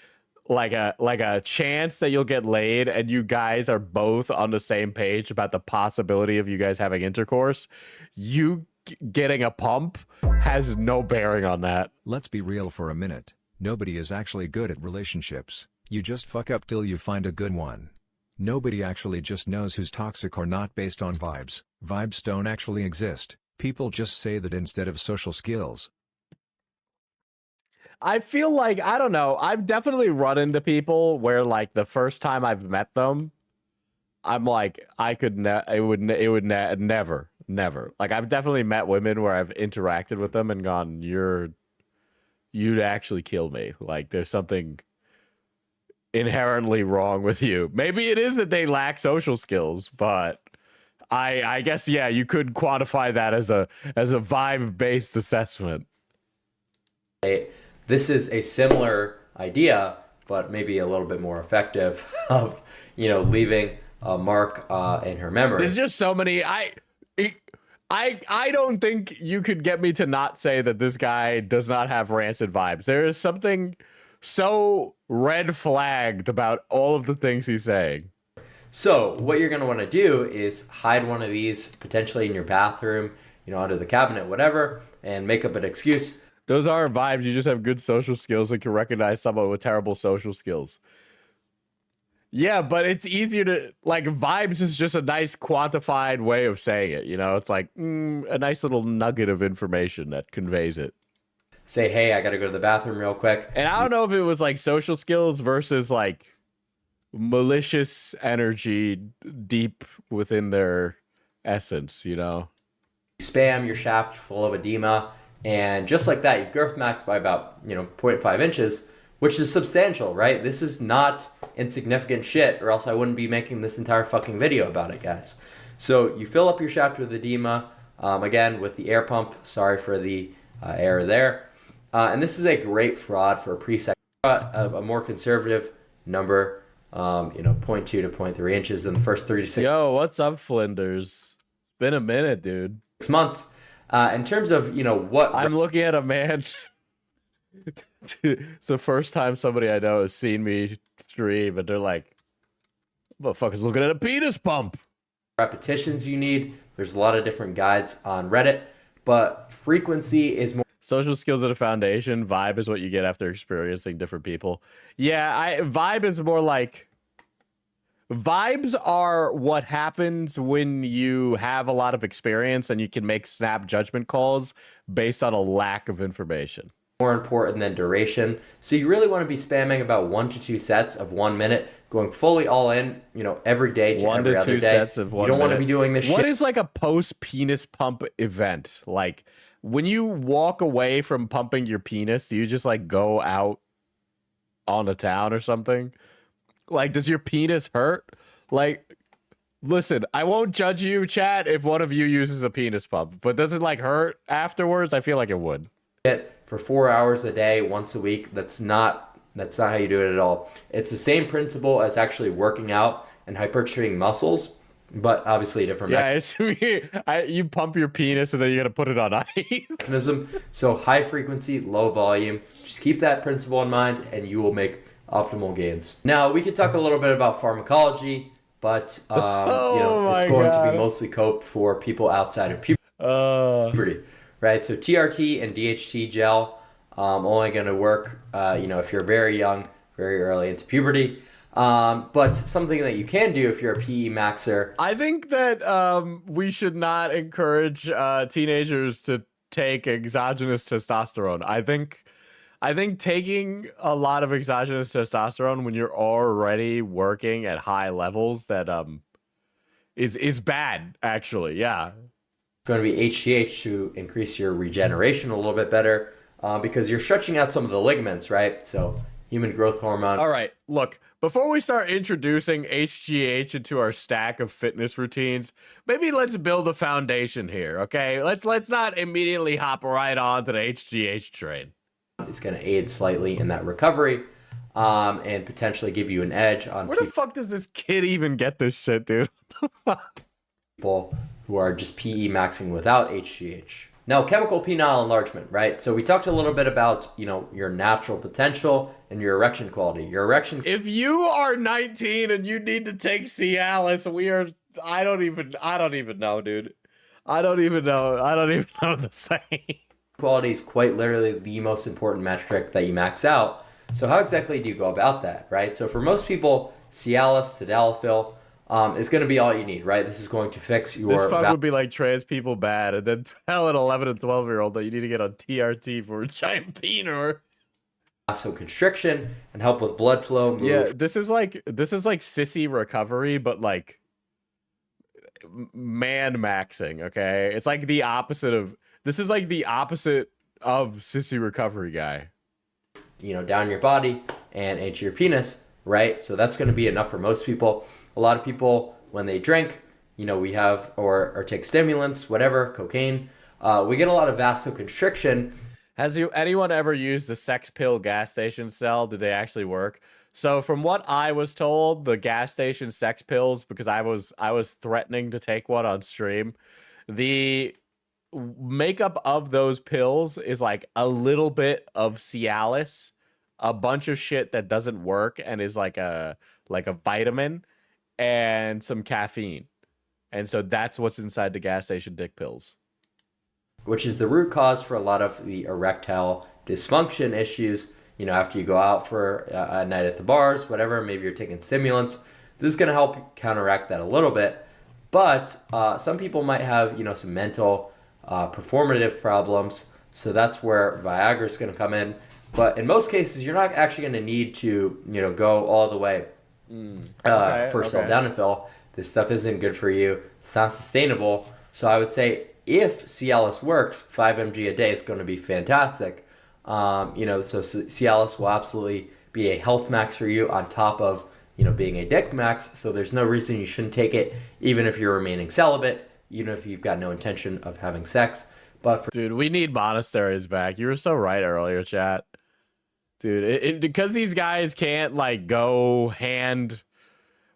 chance that you'll get laid and you guys are both on the same page about the possibility of you guys having intercourse, you getting a pump has no bearing on that. Let's be real for a minute. Nobody is actually good at relationships. You just fuck up till you find a good one. Nobody actually just knows who's toxic or not based on vibes. Vibes don't actually exist. People just say that instead of social skills. I feel like, I don't know, I've definitely run into people where like the first time I've met them, I'm like, never. Like I've definitely met women where I've interacted with them and gone, you'd actually kill me. Like there's something inherently wrong with you. Maybe it is that they lack social skills, but I guess, yeah, you could quantify that as a vibe-based assessment. This is a similar idea, but maybe a little bit more effective of, leaving a mark in her memory. There's just so many. I don't think you could get me to not say that this guy does not have rancid vibes. There is something so red flagged about all of the things he's saying. So what you're going to want to do is hide one of these potentially in your bathroom, under the cabinet, whatever, and make up an excuse. Those aren't vibes. You just have good social skills and can recognize someone with terrible social skills. Yeah, but it's easier to, like, vibes is just a nice quantified way of saying it. It's like a nice little nugget of information that conveys it. Say, hey, I got to go to the bathroom real quick. And I don't know if it was like social skills versus like malicious energy deep within their essence, Spam your shaft full of edema, and just like that, you've girth maxed by about 0.5 inches, which is substantial, right? This is not insignificant shit, or else I wouldn't be making this entire fucking video about it, guys. So you fill up your shaft with edema, again with the air pump. Sorry for the error there. And this is a great fraud for a preset. A more conservative number. 0.2 to 0.3 inches in the first 3 to 6. Yo, what's up, Flinders? It's been a minute, dude. 6 months. In terms of, what... I'm looking at a man... It's the first time somebody I know has seen me stream, and they're like, motherfucker's looking at a penis pump. Repetitions you need. There's a lot of different guides on Reddit, but frequency is more... Social skills are the foundation. Vibe is what you get after experiencing different people. Yeah, vibe is more like... Vibes are what happens when you have a lot of experience and you can make snap judgment calls based on a lack of information. More important than duration. So you really want to be spamming about 1 to 2 sets of 1 minute, going fully all in, every day to every other day. 1 to 2 sets of 1 minute. You don't want to be doing this shit. What is like a post-penis pump event? Like, when you walk away from pumping your penis, do you just like go out on the town or something? Like, does your penis hurt? Like, listen, I won't judge you, chat, if one of you uses a penis pump, but does it like hurt afterwards? I feel like it would. For 4 hours a day, once a week, that's not how you do it at all. It's the same principle as actually working out and hypertrophying muscles, but obviously different you pump your penis and then you gotta put it on ice. mechanism. So high frequency, low volume. Just keep that principle in mind and you will make optimal gains. Now we could talk a little bit about pharmacology, but it's going to be mostly cope for people outside of puberty. puberty, right? So TRT and DHT gel only going to work, if you're very young, very early into puberty. But something that you can do if you're a PE maxer. I think that we should not encourage teenagers to take exogenous testosterone. I think taking a lot of exogenous testosterone when you're already working at high levels that is bad, actually. Yeah. It's going to be HGH to increase your regeneration a little bit better because you're stretching out some of the ligaments, right? So human growth hormone. All right, look, before we start introducing HGH into our stack of fitness routines, maybe let's build a foundation here, okay? Let's not immediately hop right on to the HGH train. It's going to aid slightly in that recovery and potentially give you an edge on Where the fuck does this kid even get this shit, dude? What the fuck? People who are just PE maxing without HGH. Now, chemical penile enlargement, right? So we talked a little bit about, your natural potential and your erection quality. Your erection. If you are 19 and you need to take Cialis, I don't even know, dude. I don't even know what to say. Quality is quite literally the most important metric that you max out. So how exactly do you go about that, right? So for most people, Cialis, tadalafil is going to be all you need, right? This is going to fix your... This fuck would be like trans people bad, and then tell an 11 and 12-year-old that you need to get on TRT for a giant peenor. Vasoconstriction and help with blood flow. Yeah, this is like sissy recovery, but like man maxing, okay? It's like the opposite of... This is like the opposite of sissy recovery guy. Down your body and into your penis, right? So that's going to be enough for most people. A lot of people, when they drink, we have, or take stimulants, whatever, cocaine, we get a lot of vasoconstriction. Has anyone ever used the sex pill gas station cell? Did they actually work? So from what I was told, the gas station sex pills, because I was threatening to take one on stream, the makeup of those pills is like a little bit of Cialis, a bunch of shit that doesn't work and is like a vitamin, and some caffeine. And so that's what's inside the gas station dick pills. Which is the root cause for a lot of the erectile dysfunction issues. After you go out for a night at the bars, whatever, maybe you're taking stimulants. This is going to help counteract that a little bit. But some people might have, some mental performative problems. So that's where Viagra is going to come in. But in most cases, you're not actually going to need to, go all the way for sildenafil. This stuff isn't good for you. It's not sustainable. So I would say if Cialis works, 5 mg a day is going to be fantastic. So Cialis will absolutely be a health max for you on top of, being a dick max. So there's no reason you shouldn't take it, even if you're remaining celibate, even if you've got no intention of having sex. But dude, we need monasteries back. You were so right earlier, chat. Dude, because these guys can't like go hand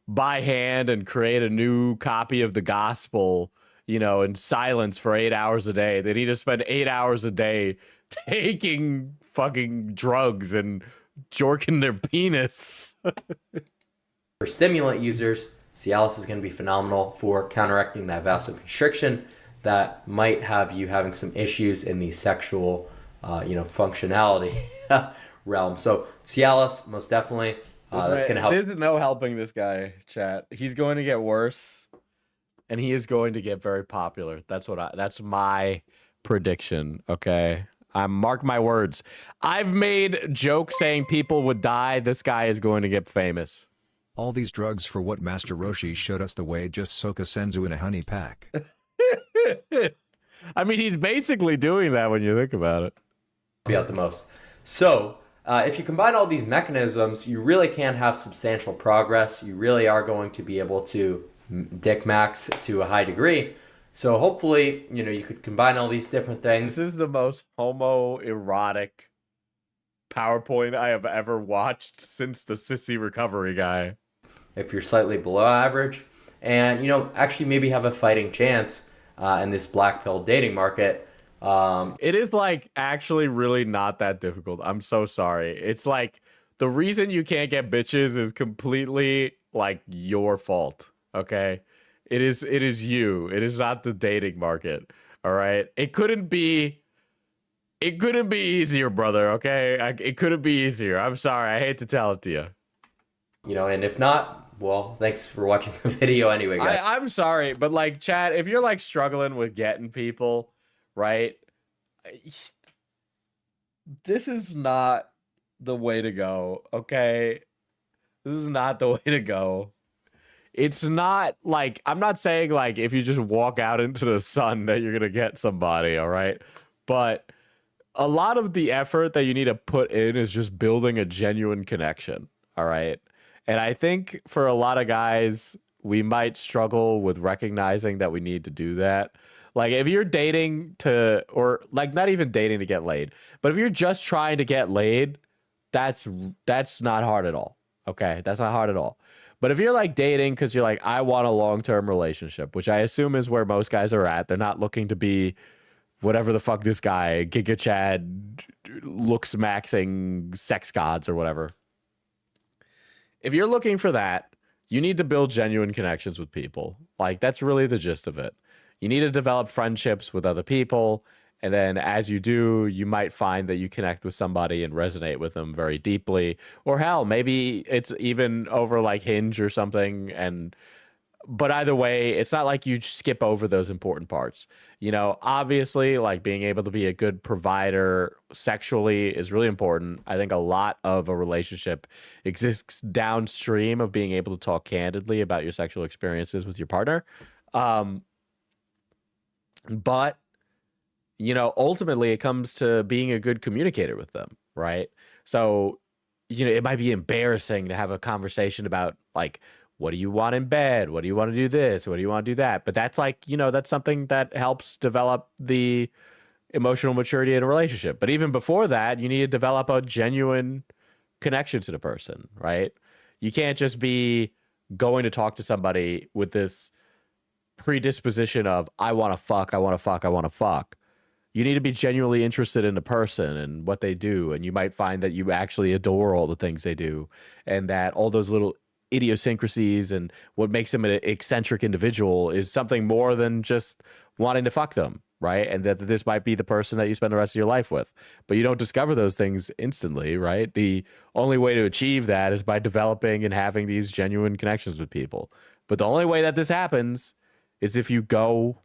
by hand and create a new copy of the gospel, in silence for 8 hours a day. They need to spend 8 hours a day taking fucking drugs and jorking their penis. For stimulant users, Cialis is going to be phenomenal for counteracting that vasoconstriction that might have you having some issues in the sexual, functionality realm. So Cialis, most definitely, that's going to help. There's no helping this guy, chat. He's going to get worse, and he is going to get very popular. That's my prediction. Okay, mark my words. I've made jokes saying people would die. This guy is going to get famous. All these drugs for what Master Roshi showed us the way, just soak a senzu in a honey pack. I mean, he's basically doing that when you think about it. Be out the most. So if you combine all these mechanisms, you really can have substantial progress. You really are going to be able to dick max to a high degree. So hopefully, you could combine all these different things. This is the most homoerotic PowerPoint I have ever watched since the sissy recovery guy. If you're slightly below average and, actually maybe have a fighting chance in this black pill dating market. It is like actually really not that difficult. I'm so sorry. It's like the reason you can't get bitches is completely like your fault. Okay. It is you. It is not the dating market. All right, it couldn't be easier, brother. Okay, it couldn't be easier. I'm sorry. I hate to tell it to you. You know, and if not, well, thanks for watching the video anyway, guys. I'm sorry, but like, Chad, if you're like struggling with getting people, right? This is not the way to go, okay? This is not the way to go. It's not like, I'm not saying like if you just walk out into the sun that you're gonna get somebody, all right? But a lot of the effort that you need to put in is just building a genuine connection, all right? And I think for a lot of guys, we might struggle with recognizing that we need to do that. Like if you're dating to, or like not even dating to get laid, but if you're just trying to get laid, that's not hard at all. Okay, that's not hard at all. But if you're like dating because you're like, I want a long-term relationship, which I assume is where most guys are at. They're not looking to be whatever the fuck this guy, Giga Chad, looks maxing sex gods or whatever. If you're looking for that, you need to build genuine connections with people. Like that's really the gist of it. You need to develop friendships with other people. And then as you do, you might find that you connect with somebody and resonate with them very deeply. Or hell, maybe it's even over like Hinge or something. But either way, it's not like you skip over those important parts. You know, obviously, like being able to be a good provider sexually is really important. I think a lot of a relationship exists downstream of being able to talk candidly about your sexual experiences with your partner. But you know, ultimately it comes to being a good communicator with them, right? So, you know, it might be embarrassing to have a conversation about like, what do you want in bed? What do you want to do this? What do you want to do that? But that's like, you know, that's something that helps develop the emotional maturity in a relationship. But even before that, you need to develop a genuine connection to the person, right? You can't just be going to talk to somebody with this predisposition of, I want to fuck, I want to fuck, I want to fuck. You need to be genuinely interested in the person and what they do. And you might find that you actually adore all the things they do and that all those little idiosyncrasies and what makes them an eccentric individual is something more than just wanting to fuck them, right? And that this might be the person that you spend the rest of your life with. But you don't discover those things instantly, right? The only way to achieve that is by developing and having these genuine connections with people. But the only way that this happens is if you go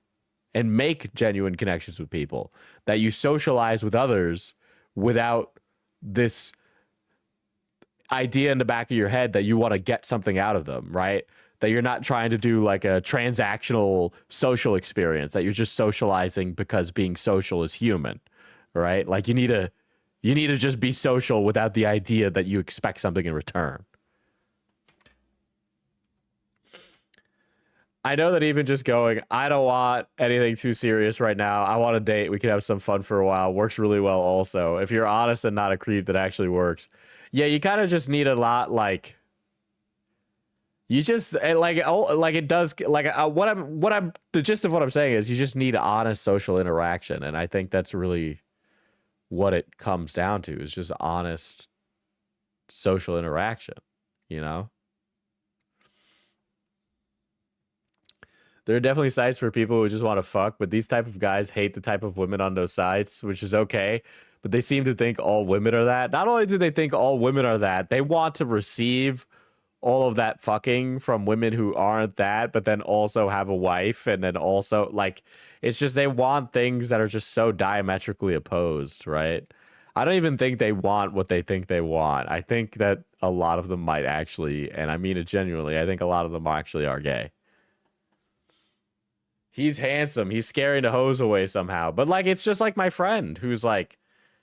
and make genuine connections with people, that you socialize with others without this idea in the back of your head that you want to get something out of them, right? That you're not trying to do like a transactional social experience, that you're just socializing because being social is human, right? Like you need to just be social without the idea that you expect something in return. I know that even just going, I don't want anything too serious right now. I want to date. We can have some fun for a while. Works really well also. If you're honest and not a creep, that actually works. Yeah, you kind of just need a lot like you just like it does like the gist of what I'm saying is you just need honest social interaction, and I think that's really what it comes down to is just honest social interaction, you know? There are definitely sites for people who just want to fuck, but these type of guys hate the type of women on those sites, which is okay. But they seem to think all women are that. Not only do they think all women are that, they want to receive all of that fucking from women who aren't that, but then also have a wife. And then also, like, it's just they want things that are just so diametrically opposed, right? I don't even think they want what they think they want. I think that a lot of them might actually, and I mean it genuinely, I think a lot of them actually are gay. He's handsome. He's scaring the hoes away somehow. But like, it's just like my friend who's like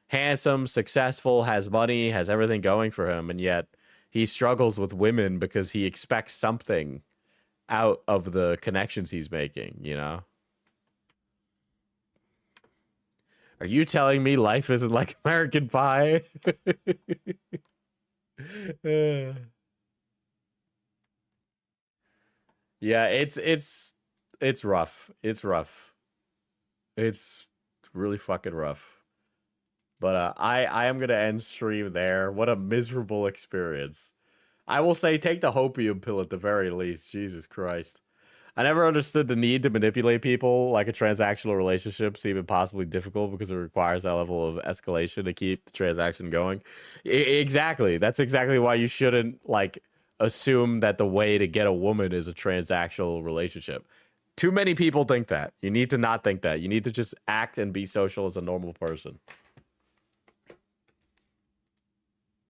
handsome, successful, has money, has everything going for him. And yet he struggles with women because he expects something out of the connections he's making, you know? Are you telling me life isn't like American Pie? Yeah, it's rough. It's rough. It's really fucking rough. But I am gonna end stream there. What a miserable experience. I will say take the hopium pill at the very least. Jesus Christ. I never understood the need to manipulate people like a transactional relationship seem impossibly difficult because it requires that level of escalation to keep the transaction going. Exactly. That's exactly why you shouldn't like assume that the way to get a woman is a transactional relationship. Too many people think that. You need to not think that. You need to just act and be social as a normal person.